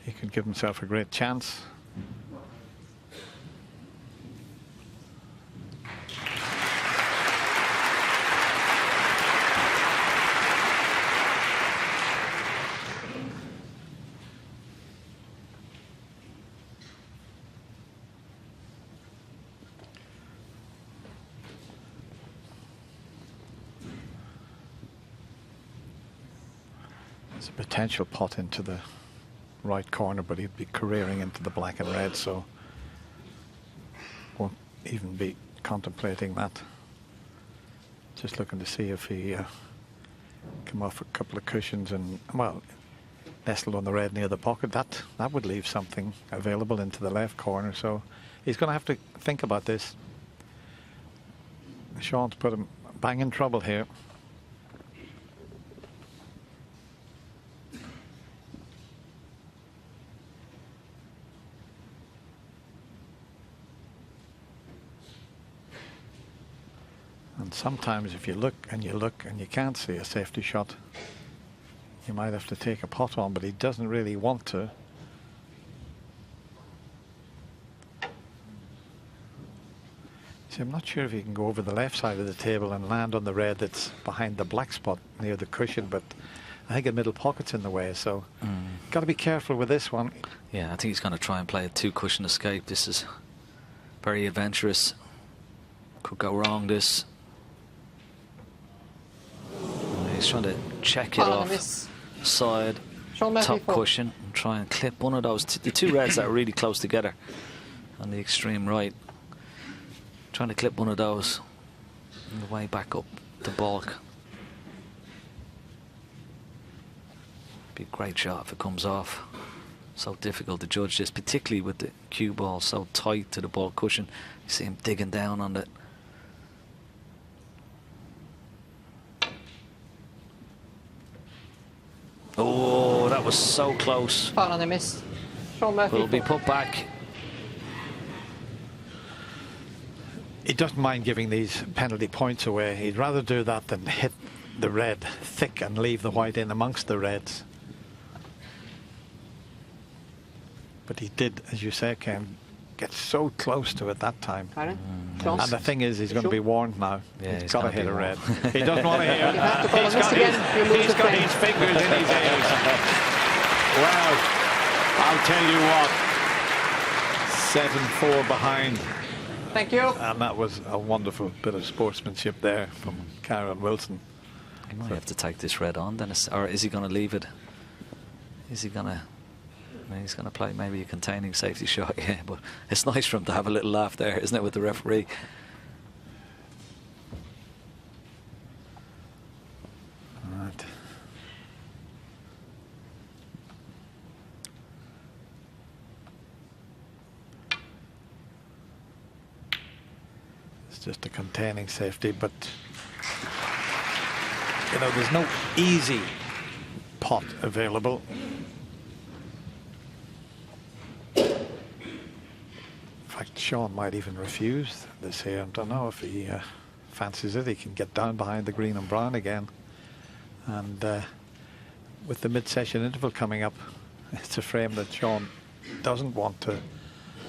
he could give himself a great chance. There's a potential pot into the right corner, but he'd be careering into the black and red, so won't even be contemplating that. Just looking to see if he come off a couple of cushions and, well, nestled on the red near the pocket. That would leave something available into the left corner, so he's going to have to think about this. Shaun's put him bang in trouble here. And sometimes if you look and you can't see a safety shot, you might have to take a pot on, but he doesn't really want to. See, I'm not sure if he can go over the left side of the table and land on the red that's behind the black spot near the cushion, but I think the middle pocket's in the way, so got to be careful with this one. Yeah, I think he's going to try and play a 2-cushion escape. This is very adventurous. Could go wrong, this. He's trying to check it off side, top cushion. And try and clip one of those. The two reds that are really close together on the extreme right. Trying to clip one of those on the way back up the balk. Be a great shot if it comes off. So difficult to judge this, particularly with the cue ball so tight to the ball cushion. You see him digging down on it. Oh, that was so close. Foul on the miss. Shaun Murphy. Will be put back. He doesn't mind giving these penalty points away. He'd rather do that than hit the red thick and leave the white in amongst the reds. But he did, as you say, Ken, get so close to it that time. Kyren? And the thing is, he's going to be warned now. Yeah, he's got to hit a red. He doesn't want to hear. You have to call He's on this again. he's got his fingers in his ears. Well, I'll tell you what. 7-4 behind. Thank you. And that was a wonderful bit of sportsmanship there from Kyren Wilson. He might have to take this red on, Dennis. Or is he going to leave it? Is he going to... He's going to play maybe a containing safety shot, yeah, but it's nice for him to have a little laugh there, isn't it, with the referee? All right. It's just a containing safety, but you know, there's no easy pot available. In fact, Shaun might even refuse this here. I don't know if he fancies it. He can get down behind the green and brown again. And with the mid-session interval coming up, it's a frame that Shaun doesn't want to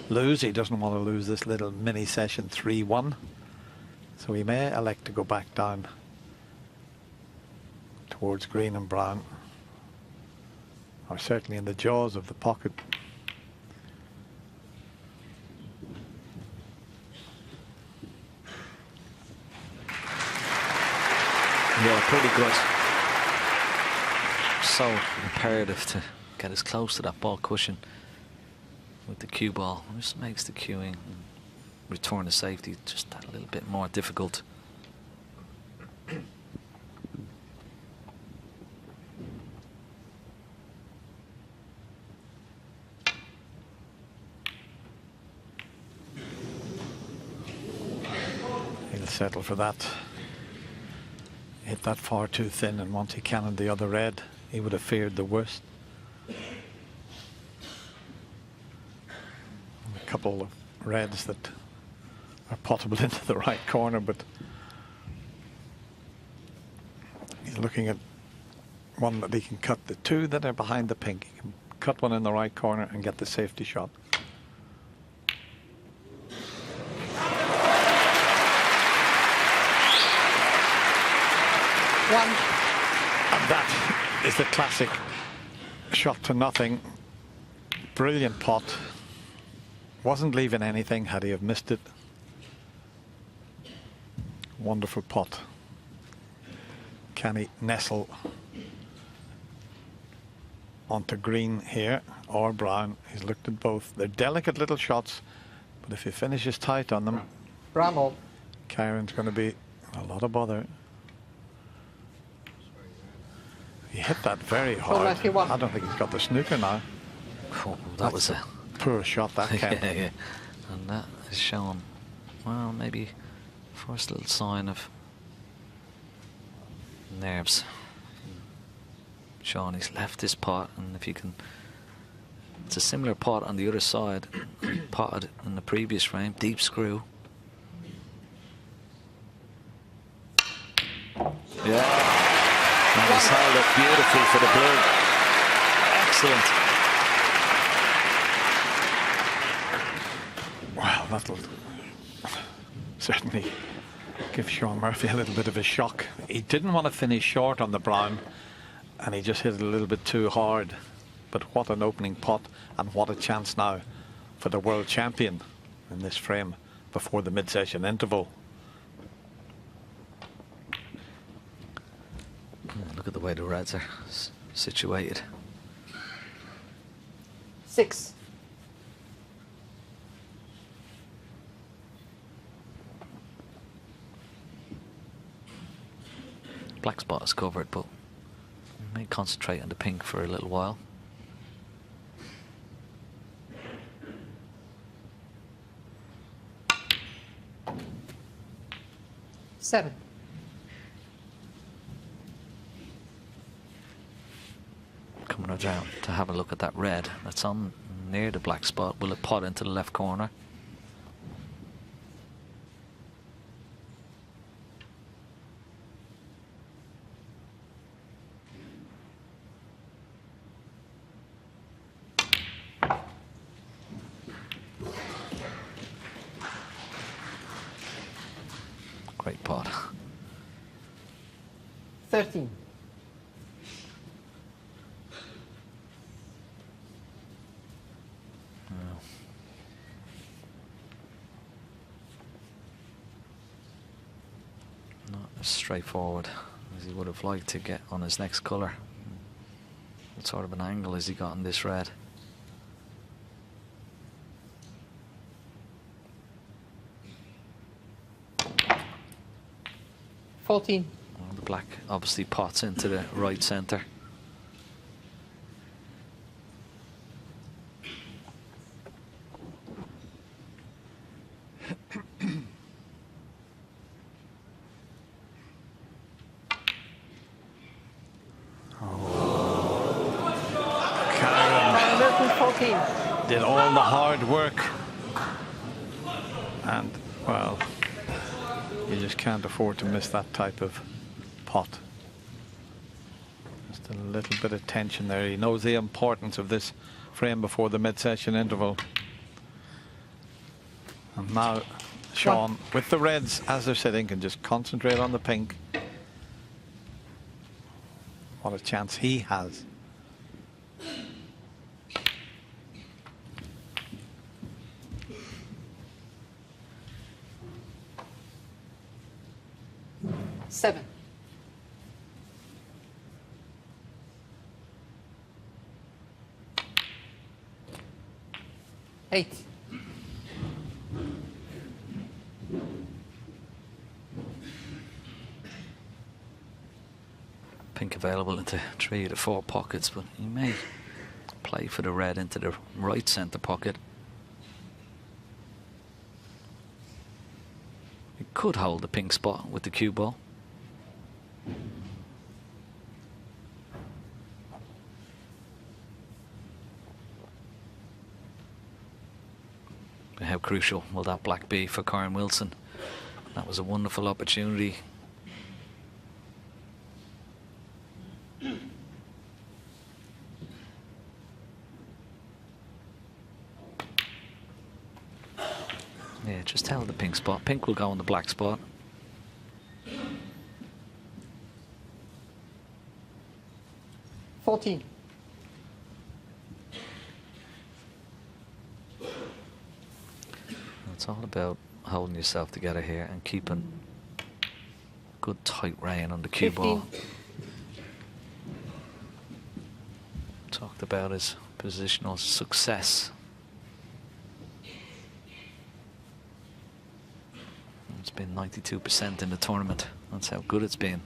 lose. He doesn't want to lose this little mini session 3-1. So he may elect to go back down towards green and brown, or certainly in the jaws of the pocket. Yeah, pretty good. So imperative to get as close to that ball cushion with the cue ball. It just makes the cueing and return to safety just that little bit more difficult. He'll settle for that. Hit that far too thin, and once he cannoned the other red, he would have feared the worst. A couple of reds that are potable into the right corner, but he's looking at one that he can cut. The two that are behind the pink, he can cut one in the right corner and get the safety shot. And that is the classic shot to nothing. Brilliant pot. Wasn't leaving anything had he have missed it. Wonderful pot. Can he nestle onto green here or brown? He's looked at both. They're delicate little shots, but if he finishes tight on them, Bramall. Kyren's going to be a lot of bother. He hit that very hard. I don't think he's got the snooker now. Oh, that was a poor shot, that Ken. yeah. And that is shown. Well, maybe first little sign of nerves. Shaun, he's left this pot, and if you can, it's a similar pot on the other side, potted in the previous frame, deep screw. Yeah. And he's held it beautifully for the blue. Excellent. Well, that'll certainly give Shaun Murphy a little bit of a shock. He didn't want to finish short on the brown, and he just hit it a little bit too hard. But what an opening pot, and what a chance now for the world champion in this frame before the mid-session interval. Look at the way the reds are situated. 6. Black spot is covered, but we may concentrate on the pink for a little while. Seven. Coming down to have a look at that red that's on near the black spot. Will it pot into the left corner? Great pot. 13. Not as straightforward as he would have liked to get on his next colour. What sort of an angle has he got on this red? Well, the black obviously pots into the right centre. Kyren did all the hard work, and well, you just can't afford to miss that type of pot. Just a little bit of tension there. He knows the importance of this frame before the mid-session interval. And now Shaun, with the reds as they're sitting, can just concentrate on the pink. What a chance he has. Seven. 8. Pink available into 3 of the 4 pockets, but he may play for the red into the right centre pocket. He could hold the pink spot with the cue ball. But how crucial will that black be for Kyren Wilson? That was a wonderful opportunity. Yeah, just held the pink spot. Pink will go on the black spot. $14. It's all about holding yourself together here and keeping good tight rein on the cue ball. Talked about his positional success. It's been 92% in the tournament. That's how good it's been.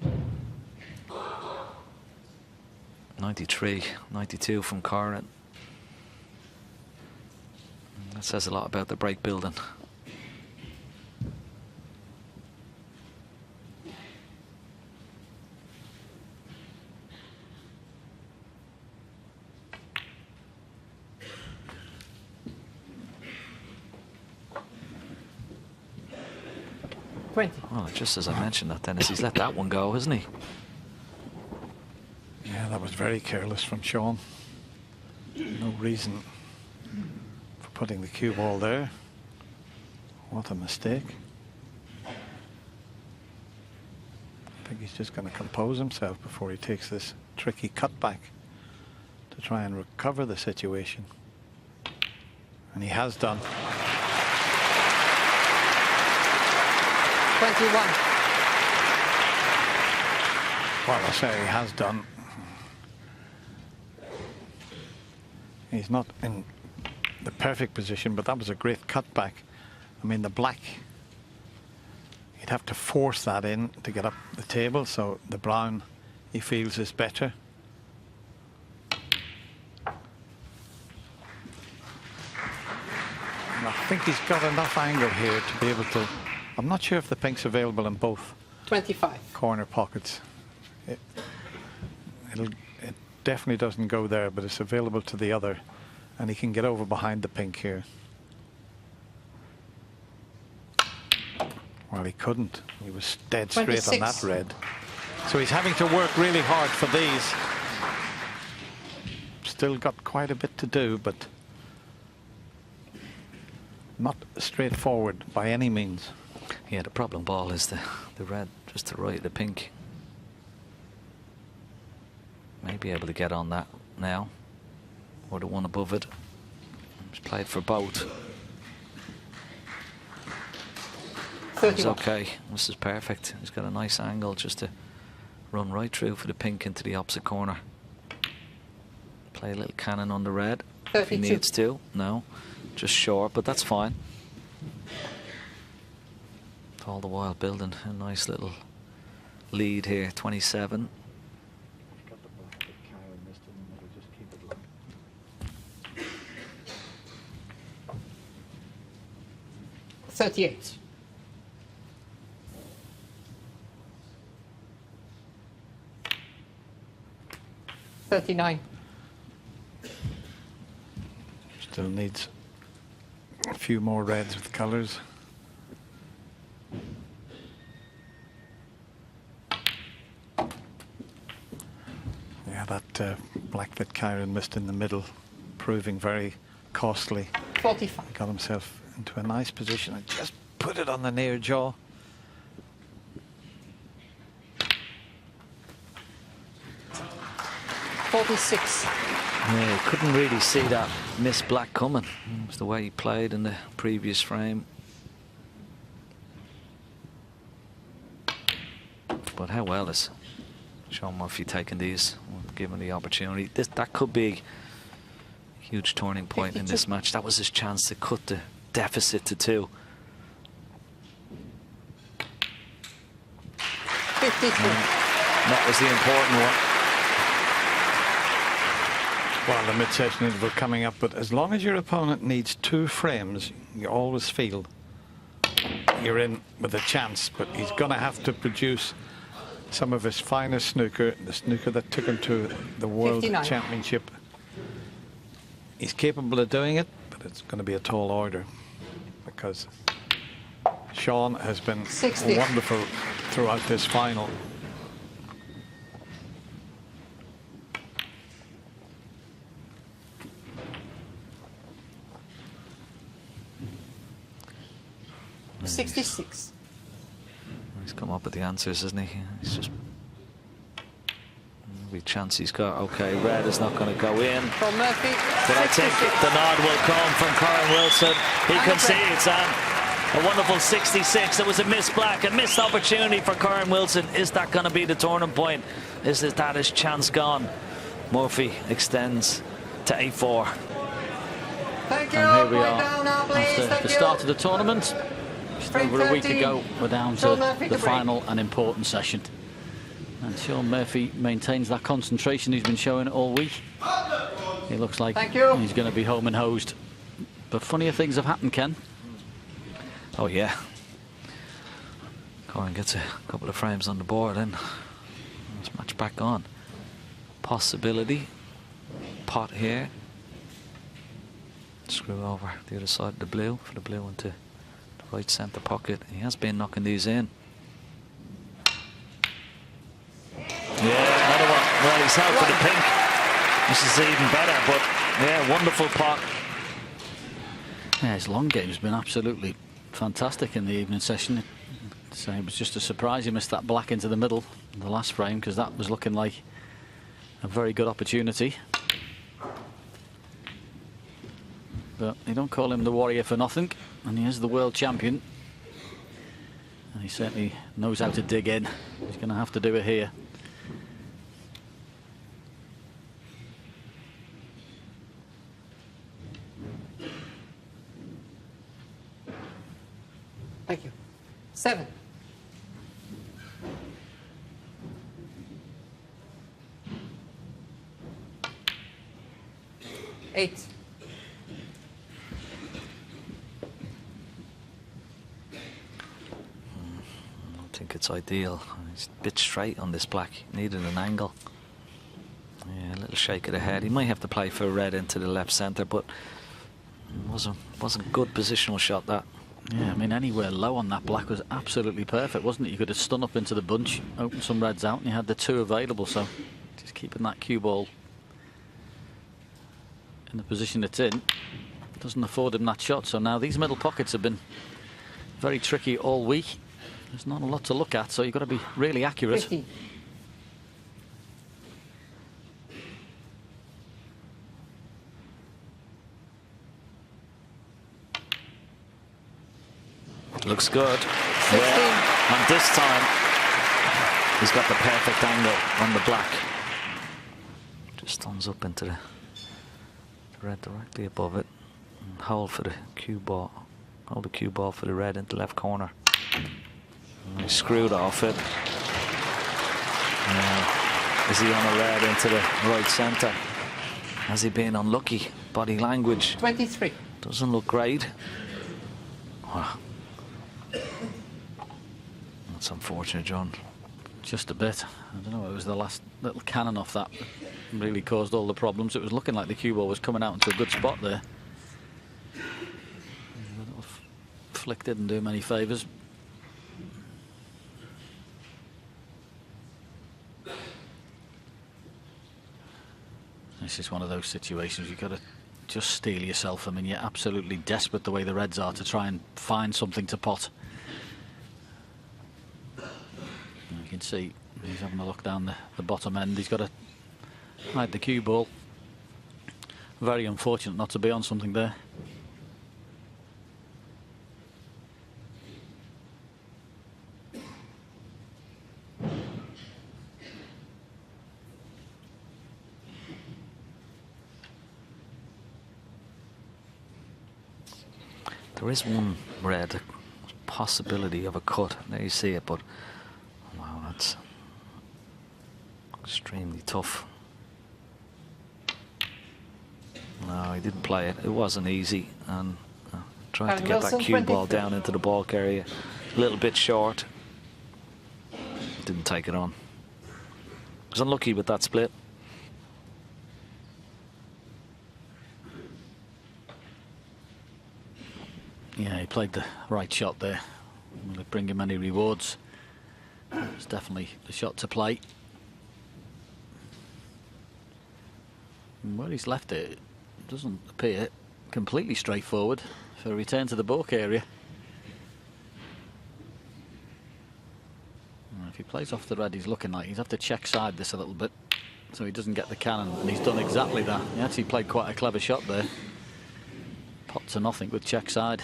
93, 92 from Kyren. That says a lot about the break building. Well, just as I mentioned that, Dennis, he's let that one go, hasn't he? Yeah, that was very careless from Shaun. No reason for putting the cue ball there. What a mistake. I think he's just going to compose himself before he takes this tricky cutback to try and recover the situation. And he has done. 21. Well, I say he has done. He's not in the perfect position, but that was a great cutback. I mean, the black, he'd have to force that in to get up the table, so the brown, he feels, is better. And I think he's got enough angle here to be able to... I'm not sure if the pink's available in both 25 corner pockets. It definitely doesn't go there, but it's available to the other, and he can get over behind the pink here. Well, he couldn't. He was dead straight 26. on that red. So he's having to work really hard for these. Still got quite a bit to do, but not straightforward by any means. Yeah, the problem ball is the red just to the right of the pink. May be able to get on that now, or the one above it. He's played for both. It's okay. This is perfect. He's got a nice angle just to run right through for the pink into the opposite corner. Play a little cannon on the red if he needs to. No, just short, but that's fine. All the while building a nice little lead here, 27. 38. $39. Still needs a few more reds with colours. Yeah, that black that Kyren missed in the middle, proving very costly. 45. He got himself into a nice position and just put it on the near jaw. $46. Yeah, you couldn't really see that miss black coming. It was the way he played in the previous frame. But how well is Shaun Murphy taking these, given the opportunity? That could be a huge turning point in this match. That was his chance to cut the deficit to 2. 53. That was the important one. Well, the mid-session interval coming up, but as long as your opponent needs 2 frames, you always feel you're in with a chance, but he's going to have to produce some of his finest snooker, the snooker that took him to the World 59. Championship. He's capable of doing it, but it's going to be a tall order because Shaun has been 60. wonderful throughout this final. $66. He's come up with the answers, hasn't he? He's just every chance he's got. Okay, red is not going to go in. From Murphy. But I think the nod will come from Kyren Wilson. He concedes, and a wonderful 66. It was a missed black, a missed opportunity for Kyren Wilson. Is that going to be the turning point? Is that his chance gone? Murphy extends to 8-4. Thank you. And here we Right are down now, please. after Thank the you. start of the tournament. Just over a week ago, we're down Shaun to Murphy the to break. final and important session. And Shaun Murphy maintains that concentration he's been showing all week. He looks like Thank you. he's going to be home and hosed. But funnier things have happened, Ken. Oh yeah. Kyren gets a couple of frames on the board and let's match back on. Possibility. Pot here. Screw over the other side of the blue for the blue into the right centre pocket. He has been knocking these in. Yeah, another one. Well, he's out for the pink. This is even better, but yeah, wonderful pot. Yeah, his long game's been absolutely fantastic in the evening session. So it was just a surprise he missed that black into the middle in the last frame, because that was looking like a very good opportunity. But they don't call him the warrior for nothing, and he is the world champion. And he certainly knows how to dig in. He's going to have to do it here. Thank you. 7. Eight. I don't think it's ideal. He's a bit straight on this black. Needed an angle. Yeah, a little shake of the head. He might have to play for red into the left centre, but wasn't good positional shot that. Yeah, I mean, anywhere low on that black was absolutely perfect, wasn't it? You could have spun up into the bunch, opened some reds out, and you had the 2 available. So just keeping that cue ball in the position it's in doesn't afford him that shot. So now these middle pockets have been very tricky all week. There's not a lot to look at, so you've got to be really accurate. 50. Looks good. Yeah. And this time he's got the perfect angle on the black. Just thumbs up into the red directly above it. And hold for the cue ball. Hold the cue ball for the red into left corner. And he screwed off it. Is he on a red into the right centre? Has he been unlucky? Body language 23. doesn't look great. Wow. That's unfortunate, John. Just a bit. I don't know, it was the last little cannon off that really caused all the problems. It was looking like the cue ball was coming out into a good spot there. The little flick didn't do him any favours. This is one of those situations you've got to just steel yourself. I mean, you're absolutely desperate the way the Reds are to try and find something to pot. You can see he's having a look down the bottom end. He's got to hide the cue ball. Very unfortunate not to be on something there. There is one red possibility of a cut. There you see it, but wow, that's extremely tough. No, he didn't play it. It wasn't easy, and tried to get that cue ball down into the balk area. A little bit short. Didn't take it on. Was unlucky with that split. Yeah, he played the right shot there. Will it bring him any rewards? It's definitely the shot to play. And where he's left it, it doesn't appear completely straightforward for a return to the balk area. And if he plays off the red, he's looking like he's have to check side this a little bit so he doesn't get the cannon, and he's done exactly that. He actually played quite a clever shot there. Pot to nothing with check side.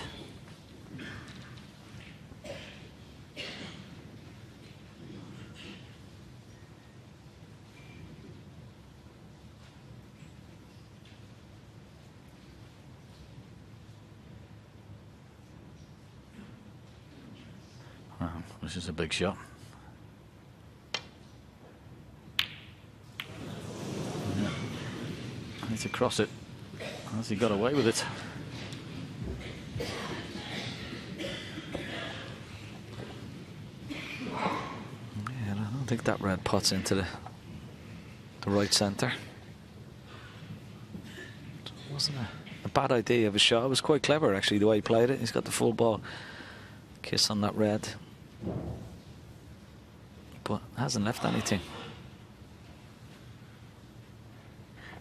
This is a big shot. Yeah. I need to cross it. Has he got away with it? Yeah, I don't think that red pots into the right centre. It wasn't a bad idea of a shot. It was quite clever actually the way he played it. He's got the full ball kiss on that red, but hasn't left anything.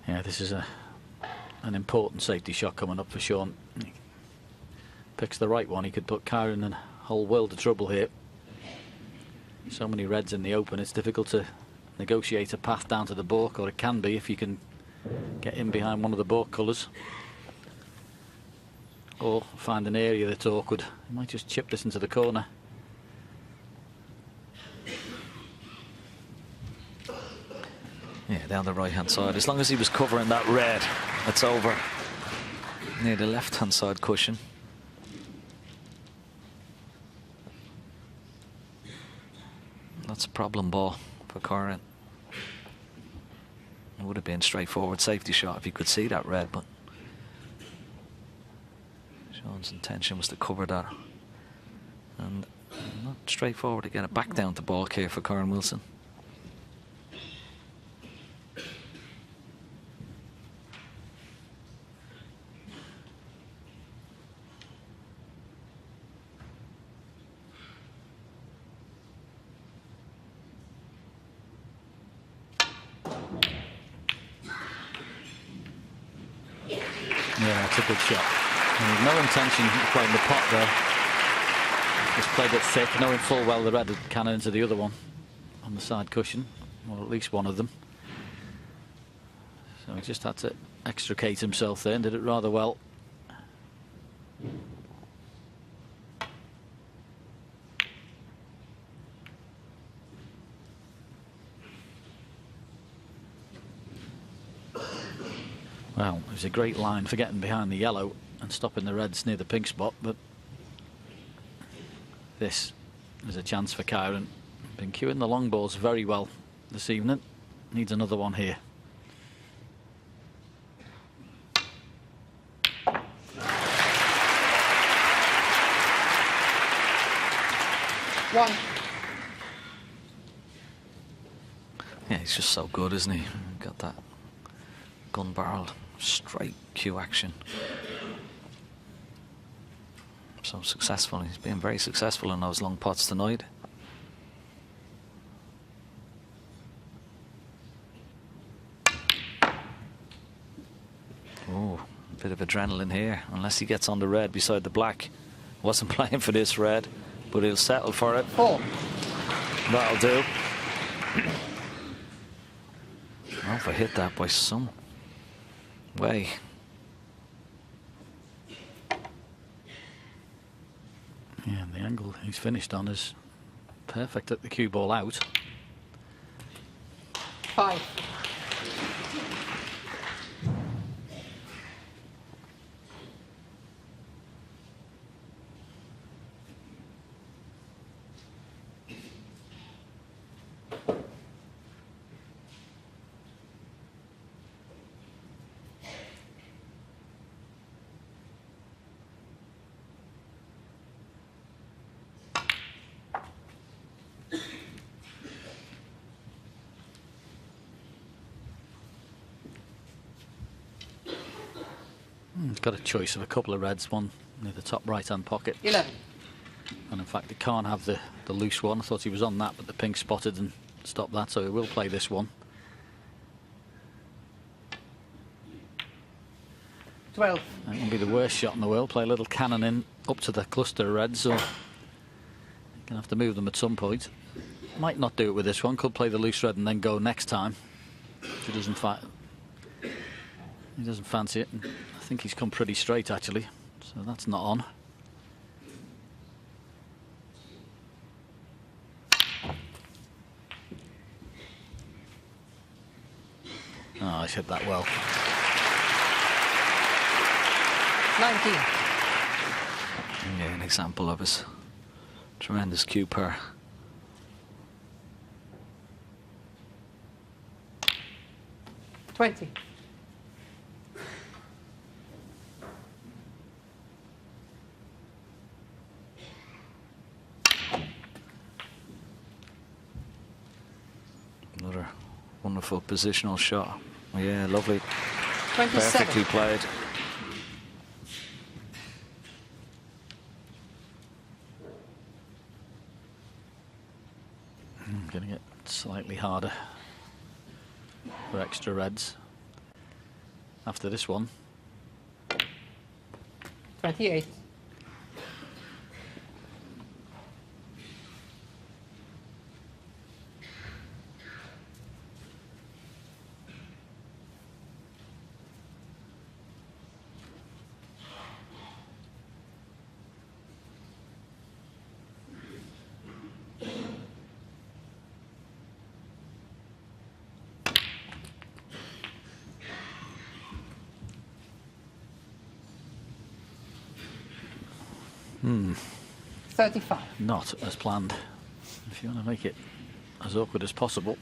Yeah, this is an important safety shot coming up for Shaun. He picks the right one, he could put Kyren in a whole world of trouble here. So many reds in the open, it's difficult to negotiate a path down to the balk, or it can be if you can get in behind one of the balk colours. Or find an area that's awkward. He might just chip this into the corner. Yeah, down the right-hand side. As long as he was covering that red, it's over. Near the left-hand side cushion. That's a problem ball for Kyren. It would have been straightforward safety shot if he could see that red, but Shaun's intention was to cover that. And not straightforward to get it back down to ball here for Kyren Wilson. Yeah, it's a good shot. And no intention of playing the pot there. Just played it thick, knowing full well the red had cannon into the other one on the side cushion, or at least one of them. So he just had to extricate himself there and did it rather well. Well, it was a great line for getting behind the yellow and stopping the reds near the pink spot, but this is a chance for Kyren. Been cueing the long balls very well this evening. Needs another one here. One. Yeah, he's just so good, isn't he? Got that gun barrel, straight cue action. So successful. He's been very successful in those long pots tonight. Oh, a bit of adrenaline here, unless he gets on the red beside the black. Wasn't playing for this red, but he'll settle for it. Four. That'll do. Oh, if I hit that by some way. Yeah, and the angle he's finished on is perfect at the cue ball out. Five. He's got a choice of a couple of reds, one near the top right-hand pocket. 11. And in fact, he can't have the loose one. I thought he was on that, but the pink spotted and stopped that, so he will play this one. 12. That won't be the worst shot in the world. Play a little cannon in up to the cluster of reds, or you're going to have to move them at some point. Might not do it with this one. Could play the loose red and then go next time. If he doesn't fancy it. And I think he's come pretty straight, actually. So that's not on. Oh, he's hit that well. 19. Yeah, an example of his tremendous cue pair. $20. Another wonderful positional shot. Yeah, lovely. 27. Perfectly played. Going to get slightly harder for extra reds after this one. 28. $35. Not as planned. If you want to make it as awkward as possible.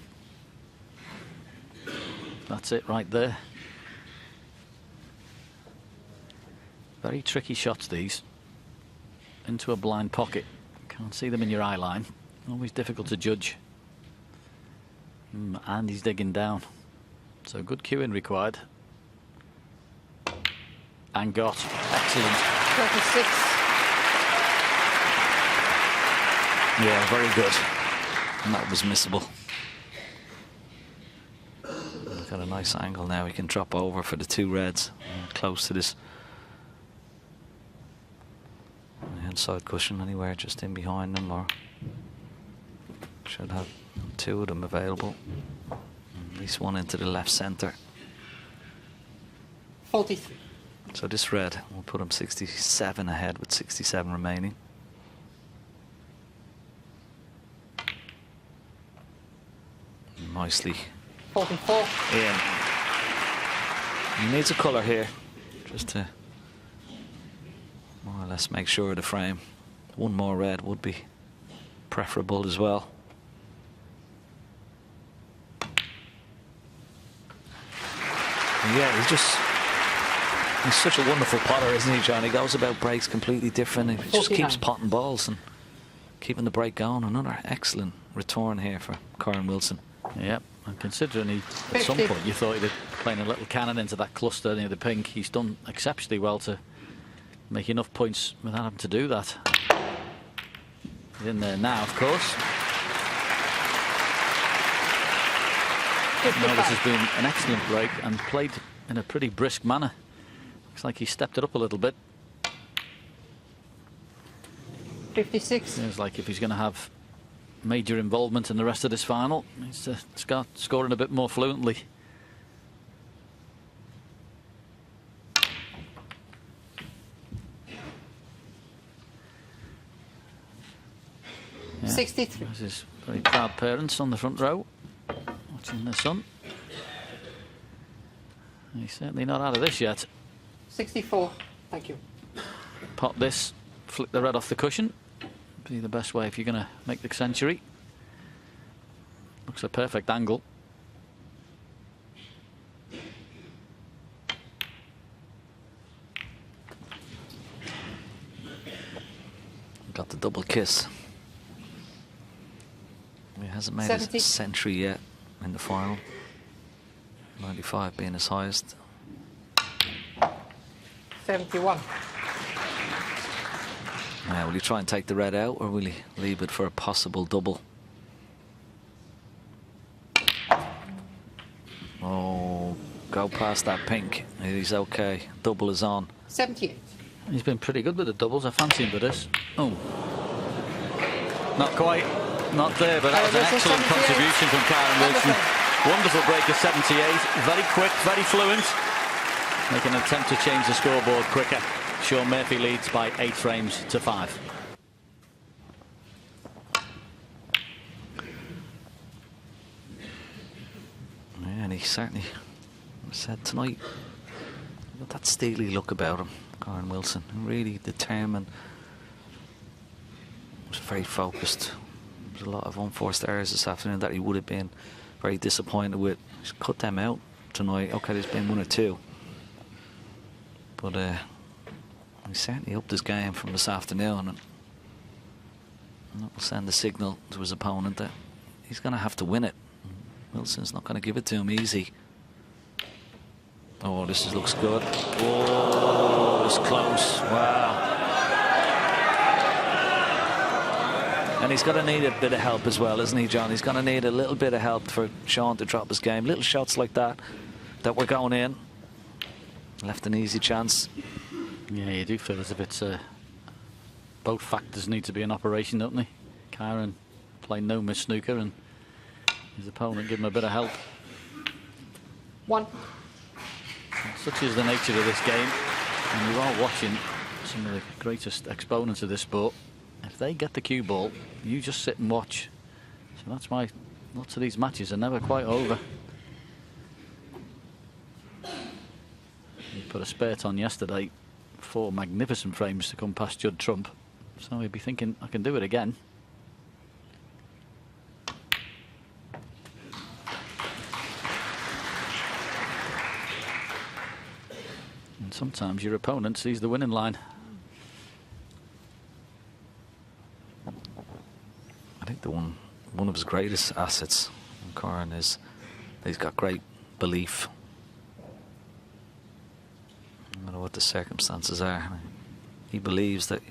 That's it right there. Very tricky shots, these. Into a blind pocket. Can't see them in your eye line. Always difficult to judge. And he's digging down. So good cueing required. And got. Excellent. 26. Yeah, very good. And that was missable. Got a nice angle now. He can drop over for the 2 reds. Close to this inside cushion anywhere, just in behind them, or should have 2 of them available. At least one into the left centre. 43. So this red will put him 67 ahead with 67 remaining. Nicely. 44. In. He needs a colour here, just to more or less make sure of the frame. One more red would be preferable as well. Yeah, he's such a wonderful potter, isn't he, John? He goes about breaks completely different. He just keeps potting balls and keeping the break going. Another excellent return here for Kyren Wilson. Yep, and considering at some point you thought he'd be playing a little cannon into that cluster near the pink, he's done exceptionally well to make enough points without having to do that. He's in there now, of course. No, this has been an excellent break and played in a pretty brisk manner. Looks like he stepped it up a little bit. 56. Seems like if he's going to have major involvement in the rest of this final, he needs to start scoring a bit more fluently. Yeah. 63. There's his very proud parents on the front row, watching their son. He's certainly not out of this yet. 64. Thank you. Pot this, flick the red off the cushion. Be the best way if you're going to make the century. Looks a perfect angle. Got the double kiss. He hasn't made 70. a century yet in the final. 95 being his highest. 71. Now, will he try and take the red out, or will he leave it for a possible double? Oh, go past that pink. He's okay. Double is on. 78. He's been pretty good with the doubles. I fancy him for this. Oh. Not quite. Not there, but that was an excellent contribution from Kyren Wilson. Wonderful break of 78. Very quick, very fluent. Making an attempt to change the scoreboard quicker. Shaun Murphy leads by 8 frames to 5. Yeah, and he certainly said tonight, got that steely look about him, Kyren Wilson. Really determined. Was very focused. There was a lot of unforced errors this afternoon that he would have been very disappointed with. He's cut them out tonight. Okay, there's been 1 or 2. But he certainly upped his game from this afternoon, and that will send a signal to his opponent that he's going to have to win it. Wilson's not going to give it to him easy. Oh, this looks good. Oh, it was close. Wow. And he's going to need a bit of help as well, isn't he, John? He's going to need a little bit of help for Shaun to drop his game. Little shots like that were going in. Left an easy chance. Yeah, you do feel as if it's both factors need to be in operation, don't they? Kyren playing no miss snooker and his opponent give him a bit of help. 1. Such is the nature of this game, and you are watching some of the greatest exponents of this sport. If they get the cue ball, you just sit and watch. So that's why lots of these matches are never quite over. He put a spurt on yesterday, 4 magnificent frames to come past Judd Trump. So he'd be thinking, I can do it again. sometimes your opponent sees the winning line. I think one of his greatest assets in Kyren is he's got great belief. No matter what the circumstances are, he believes that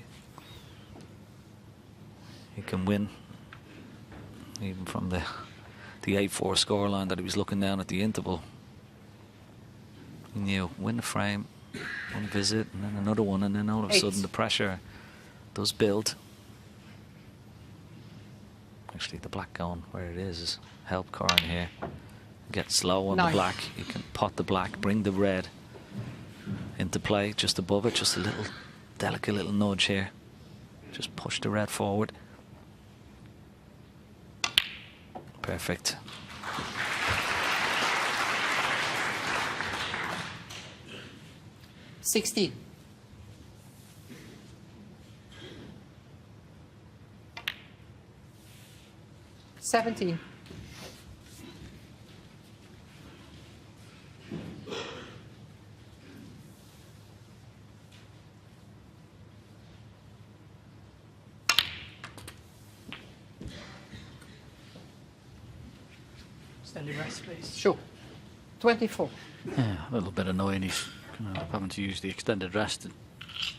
he can win. Even from the 8-4 scoreline that he was looking down at the interval, he knew win the frame, one visit, and then another one, and then all of a sudden the pressure does build. Actually, the black going where it is help Kyren here. Get slow on the black. You can pot the black, bring the red into play just above it. Just a little delicate little nudge here. Just push the red forward. Perfect. $16. $17. Extended rest, please. Sure. 24. Yeah, a little bit annoying. He's having to use the extended rest. It's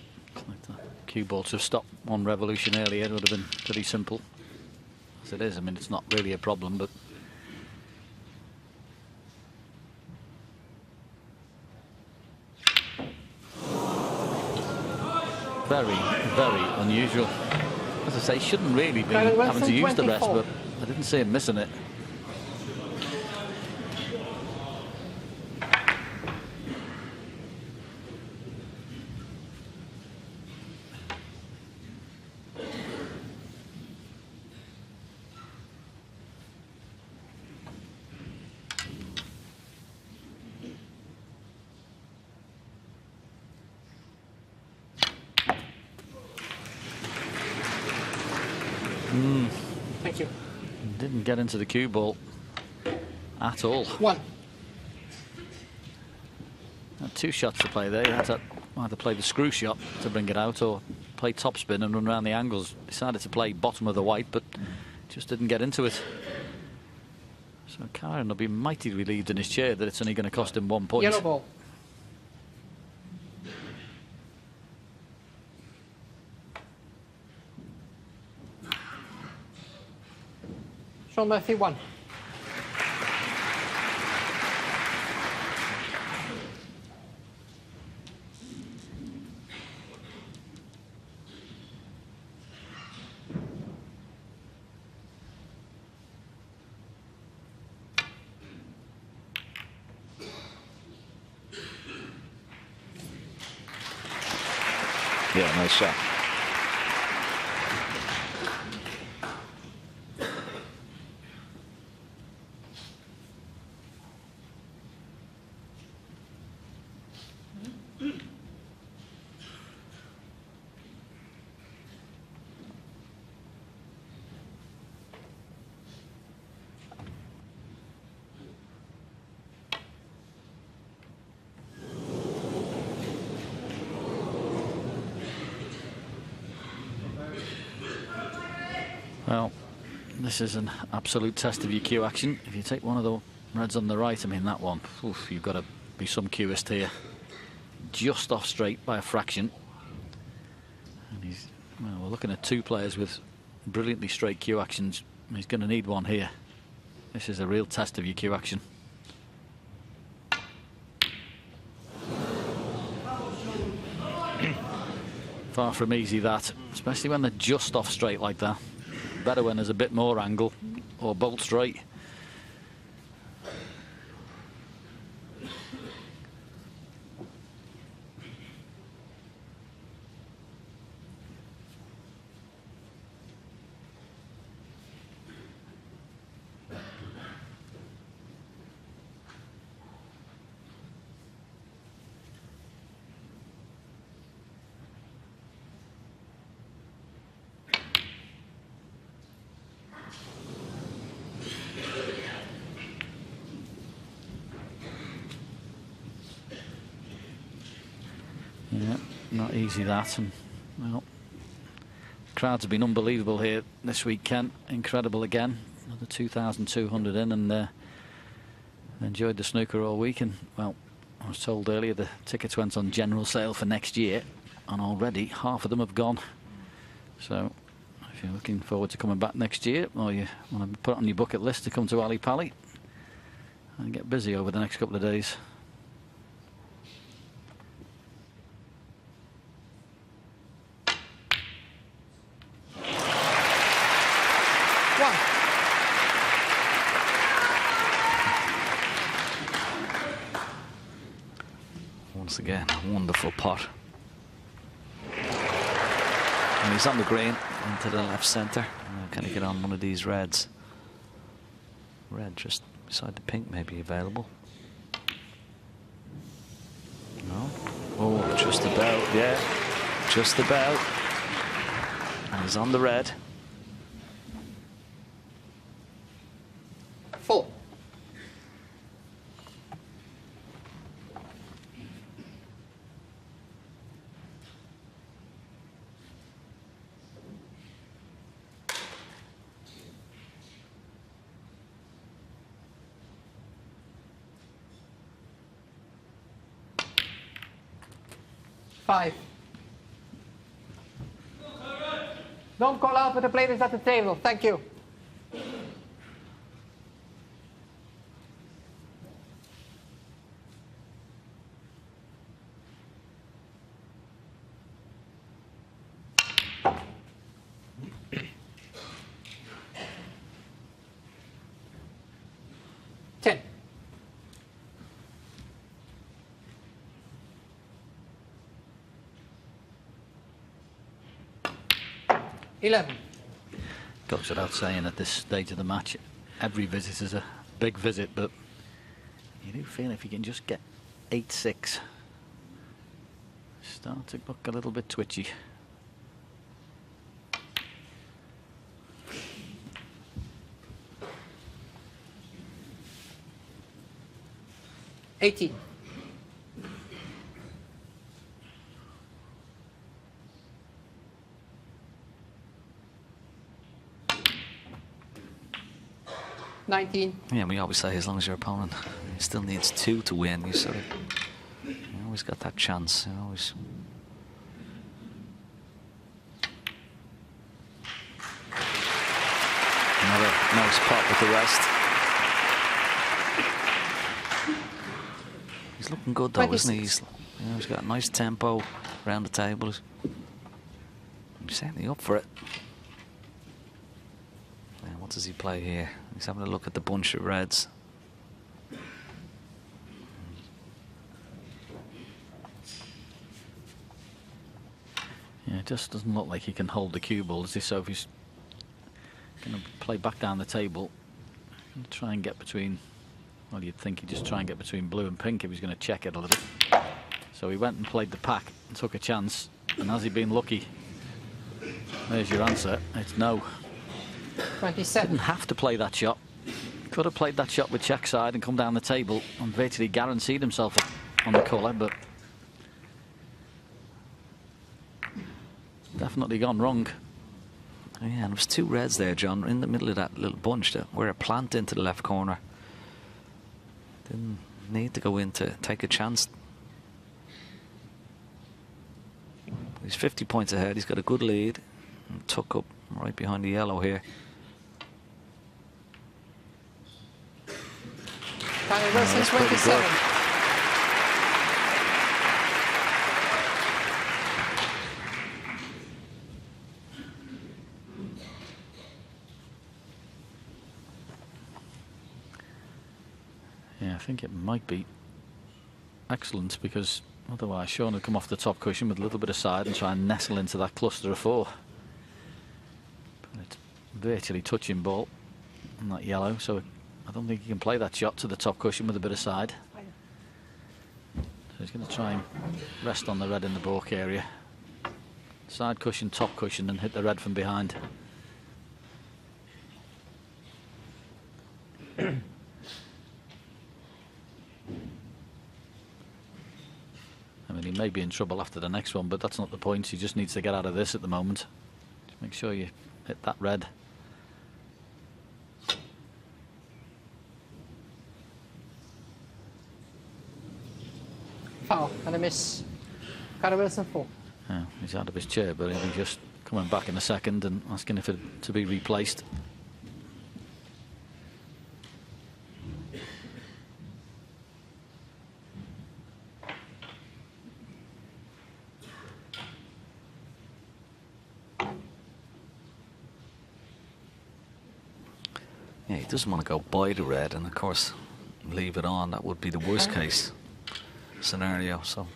like the cue ball to have stopped one revolution earlier. It would have been pretty simple. As it is, I mean, it's not really a problem, but very, very unusual. As I say, shouldn't really be having to use the rest, but I didn't see him missing it. Thank you. Didn't get into the cue ball at all. 1. Had 2 shots to play there. You had to either play the screw shot to bring it out or play topspin and run around the angles. Decided to play bottom of the white, but just didn't get into it. So Kyren will be mighty relieved in his chair that it's only going to cost him 1 point. Yellow ball. Shaun Murphy 1. Yeah, nice shot. Well, this is an absolute test of your cue action. If you take one of the reds on the right, I mean, that one, oof, you've got to be some cueist here. Just off straight by a fraction. And well, we're looking at 2 players with brilliantly straight cue actions. He's going to need one here. This is a real test of your cue action. Far from easy, that, especially when they're just off straight like that. Better when there's a bit more angle or bolt straight. not easy that, and well, crowds have been unbelievable here this week, Kent. Incredible again. Another 2,200 in, and enjoyed the snooker all week. And well, I was told earlier the tickets went on general sale for next year, and already half of them have gone. So if you're looking forward to coming back next year, or you want to put it on your bucket list to come to Ali Pali and get busy over the next couple of days. Once again, a wonderful pot. And he's on the green into the left centre. Can he get on one of these reds? Red just beside the pink may be available. No? Oh, just about, yeah. Just about. And he's on the red. Full. Five. Don't call out with the players at the table. Thank you. Ten. 11. Goes without saying at this stage of the match, every visit is a big visit, but you do feel if you can just get 8-6, start to look a little bit twitchy. $18. $19. Yeah, we always say as long as your opponent still needs 2 to win, you sort of, you always got that chance. You always. Another nice pot with the rest. He's looking good though, 26. isn't he? He's got a nice tempo around the table. He's certainly up for it. And what does he play here? He's having a look at the bunch of reds. Yeah, it just doesn't look like he can hold the cue ball, does he? So if he's going to play back down the table, try and get between, well, you'd think he'd just try and get between blue and pink if he's going to check it a little. So he went and played the pack and took a chance. And has he been lucky? There's your answer. It's no. 27. Didn't have to play that shot. Could have played that shot with check side and come down the table and virtually guaranteed himself on the colour, but definitely gone wrong. Oh, yeah, and there was 2 reds there, John, in the middle of that little bunch that were a plant into the left corner. Didn't need to go in to take a chance. He's 50 points ahead. He's got a good lead. And tuck up right behind the yellow here. Kyren Wilson, 27. Yeah, I think it might be excellent because otherwise Shaun would come off the top cushion with a little bit of side and try and nestle into that cluster of 4. But it's virtually touching ball on that yellow, so I don't think he can play that shot to the top cushion with a bit of side. So he's going to try and rest on the red in the balk area. Side cushion, top cushion, and hit the red from behind. I mean, he may be in trouble after the next one, but that's not the point. He just needs to get out of this at the moment. Just make sure you hit that red. Foul and a miss. Kyren Wilson 4. Yeah, he's out of his chair, but he'll be just coming back in a second and asking if it to be replaced. Yeah, he doesn't want to go by the red, and of course, leave it on. That would be the worst case scenario. So,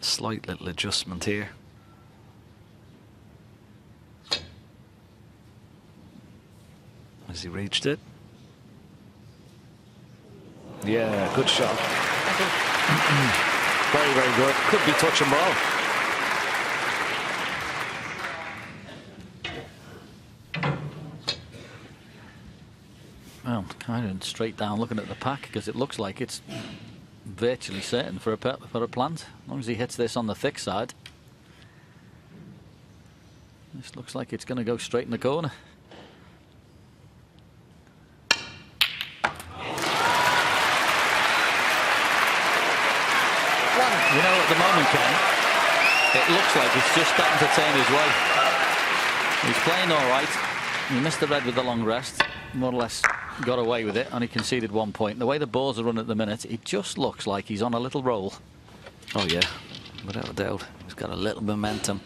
slight little adjustment here. Has he reached it? Yeah, good shot. Very, very good. Could be touch and ball. Well, Kyren straight down looking at the pack because it looks like it's virtually certain for a plant. As long as he hits this on the thick side. This looks like it's going to go straight in the corner. You know, at the moment, Ken, it looks like it's just starting to turn his way. He's playing all right. He missed the red with the long rest. More or less got away with it, and he conceded 1 point. The way the balls are run at the minute, it just looks like he's on a little roll. Oh, yeah, without a doubt. He's got a little momentum.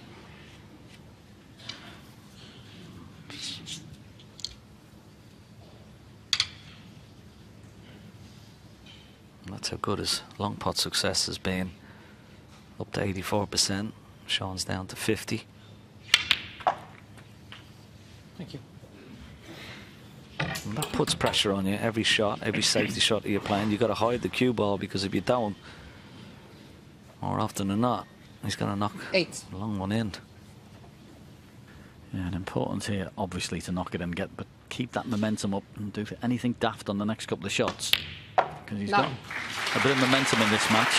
And that's how good his long pot success has been. Up to 84%. Shaun's down to 50. Thank you. And that puts pressure on you. Every shot, every safety shot that you're playing, you've got to hide the cue ball, because if you don't, more often than not, he's going to knock a long one in. Yeah, and important here, obviously, to knock it and but keep that momentum up and do anything daft on the next couple of shots. Because he's got a bit of momentum in this match.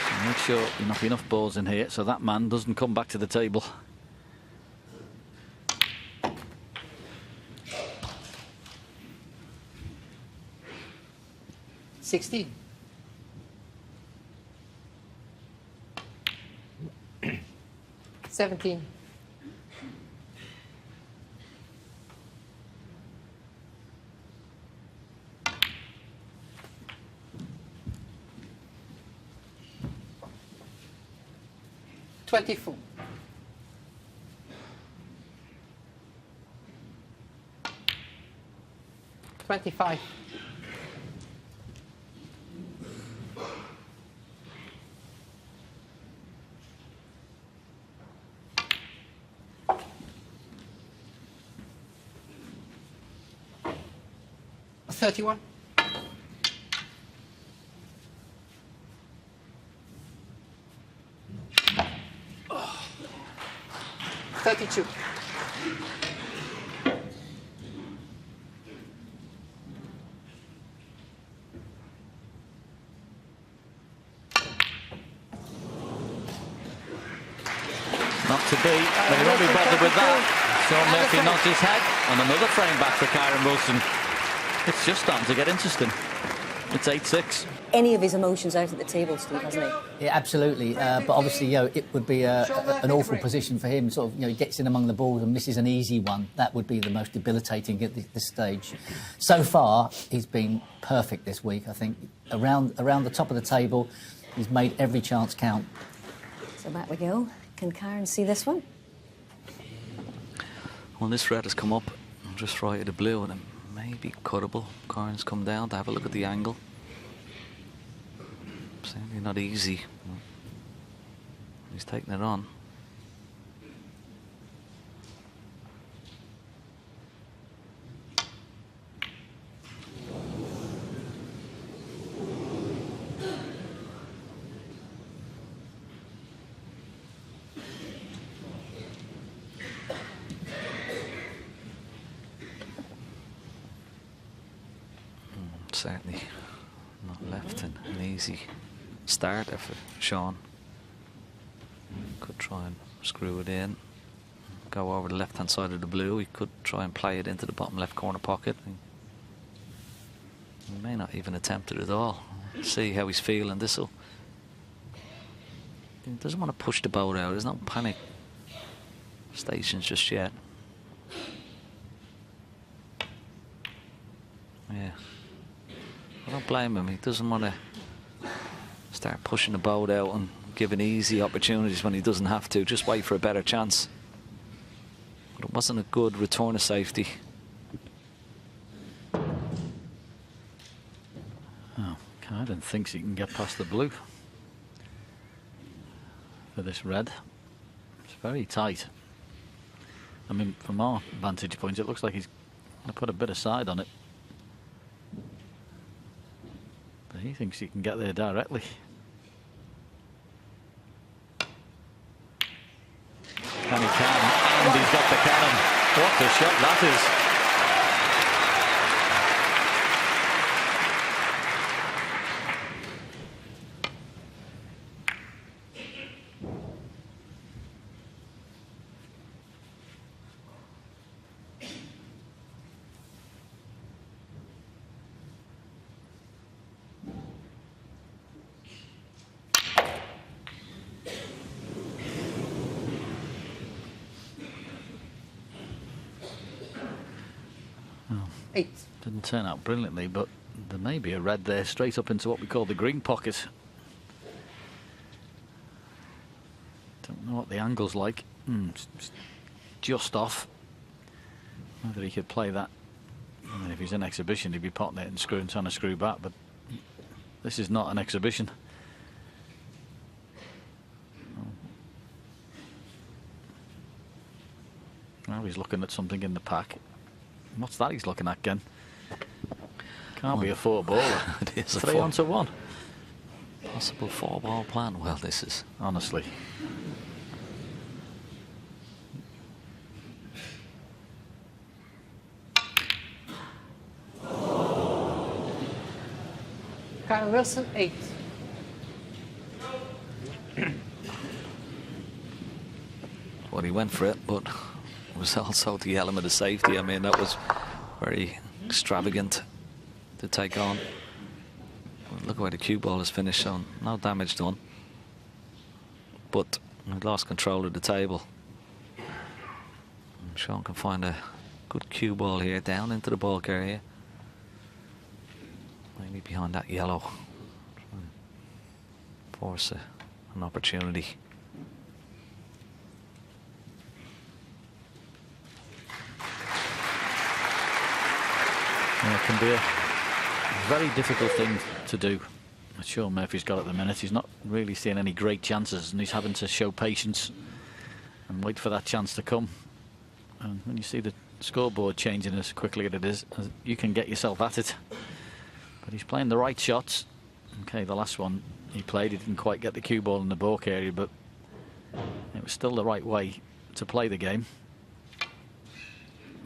So make sure you knock enough balls in here so that man doesn't come back to the table. $16. $17. $24. $25. $31. $32. Not to be. They won't be bothered with that. Shaun Murphy nods his head, and another frame back for Kyren Wilson. It's just starting to get interesting. It's 8-6. Any of his emotions out at the table, Steve, hasn't he? Yeah, absolutely. But obviously, you know, it would be an awful position for him. Sort of, you know, he gets in among the balls and misses an easy one. That would be the most debilitating at this stage. So far, he's been perfect this week. I think around the top of the table, he's made every chance count. So back we go. Can Kyren see this one? Well, this red has come up just right at the blue, and it may be cuttable. Kyren's come down to have a look at the angle. Certainly not easy. He's taking it on. Certainly not left and easy start there for Shaun. Could try and screw it in. Go over the left-hand side of the blue. He could try and play it into the bottom left corner pocket. He may not even attempt it at all. See how he's feeling. He doesn't want to push the boat out. There's no panic stations just yet. Yeah. I don't blame him. He doesn't want to start pushing the boat out and giving easy opportunities when he doesn't have to. Just wait for a better chance. But it wasn't a good return of safety. Oh, Kyren thinks he can get past the blue for this red. It's very tight. I mean, from our vantage point, it looks like he's going to put a bit of side on it. But he thinks he can get there directly. And he can, and he's got the cannon. What a shot that is. Didn't turn out brilliantly, but there may be a red there straight up into what we call the green pocket. Don't know what the angle's like. Just off. Whether he could play that. I mean, if he's in exhibition, he'd be potting it and trying to screw back, but this is not an exhibition. Now he's looking at something in the pack. What's that he's looking at again? Can't be a 4-baller. It is a 3-on-1. Possible 4-ball plan. Well, this is honestly. Kyren Wilson, 8. Well, he went for it, but it was also the element of safety. I mean, that was very extravagant to take on. Look at where the cue ball is finished, so no damage done. But he lost control of the table. And Shaun can find a good cue ball here, down into the bulk area. Maybe behind that yellow. Force an opportunity. Yeah, it can be a very difficult thing to do. That Shaun Murphy's got at the minute. He's not really seeing any great chances, and he's having to show patience and wait for that chance to come. And when you see the scoreboard changing as quickly as it is, you can get yourself at it. But he's playing the right shots. Okay, the last one he played, he didn't quite get the cue ball in the balk area, but it was still the right way to play the game.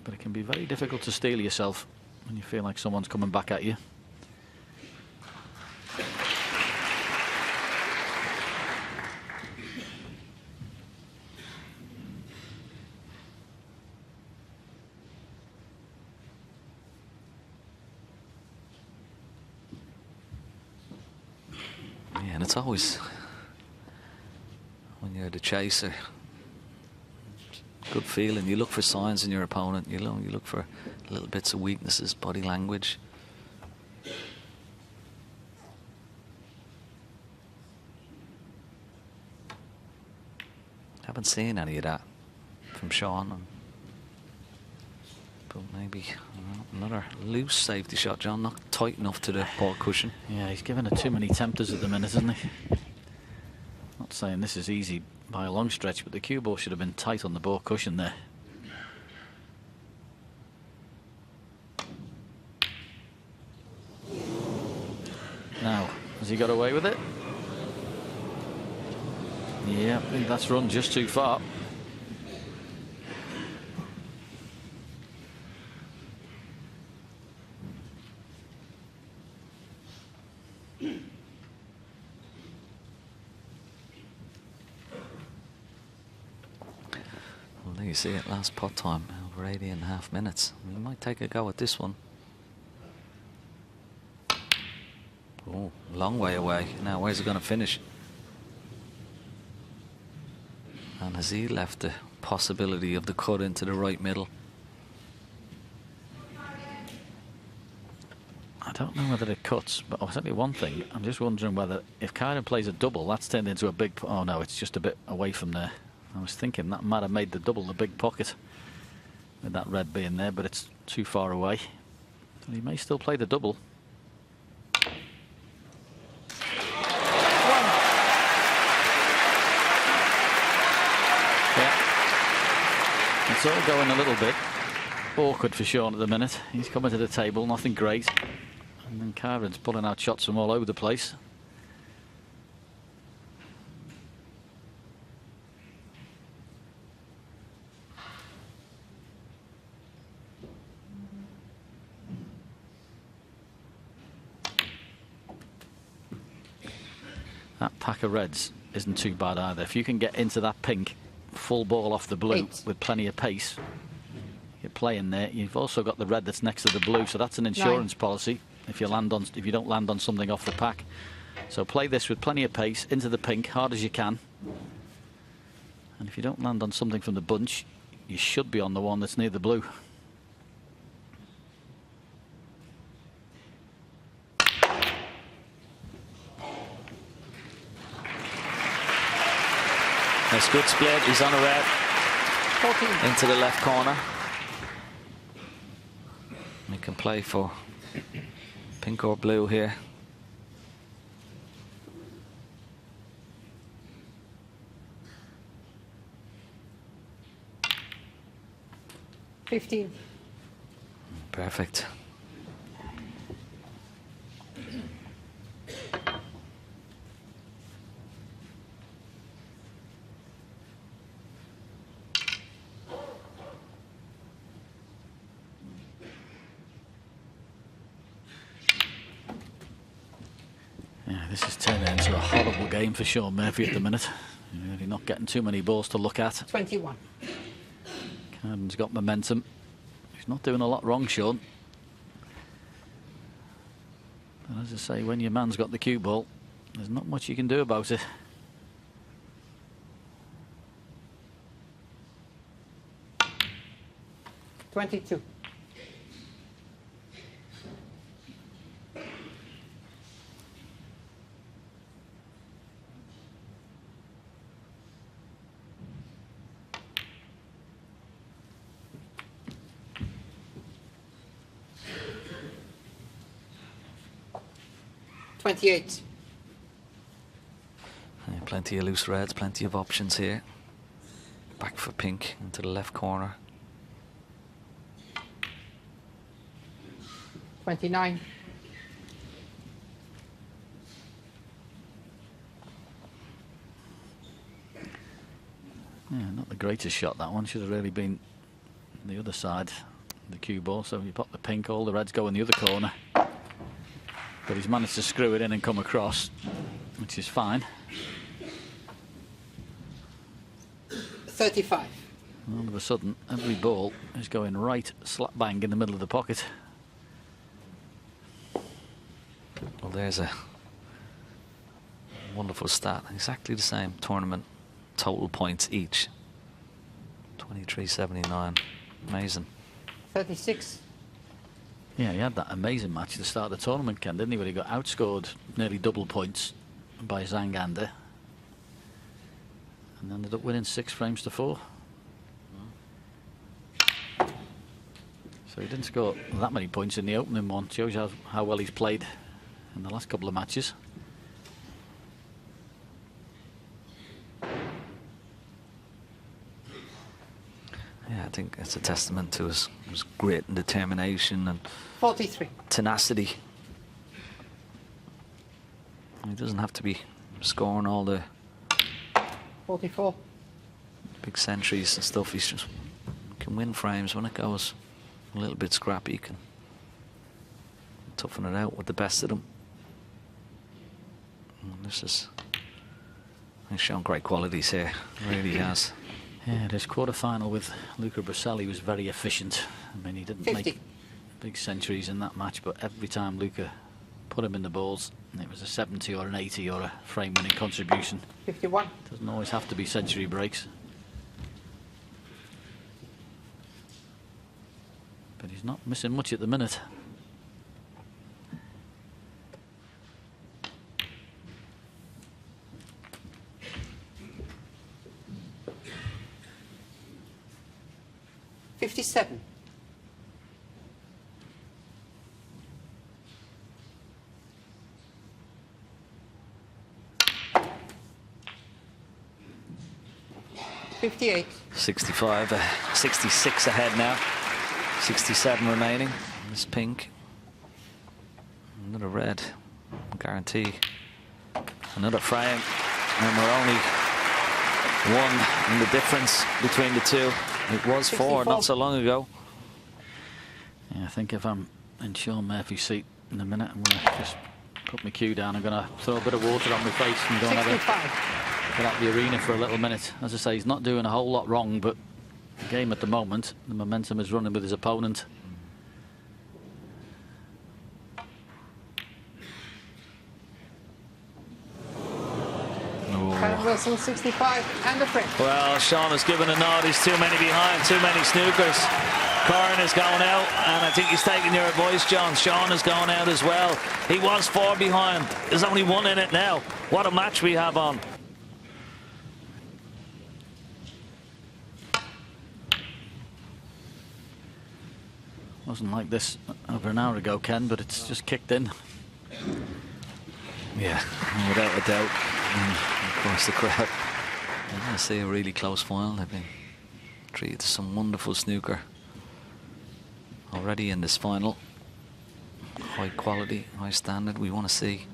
But it can be very difficult to steel yourself when you feel like someone's coming back at you. Yeah, and it's always, when you're the chaser, good feeling. You look for signs in your opponent. You look for little bits of weaknesses, body language. Haven't seen any of that from Shaun. But maybe another loose safety shot, John. Not tight enough to the ball cushion. Yeah, he's given it too many tempters at the minute, isn't he? Not saying this is easy by a long stretch, but the cue ball should have been tight on the ball cushion there. Now, has he got away with it? Yeah, I think that's run just too far. you see it, last pot time, over 80.5 minutes. He might take a go at this one. Oh, long way away. Now, where's it going to finish? And has he left the possibility of the cut into the right middle? I don't know whether it cuts, but I'll tell you one thing. I'm just wondering whether if Kyren plays a double, that's turned into a big... Oh, no, it's just a bit away from there. I was thinking that might have made the double the big pocket with that red being there, but it's too far away. So he may still play the double. Yeah. It's all going a little bit awkward for Shaun at the minute. He's coming to the table, nothing great. And then Kyren's pulling out shots from all over the place. That pack of reds isn't too bad either. If you can get into that pink, full ball off the blue with plenty of pace, you're playing there. You've also got the red that's next to the blue, so that's an insurance policy if you don't land on something off the pack. So play this with plenty of pace into the pink, hard as you can. And if you don't land on something from the bunch, you should be on the one that's near the blue. That's good split. He's on a red. 14. Into the left corner. He can play for pink or blue here. $15. Perfect. This is turning into a horrible game for Shaun Murphy at the minute. Really not getting too many balls to look at. 21. Kyren's got momentum. He's not doing a lot wrong, Shaun. But as I say, when your man's got the cue ball, there's not much you can do about it. $22. $28. Yeah, plenty of loose reds, plenty of options here. Back for pink into the left corner. 29. Yeah, not the greatest shot, that one. Should have really been the other side, the cue ball. So you pop the pink, all the reds go in the other corner. But he's managed to screw it in and come across, which is fine. 35. All of a sudden, every ball is going right slap bang in the middle of the pocket. Well, there's a wonderful stat. Exactly the same tournament total points each. 23.79. Amazing. 36. Yeah, he had that amazing match at the start of the tournament, Ken, didn't he? Where he got outscored nearly double points by Zangander. And ended up winning 6 frames to 4. So he didn't score that many points in the opening one. Shows how well he's played in the last couple of matches. Yeah, I think it's a testament to his grit and determination and 43. tenacity. He doesn't have to be scoring all the 44. big centuries and stuff. He's just can win frames when it goes a little bit scrappy. He can toughen it out with the best of them. And this is, he's shown great qualities here. Really has. Yeah, this quarter-final with Luca Brusselli was very efficient. I mean, he didn't 50. make big centuries in that match, but every time Luca put him in the balls, it was a 70 or an 80 or a frame-winning contribution. 51. Doesn't always have to be century breaks. But he's not missing much at the minute. $57. $58. 65, 66 ahead now. 67 remaining. This pink. Another red. Guarantee. Another frame. And we're only one in the difference between the two. It was 4 not so long ago. Yeah, I think if I'm in Shaun Murphy's seat in a minute, I'm going to just put my cue down. I'm going to throw a bit of water on my face and go and get out the arena for a little minute. As I say, he's not doing a whole lot wrong, but the game at the moment, the momentum is running with his opponent. Kyren Wilson, 65, and a frame. Well, Shaun has given a nod. He's too many behind, too many snookers. Kyren is going out, and I think he's taking your advice, John. Shaun is going out as well. He was 4 behind. There's only 1 in it now. What a match we have on. Wasn't like this over an hour ago, Ken, but it's just kicked in. Yeah, without a doubt. And of course, the crowd. I want to see a really close final. They've been treated to some wonderful snooker already in this final. High quality, high standard. We want to see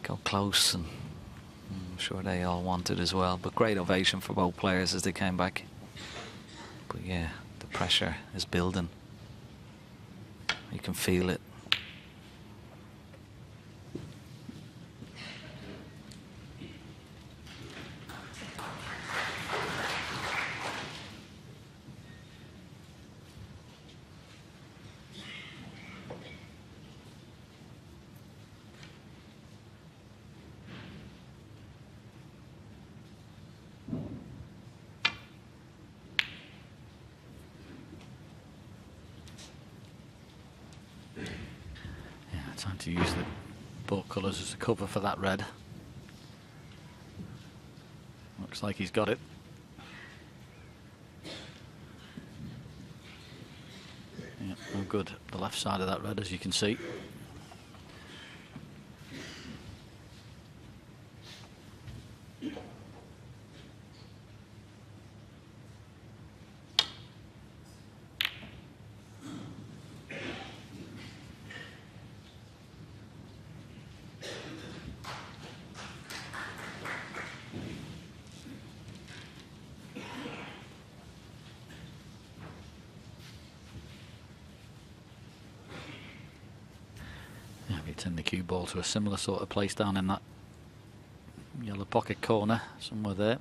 go close, and I'm sure they all want it as well. But great ovation for both players as they came back. But yeah, the pressure is building. You can feel it. Time to use the ball colours as a cover for that red. Looks like he's got it. Yeah, no good. The left side of that red, as you can see. In the cue ball to a similar sort of place down in that yellow pocket corner, somewhere there.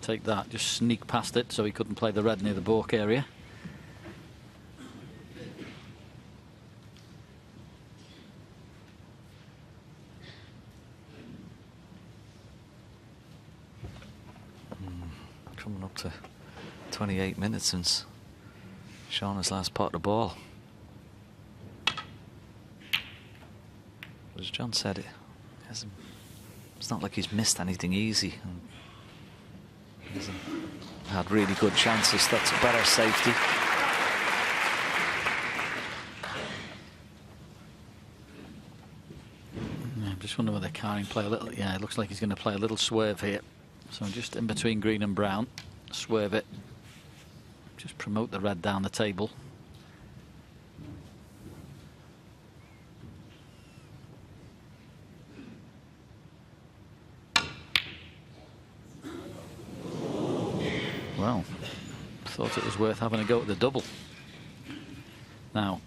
Take that, just sneak past it so he couldn't play the red near the balk area. Coming up to 28 minutes since Shaun has last pot the ball. As John said, it's not like he's missed anything easy. And he hasn't had really good chances. That's better safety. I'm just wondering whether Kyren play a little. Yeah, it looks like he's going to play a little swerve here. So just in between green and brown, swerve it, just promote the red down the table. Well, thought it was worth having a go at the double. Now,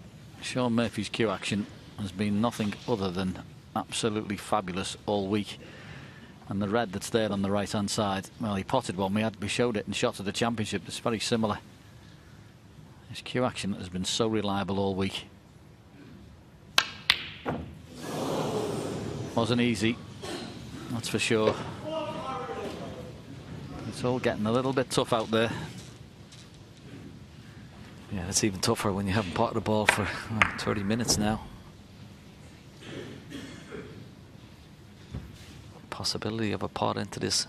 Shaun Murphy's cue action has been nothing other than absolutely fabulous all week. And the red that's there on the right-hand side, well, he potted one. We showed it in shots of the championship. It's very similar. His cue action has been so reliable all week. Wasn't easy, that's for sure. It's all getting a little bit tough out there. Yeah, it's even tougher when you haven't potted the ball for 30 minutes now. Possibility of a pot into this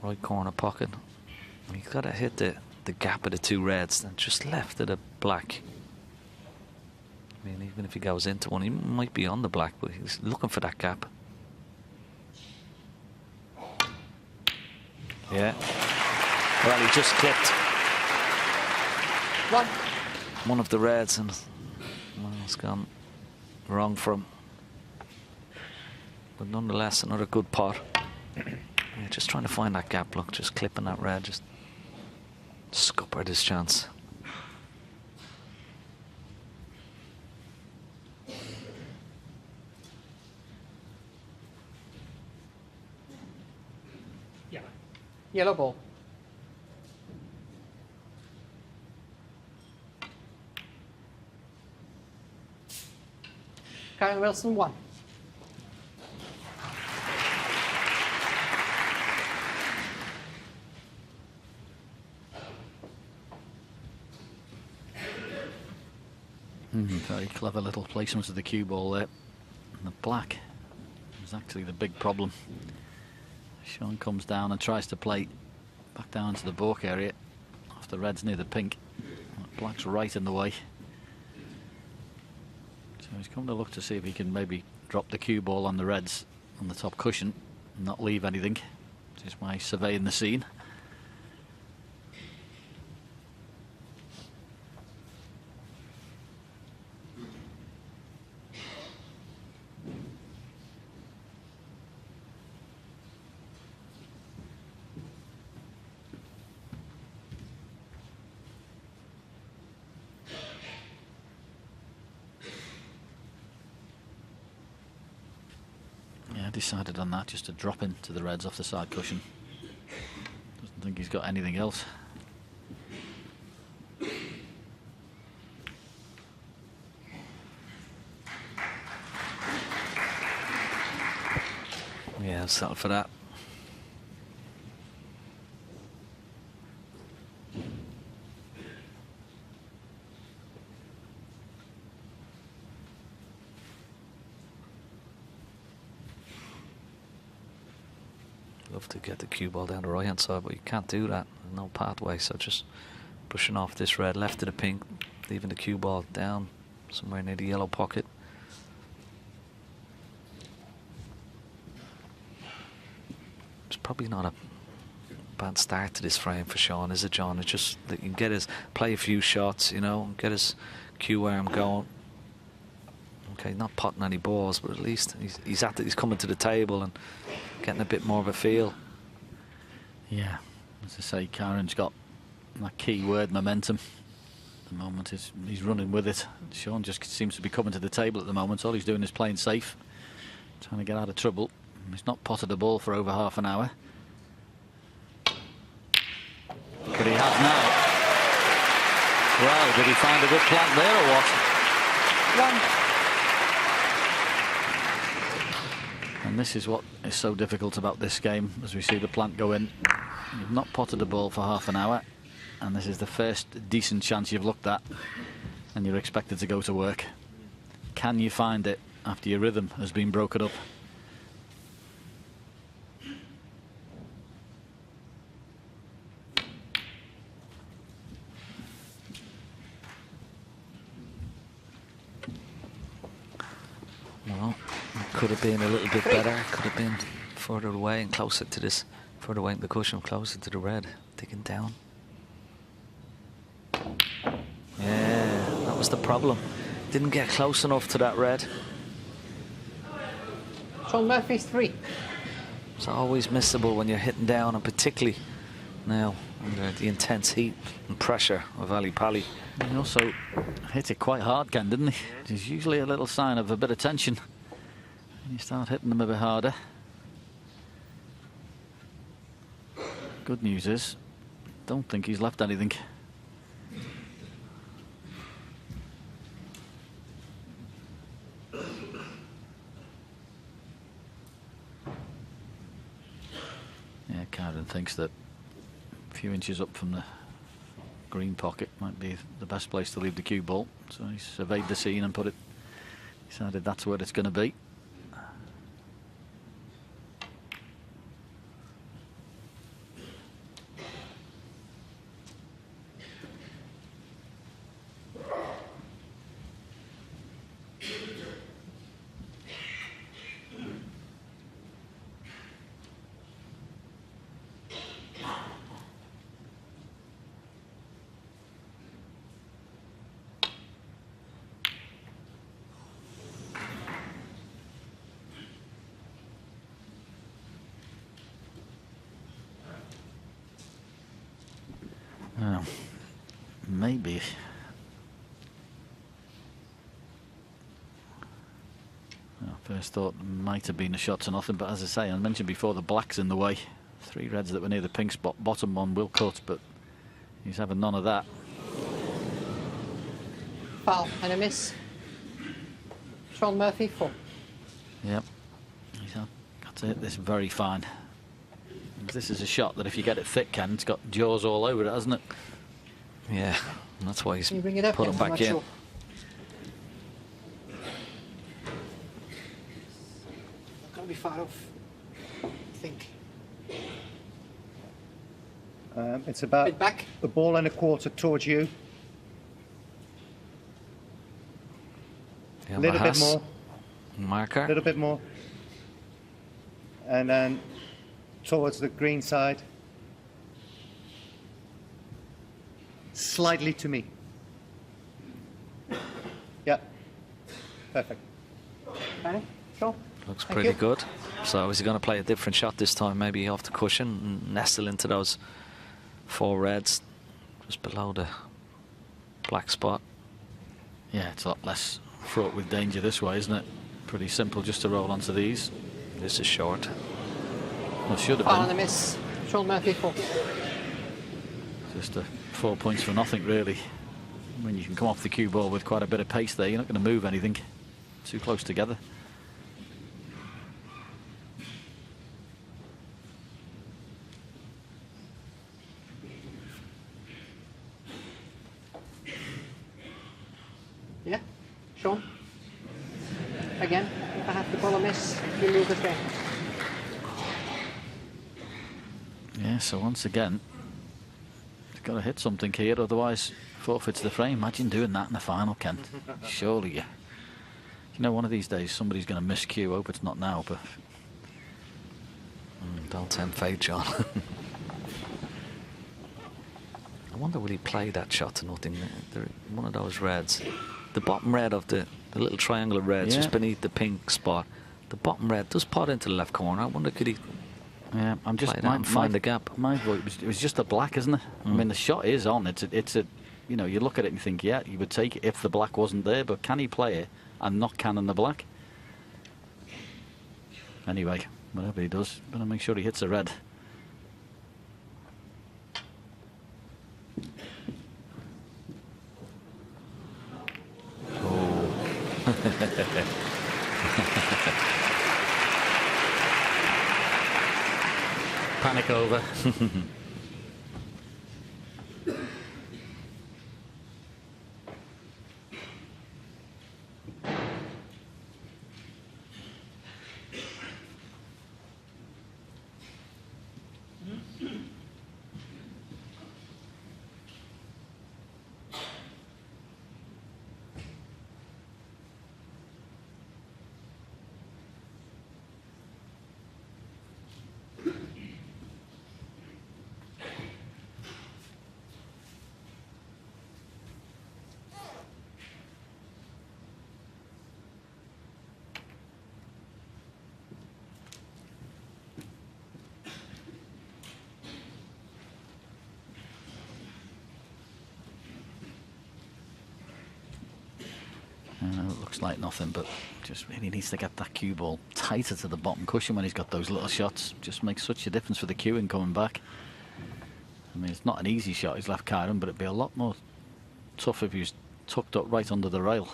right corner pocket. He's got to hit the gap of the two reds and just left of the black. I mean, even if he goes into one, he might be on the black, but he's looking for that gap. Yeah. Well, he just clipped one of the reds, and well, it's gone wrong for him. But nonetheless, another good pot. Yeah, just trying to find that gap. Look, just clipping that red, just scuppered his chance. Yellow ball. Kyren Wilson 1. Very clever little placement of the cue ball there. And the black is actually the big problem. Shaun comes down and tries to play back down to the balk area off the reds near the pink. Black's right in the way. So he's come to look to see if he can maybe drop the cue ball on the reds on the top cushion and not leave anything. This is why he's surveying the scene. Decided on that, just to drop into the reds off the side cushion. Doesn't think he's got anything else. Yeah, I'll settle for that. Love to get the cue ball down the right hand side, but you can't do that. There's no pathway, so just brushing off this red left of the pink, leaving the cue ball down somewhere near the yellow pocket. It's probably not a bad start to this frame for Shaun, is it, John? It's just that you can get his play a few shots, you know, get his cue arm going. Okay, not potting any balls, but at least he's coming to the table and getting a bit more of a feel. Yeah, as I say, Kyren's got that key word, momentum. At the moment, he's running with it. Shaun just seems to be coming to the table at the moment. All he's doing is playing safe, trying to get out of trouble. He's not potted a ball for over half an hour. But he has now. Well, did he find a good plant there or what? 1. And this is what is so difficult about this game, as we see the plant go in. You've not potted a ball for half an hour, and this is the first decent chance you've looked at, and you're expected to go to work. Can you find it after your rhythm has been broken up? Well, it could have been a little bit better. Could have been further away and closer to this, further away in the cushion, closer to the red, digging down. Yeah, that was the problem. Didn't get close enough to that red. Shaun Murphy's 3. It's always missable when you're hitting down, and particularly now under the intense heat and pressure of Ali Pali. He also hit it quite hard, Ken, didn't he? There's usually a little sign of a bit of tension. You start hitting them a bit harder. Good news is, don't think he's left anything. Yeah, Kyren thinks that a few inches up from the green pocket might be the best place to leave the cue ball. So he surveyed the scene and decided that's where it's going to be. Well, maybe. Well, first thought might have been a shot to nothing, but as I say, I mentioned before, the black's in the way. 3 reds that were near the pink spot. Bottom one will cut, but he's having none of that. Foul and a miss. Shaun Murphy, 4. Yep. He's got to hit this very fine. This is a shot that if you get it thick, Ken, it's got jaws all over it, hasn't it? Yeah, and that's why he's Can you bring it up, put Ken? him I'm back not in. sure. Not going to be far off, I think. It's about Bit back. a ball and a quarter towards you. Yeah, A little bit Mahas, more. Marker. A little bit more. And then towards the green side. Slightly to me. Yeah. Perfect. Ready? Sure. Looks Thank pretty you. good. So is he going to play a different shot this time? Maybe off the cushion and nestle into those 4 reds just below the black spot. Yeah, it's a lot less fraught with danger this way, isn't it? Pretty simple just to roll onto these. This is short. Well, should have Foul been. and a miss. Shaun Murphy, 4. Just 4 points for nothing, really. When you can come off the cue ball with quite a bit of pace there, you're not going to move anything. Too close together. Yeah? Shaun? Again, if I have to call a miss, you lose the game. Yeah, so once again, he's got to hit something here, otherwise forfeits the frame. Imagine doing that in the final, Ken. Surely you know, one of these days somebody's going to miss cue. Hope it's not now, but Don't tempt fate, John. I wonder will he play that shot to nothing? One of those reds. The bottom red of the little triangle of reds just beneath the pink spot. The bottom red does pot into the left corner. I wonder could he I'm just play that and find the gap. My vote it was just a black, isn't it? I mean, the shot is on. It's a you know, you look at it and you think, yeah, you would take it if the black wasn't there, but can he play it and not cannon the black? Anyway, whatever he does, better make sure he hits a red. Panic over. It looks like nothing, but just really needs to get that cue ball tighter to the bottom cushion when he's got those little shots. Just makes such a difference for the cueing coming back. I mean, it's not an easy shot he's left Kyren, but it'd be a lot more tough if he was tucked up right under the rail.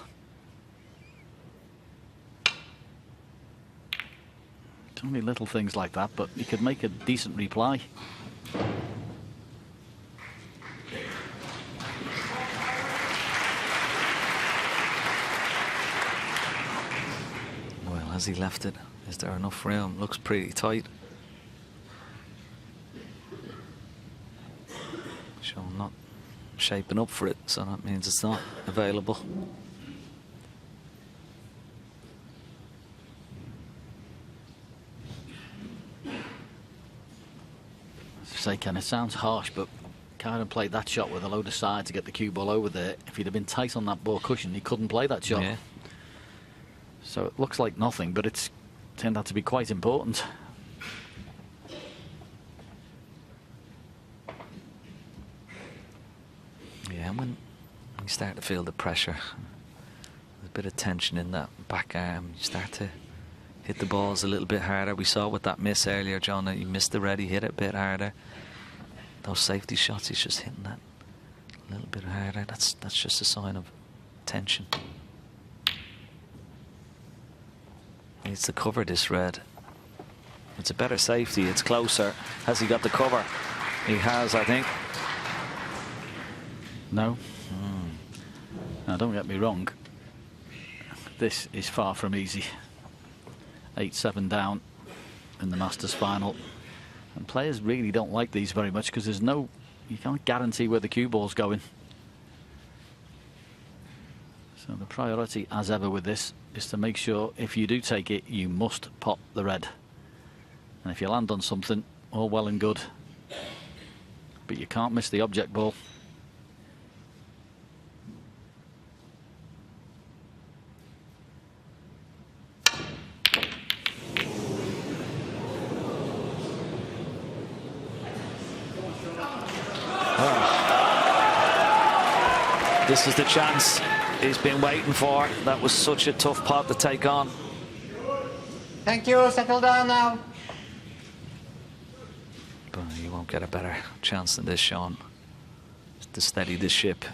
It's only little things like that, but he could make a decent reply. Well, has he left it? Is there enough room? Looks pretty tight. Shaun not shaping up for it, so that means it's not available. Say, Ken, it sounds harsh, but Kyren played that shot with a load of side to get the cue ball over there. If he'd have been tight on that ball cushion, he couldn't play that shot. Yeah. So it looks like nothing, but it's turned out to be quite important. Yeah, when you start to feel the pressure, there's a bit of tension in that back arm, you start to hit the balls a little bit harder. We saw with that miss earlier, John, that he missed the red, he hit it a bit harder. Those safety shots, he's just hitting that a little bit harder. That's just a sign of tension. He needs to cover this red. It's a better safety, it's closer. Has he got the cover? He has, I think. No. Now, don't get me wrong. This is far from easy. 8-7 down in the Masters final. And players really don't like these very much because there's no... You can't guarantee where the cue ball's going. So the priority, as ever with this, is to make sure if you do take it, you must pop the red. And if you land on something, all well and good. But you can't miss the object ball. This is the chance he's been waiting for. That was such a tough pot to take on. Thank you, settle down now. But you won't get a better chance than this, Shaun, to steady this ship.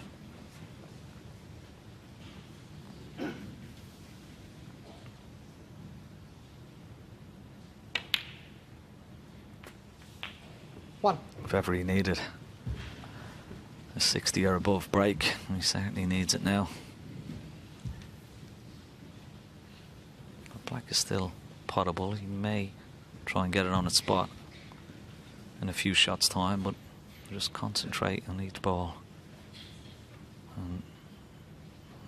One. If ever he needed a 60 or above break, he certainly needs it now. Black is still potable. He may try and get it on its spot in a few shots' time, but just concentrate on each ball. And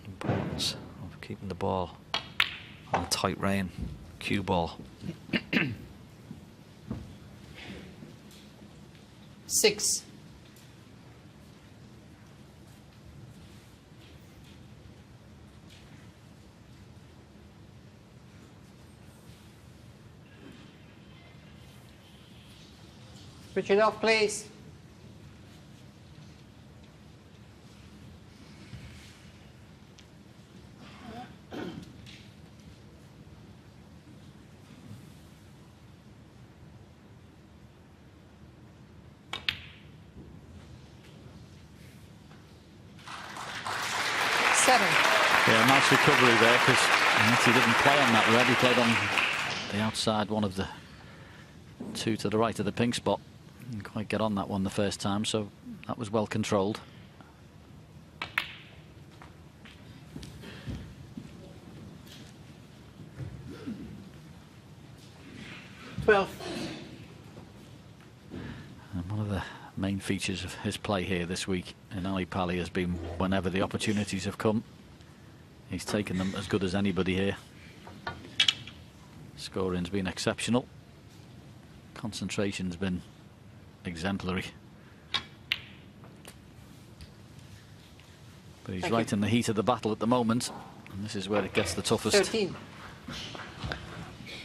the importance of keeping the ball on a tight rein, cue ball. 6. Switch it off, please. Yeah, nice recovery there because he didn't play on that red. He played on the outside, one of the two to the right of the pink spot. Didn't quite get on that one the first time, so that was well controlled. And one of the main features of his play here this week in Ali Pali has been whenever the opportunities have come, he's taken them as good as anybody here. Scoring's been exceptional. Concentration's been exemplary. But he's right in the heat of the battle at the moment, and this is where it gets the toughest. 13.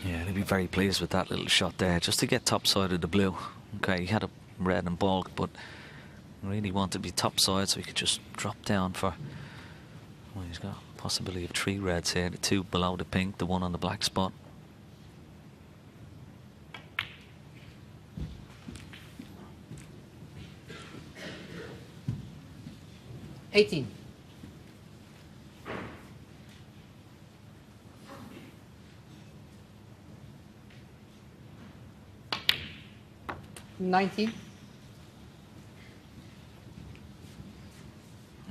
Yeah, he'll be very pleased with that little shot there, just to get top side of the blue. Okay, he had a red and bulk, but really wanted to be top side so he could just drop down for... Well, he's got Possibility of 3 reds here, the 2 below the pink, the 1 on the black spot. $18. 19.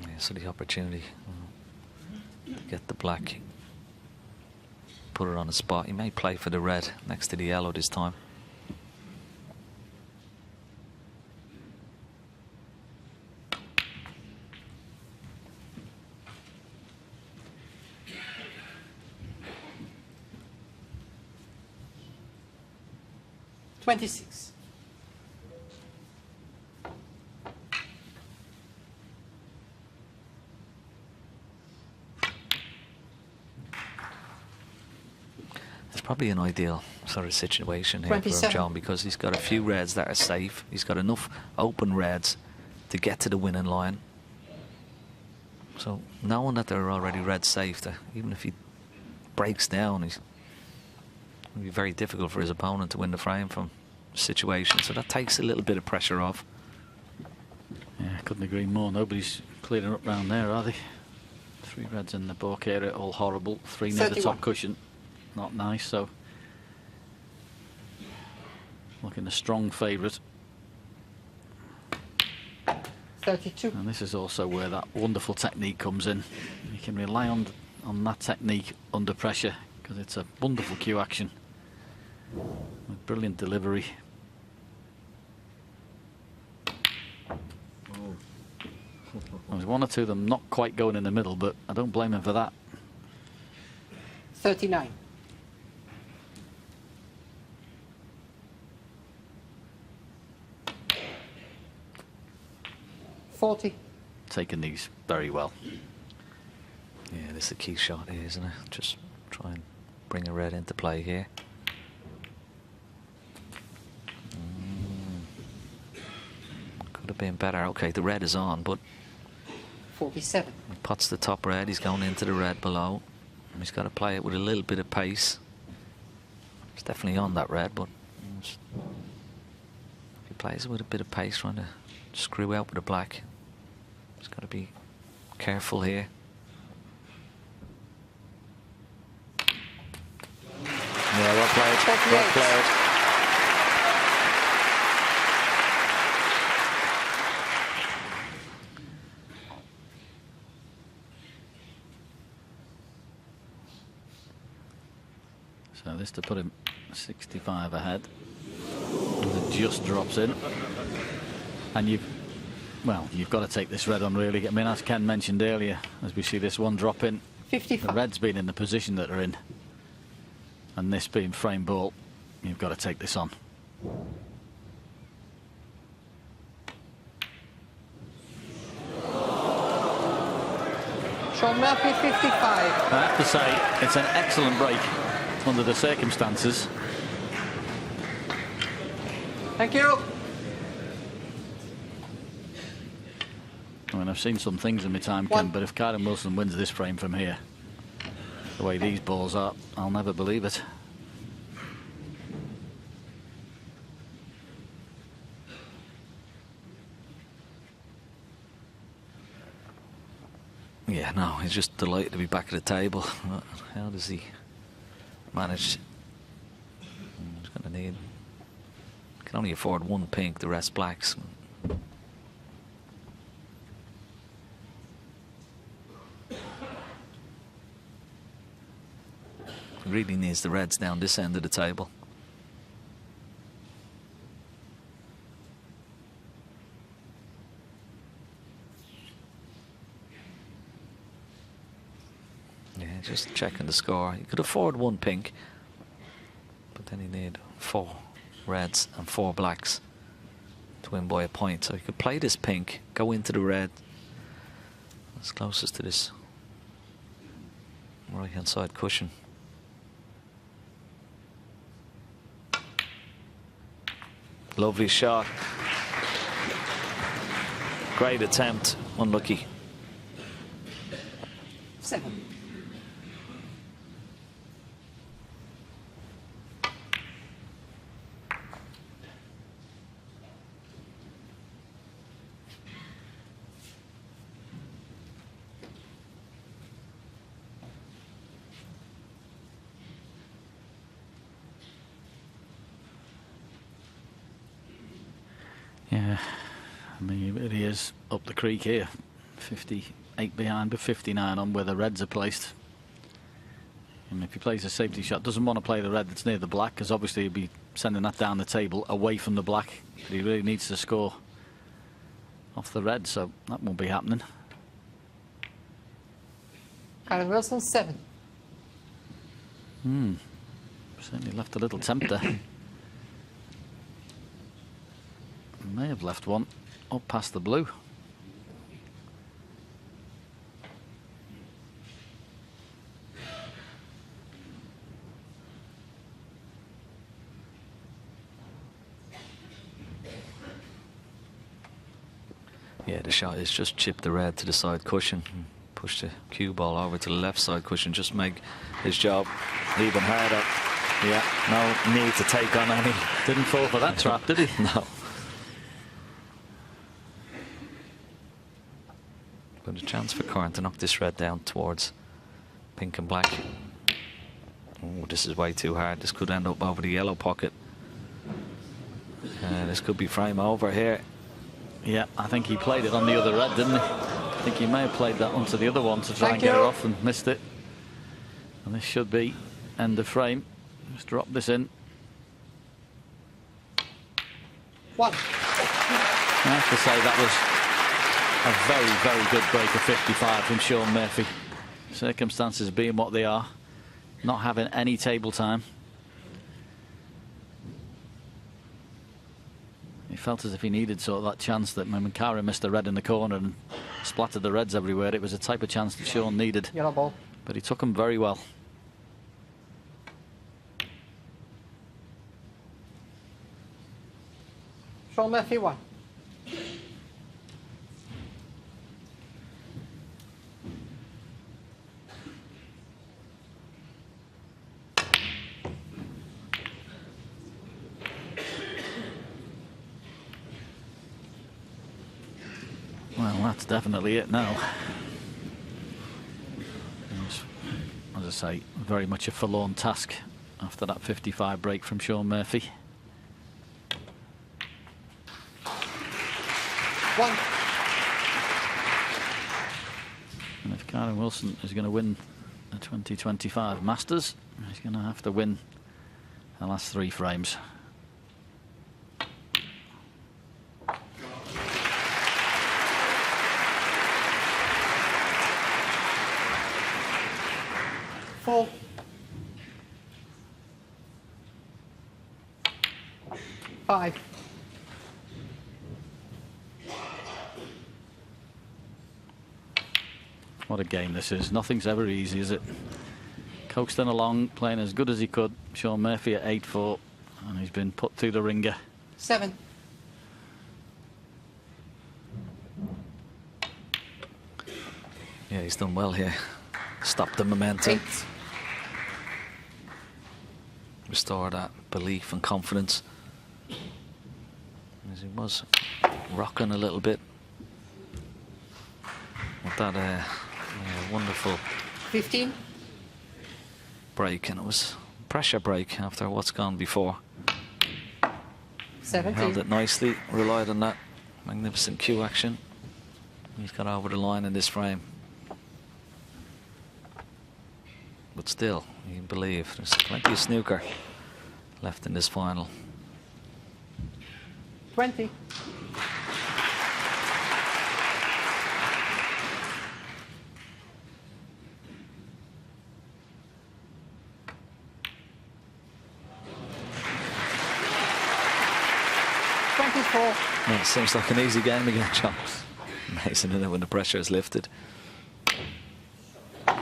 Yeah, so the opportunity to get the black, put it on the spot. He may play for the red next to the yellow this time. $26. It's probably an ideal sort of situation here for 27. John, because he's got a few reds that are safe. He's got enough open reds to get to the winning line. So knowing that they're already red safe, that even if he breaks down, it'll be very difficult for his opponent to win the frame from the situation. So that takes a little bit of pressure off. Yeah, I couldn't agree more. Nobody's clearing up round there, are they? 3 reds in the balk area, all horrible. 3 near the 31. top cushion, not nice. So looking a strong favourite. 32. And this is also where that wonderful technique comes in. You can rely on that technique under pressure, because it's a wonderful cue action with brilliant delivery. There's 1 or 2 of them not quite going in the middle, but I don't blame him for that. 39. $40. Taking these very well. Yeah, this is the key shot here, isn't it? Just try and bring a red into play here. Could have been better. Okay, the red is on, but 47. he pots the top red. He's going into the red below. And he's got to play it with a little bit of pace. It's definitely on that red, but if he plays it with a bit of pace, trying to screw out with the black, he's got to be careful here. Yeah, well played. Well played. So this to put him 65 ahead. And it just drops in. And you've got to take this red on, really. I mean, as Ken mentioned earlier, as we see this one drop in, 55. the red's been in the position that they're in. And this being frame ball, you've got to take this on. Shaun Murphy, 55. I have to say, it's an excellent break under the circumstances. Thank you. I mean, I've seen some things in my time, Ken, but if Kyren Wilson wins this frame from here, the way these balls are, I'll never believe it. Yeah, no, he's just delighted to be back at the table. How does he manage? He's going to need... Can only afford 1 pink, the rest blacks. He really needs the reds down this end of the table. Yeah, just checking the score. He could afford 1 pink, but then he need 4 reds and 4 blacks to win by a point. So he could play this pink, go into the red. That's closest to this right-hand side cushion. Lovely shot. Great attempt. Unlucky. 7. Yeah, I mean, he really is up the creek here. 58 behind, but 59 on where the reds are placed. And if he plays a safety shot, doesn't want to play the red that's near the black, because obviously he'll be sending that down the table away from the black. But he really needs to score off the red, so that won't be happening. Kyren Wilson, 7. Certainly left a little tempter. May have left one up past the blue. Yeah, the shot is just chip the red to the side cushion and push the cue ball over to the left side cushion. Just make his job even harder. Yeah, no need to take on any. Didn't fall for that trap, did he? No. But a chance for Kyren to knock this red down towards pink and black. Oh, this is way too hard. This could end up over the yellow pocket. This could be frame over here. Yeah, I think he played it on the other red, didn't he? I think he may have played that onto the other one to try and get it off and missed it. And this should be end of frame. Just drop this in. 1. I have to say that was a very, very good break of 55 from Shaun Murphy. Circumstances being what they are, not having any table time. He felt as if he needed sort of that chance that when Kyren missed the red in the corner and splattered the reds everywhere, it was a type of chance that Shaun needed. Yellow ball. But he took them very well. Shaun Murphy, 1. Well, that's definitely it now. As I say, very much a forlorn task after that 55 break from Shaun Murphy. 1. And if Kyren Wilson is going to win the 2025 Masters, he's going to have to win the last 3 frames. Five. What a game this is. Nothing's ever easy, is it? Coaxed in along, playing as good as he could. Shaun Murphy at 8-4, and he's been put through the ringer. 7. Yeah, he's done well here. Stop the momentum. 8. Restore that belief and confidence. As he was rocking a little bit with that wonderful 15. break, and it was pressure break after what's gone before. 17. Held it nicely, relied on that magnificent cue action. He's got over the line in this frame. But still, you can believe there's plenty of snooker left in this final. 20. Yeah, it seems like an easy game again, John. Amazing, isn't it, when the pressure is lifted? Oh,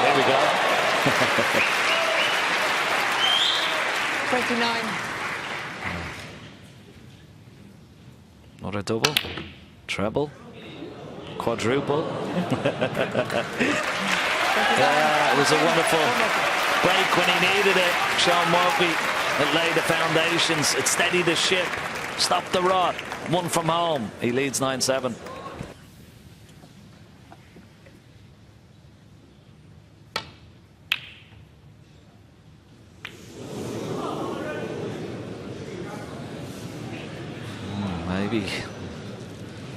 here we go. 29. Another double, treble, quadruple. Yeah, it was a wonderful break when he needed it. Shaun Murphy, it laid the foundations, it steadied the ship, stopped the rot, won from home. He leads 9-7. Maybe unlucky.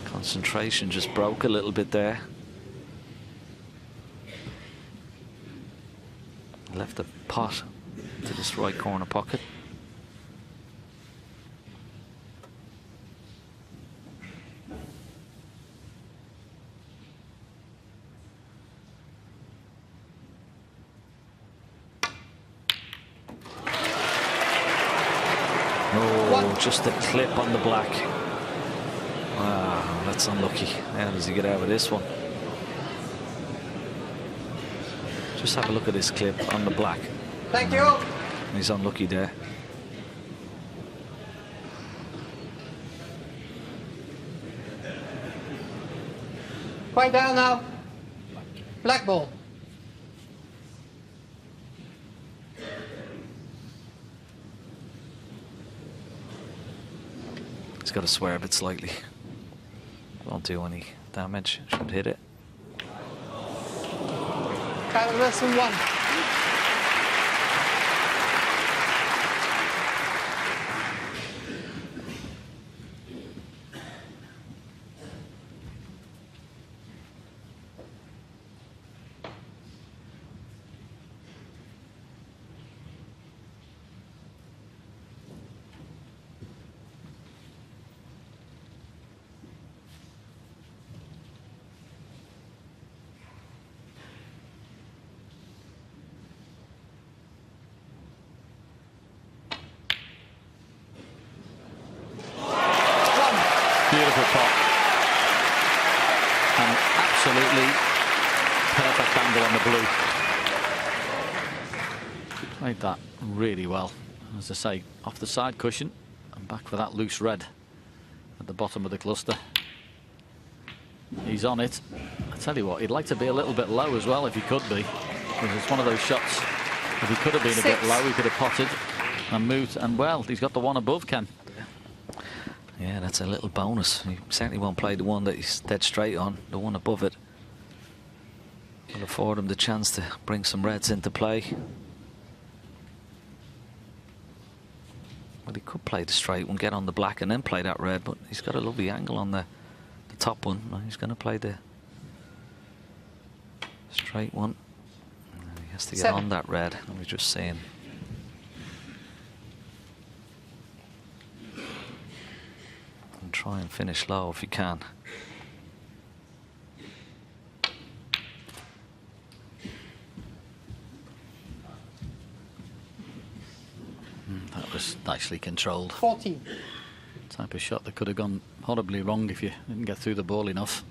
Concentration just broke a little bit there. Left the pot to this right corner pocket. Oh, just a clip on the black. Wow, that's unlucky. How does he get out of this one? Just have a look at this clip on the black. Thank you. He's unlucky there. Quiet down now. Black ball. He's got to swerve it slightly. Won't do any damage. Should hit it. Kyren Wilson 1. Beautiful pot. And absolutely perfect angle on the blue. Played that really well. As I say, off the side cushion and back for that loose red at the bottom of the cluster. He's on it. I tell you what, he'd like to be a little bit low as well if he could be. Because it's one of those shots, if he could have been a bit low, he could have potted and moved. And well, he's got the one above, Ken. Yeah, that's a little bonus. He certainly won't play the one that he's dead straight on. The one above it will afford him the chance to bring some reds into play. Well, he could play the straight one, get on the black and then play that red, but he's got a lovely angle on the top one. He's going to play the straight one. He has to get on that red. And we're just saying. And try and finish low if you can. That was nicely controlled. 14. Type of shot that could have gone horribly wrong if you didn't get through the ball enough.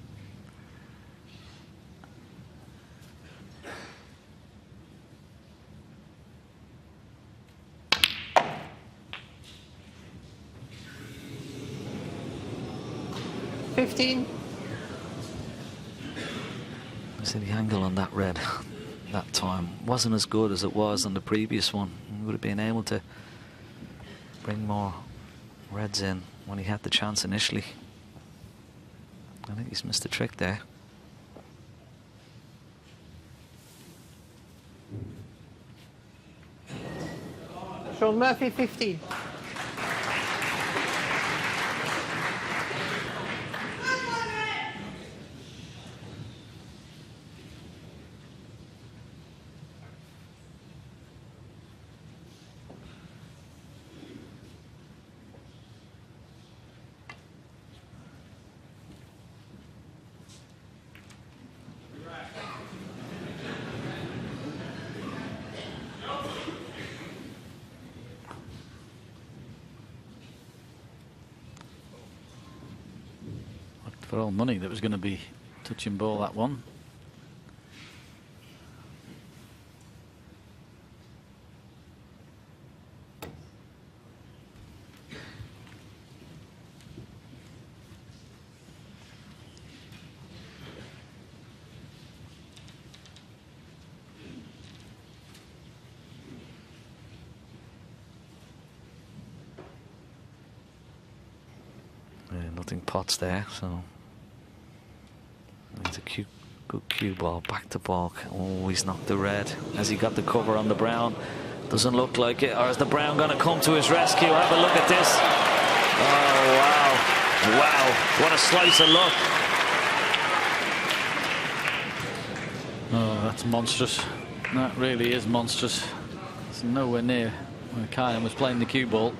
I see the angle on that red that time wasn't as good as it was on the previous one. He would have been able to bring more reds in when he had the chance initially. I think he's missed a trick there. Shaun Murphy 15. For all money that was going to be touching ball, that one. Yeah, nothing pots there, so it's a good cue ball, back to balk. Oh, he's knocked the red. Has he got the cover on the brown? Doesn't look like it. Or is the brown going to come to his rescue? Have a look at this. Oh, wow. Wow, what a slice of luck. Oh, that's monstrous. That really is monstrous. It's nowhere near where Kyren was playing the cue ball.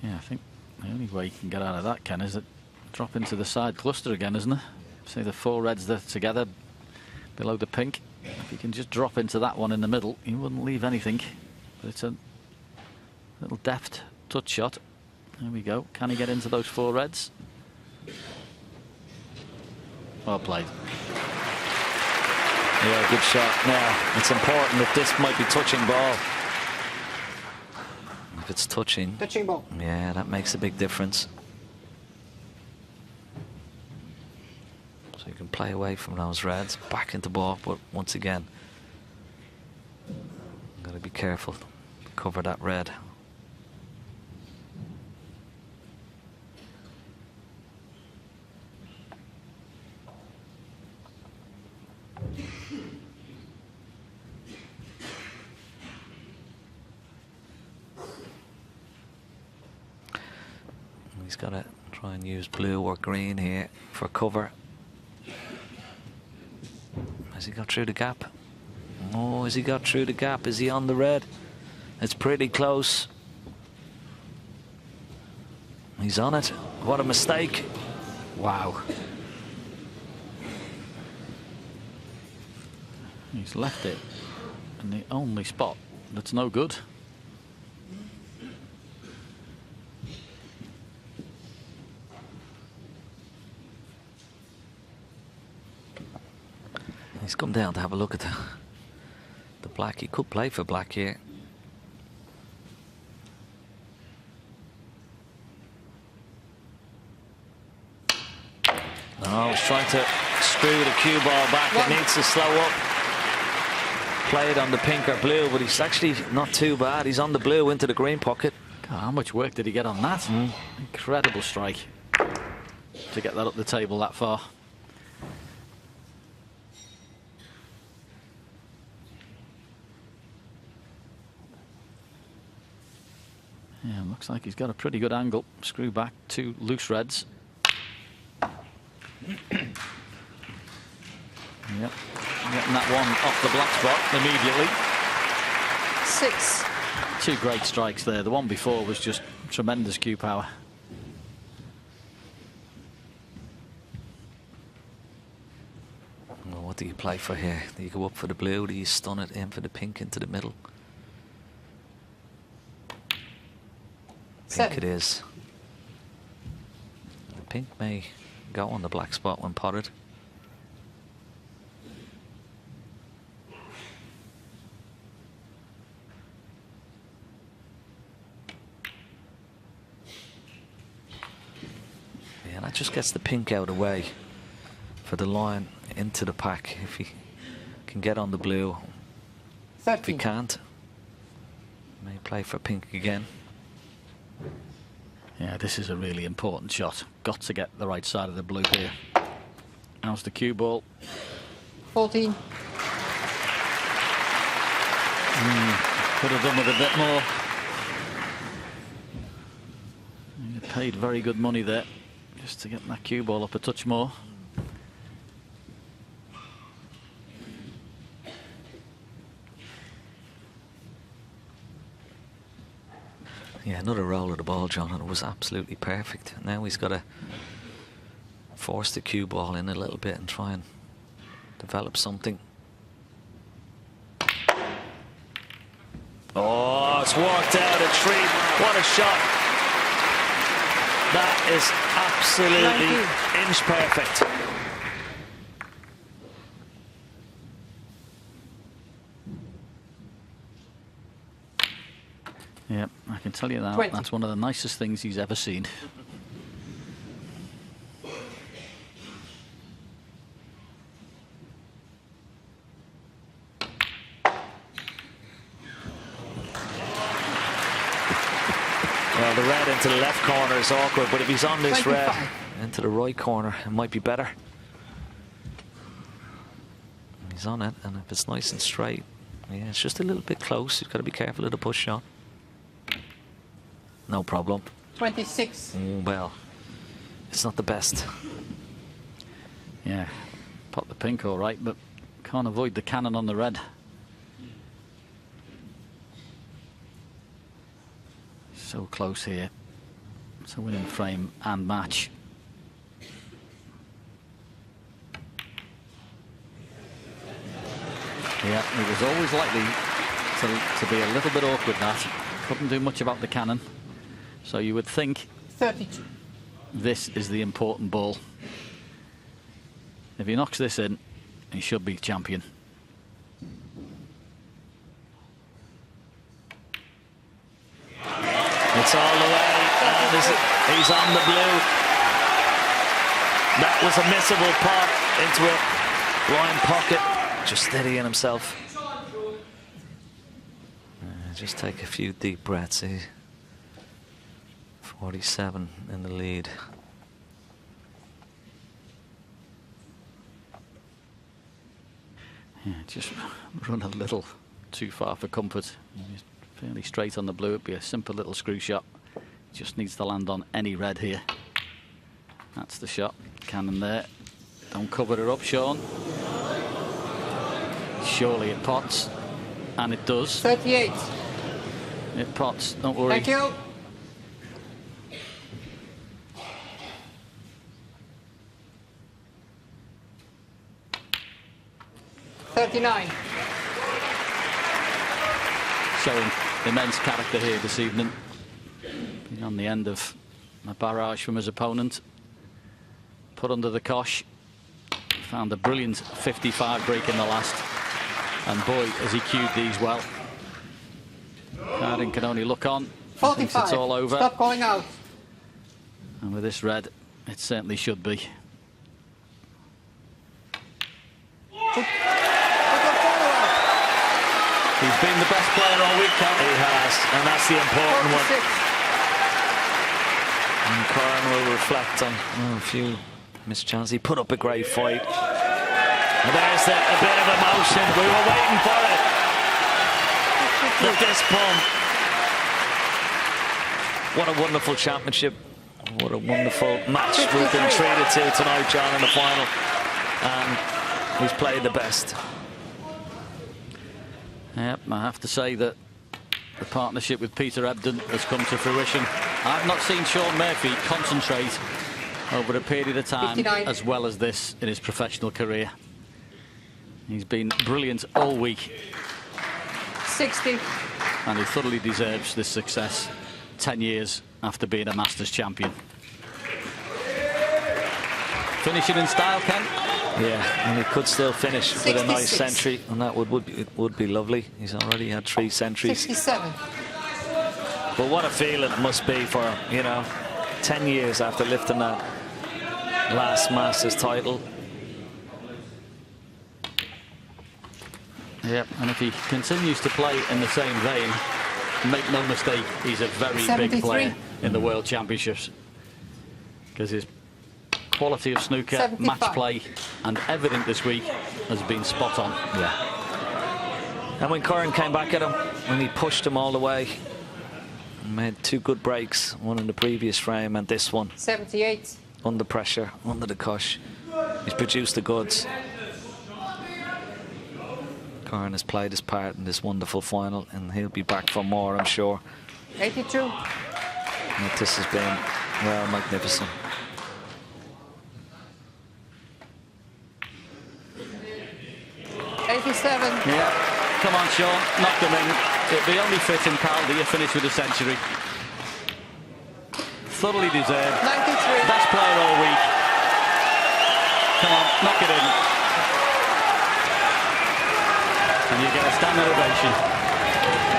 Yeah, I think the only way you can get out of that, Ken, is that drop into the side cluster again, isn't it? Say the four reds there together below the pink. If you can just drop into that one in the middle, you wouldn't leave anything. But it's a little deft touch shot. There we go. Can he get into those four reds? Well played. Yeah, good shot. Now, it's important that this might be touching ball. If it's touching, ball. Yeah, that makes a big difference. So you can play away from those reds, back into ball, but once again, got to be careful to cover that red. He's got to try and use blue or green here for cover. Has he got through the gap? Oh, has he got through the gap? Is he on the red? It's pretty close. He's on it. What a mistake. Wow. He's left it in the only spot that's no good. He's come down to have a look at the black. He could play for black here. No, he's trying to screw the cue ball back. It needs to slow up. Play it on the pink or blue, but he's actually not too bad. He's on the blue into the green pocket. God, how much work did he get on that? Incredible strike to get that up the table that far. Yeah, looks like he's got a pretty good angle. Screw back, two loose reds. Yep, getting that one off the black spot immediately. 6. Two great strikes there. The one before was just tremendous cue power. Well, what do you play for here? Do you go up for the blue? Do you stun it in for the pink into the middle? Pink it is. The pink may go on the black spot when potted. Yeah, that just gets the pink out of the way for the line into the pack. If he can get on the blue. 13. If he can't, may play for pink again. Yeah, this is a really important shot. Got to get the right side of the blue here. How's the cue ball? 14. Could have done with a bit more. He paid very good money there just to get that cue ball up a touch more. Yeah, another roll of the ball, John, and it was absolutely perfect. Now he's got to force the cue ball in a little bit and try and develop something. Oh, it's worked out a treat. What a shot. That is absolutely inch perfect. Yeah, I can tell you that. 20. That's one of the nicest things he's ever seen. Well the red into the left corner is awkward, but if he's on this 25. red into the right corner, it might be better. He's on it, and if it's nice and straight, yeah, it's just a little bit close. You've got to be careful of the push shot. No problem. 26. Well, it's not the best. Yeah, pot the pink all right, but can't avoid the cannon on the red. So close here. It's a winning frame and match. Yeah, it was always likely to be a little bit awkward, that. Couldn't do much about the cannon. So you would think 32. This is the important ball. If he knocks this in, he should be champion. It's all the way, and he's on the blue. That was a missable pot into a blind pocket. Just steadying himself. Just take a few deep breaths. 47 in the lead. Yeah, just run a little too far for comfort. He's fairly straight on the blue. It'd be a simple little screw shot. Just needs to land on any red here. That's the shot. Cannon there. Don't cover her up, Shaun. Surely it pots. And it does. 38. It pots, don't worry. Thank you. $39. Showing immense character here this evening. Being on the end of a barrage from his opponent. Put under the cosh. Found a brilliant 55 break in the last. And boy, has he cued these well. Kyren can only look on. 45. Thinks it's all over. Stop going out. And with this red, it certainly should be. He's been the best player all week, Kyren. He has, and that's the important 46. one. And Kyren will reflect on a few missed chances. He put up a great fight. And there's a bit of emotion. We were waiting for it. The fist pump. What a wonderful championship. What a wonderful match we've been treated to tonight, John, in the final. And he's played the best. Yep, I have to say that the partnership with Peter Ebdon has come to fruition. I've not seen Shaun Murphy concentrate over a period of time 59. as well as this in his professional career. He's been brilliant all week. 60. And he thoroughly deserves this success 10 years after being a Masters champion. Finishing in style, Ken? Yeah, and he could still finish 66. with a nice century, and that would be lovely. He's already had 3 centuries. 67. But what a feeling it must be for, 10 years after lifting that last Masters title. Yeah, and if he continues to play in the same vein, make no mistake, he's a very 73. big player in the World Championships. Because his quality of snooker, 75. match play, and everything this week has been spot on. Yeah. And when Kyren came back at him, when he pushed him all the way, made 2 good breaks, one in the previous frame and this one. 78. Under pressure, under the cosh. He's produced the goods. Kyren has played his part in this wonderful final, and he'll be back for more, I'm sure. 82. And this has been, well, magnificent. Yeah, come on, Shaun, knock them in. It'd be only fitting, pal, that you finish with a century. Thoroughly deserved. 93. Best player all week. Come on, knock it in. And you get a standing ovation.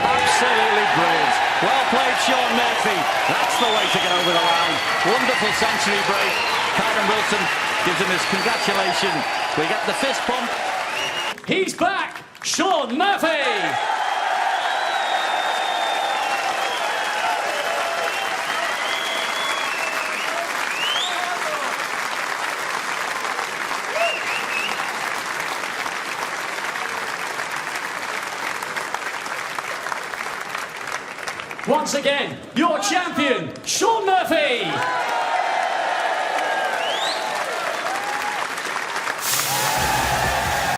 Absolutely brilliant. Well played, Shaun Murphy. That's the way to get over the line. Wonderful century break. Kyren Wilson gives him his congratulations. We get the fist pump. He's back, Shaun Murphy. once again, your champion, Shaun Murphy.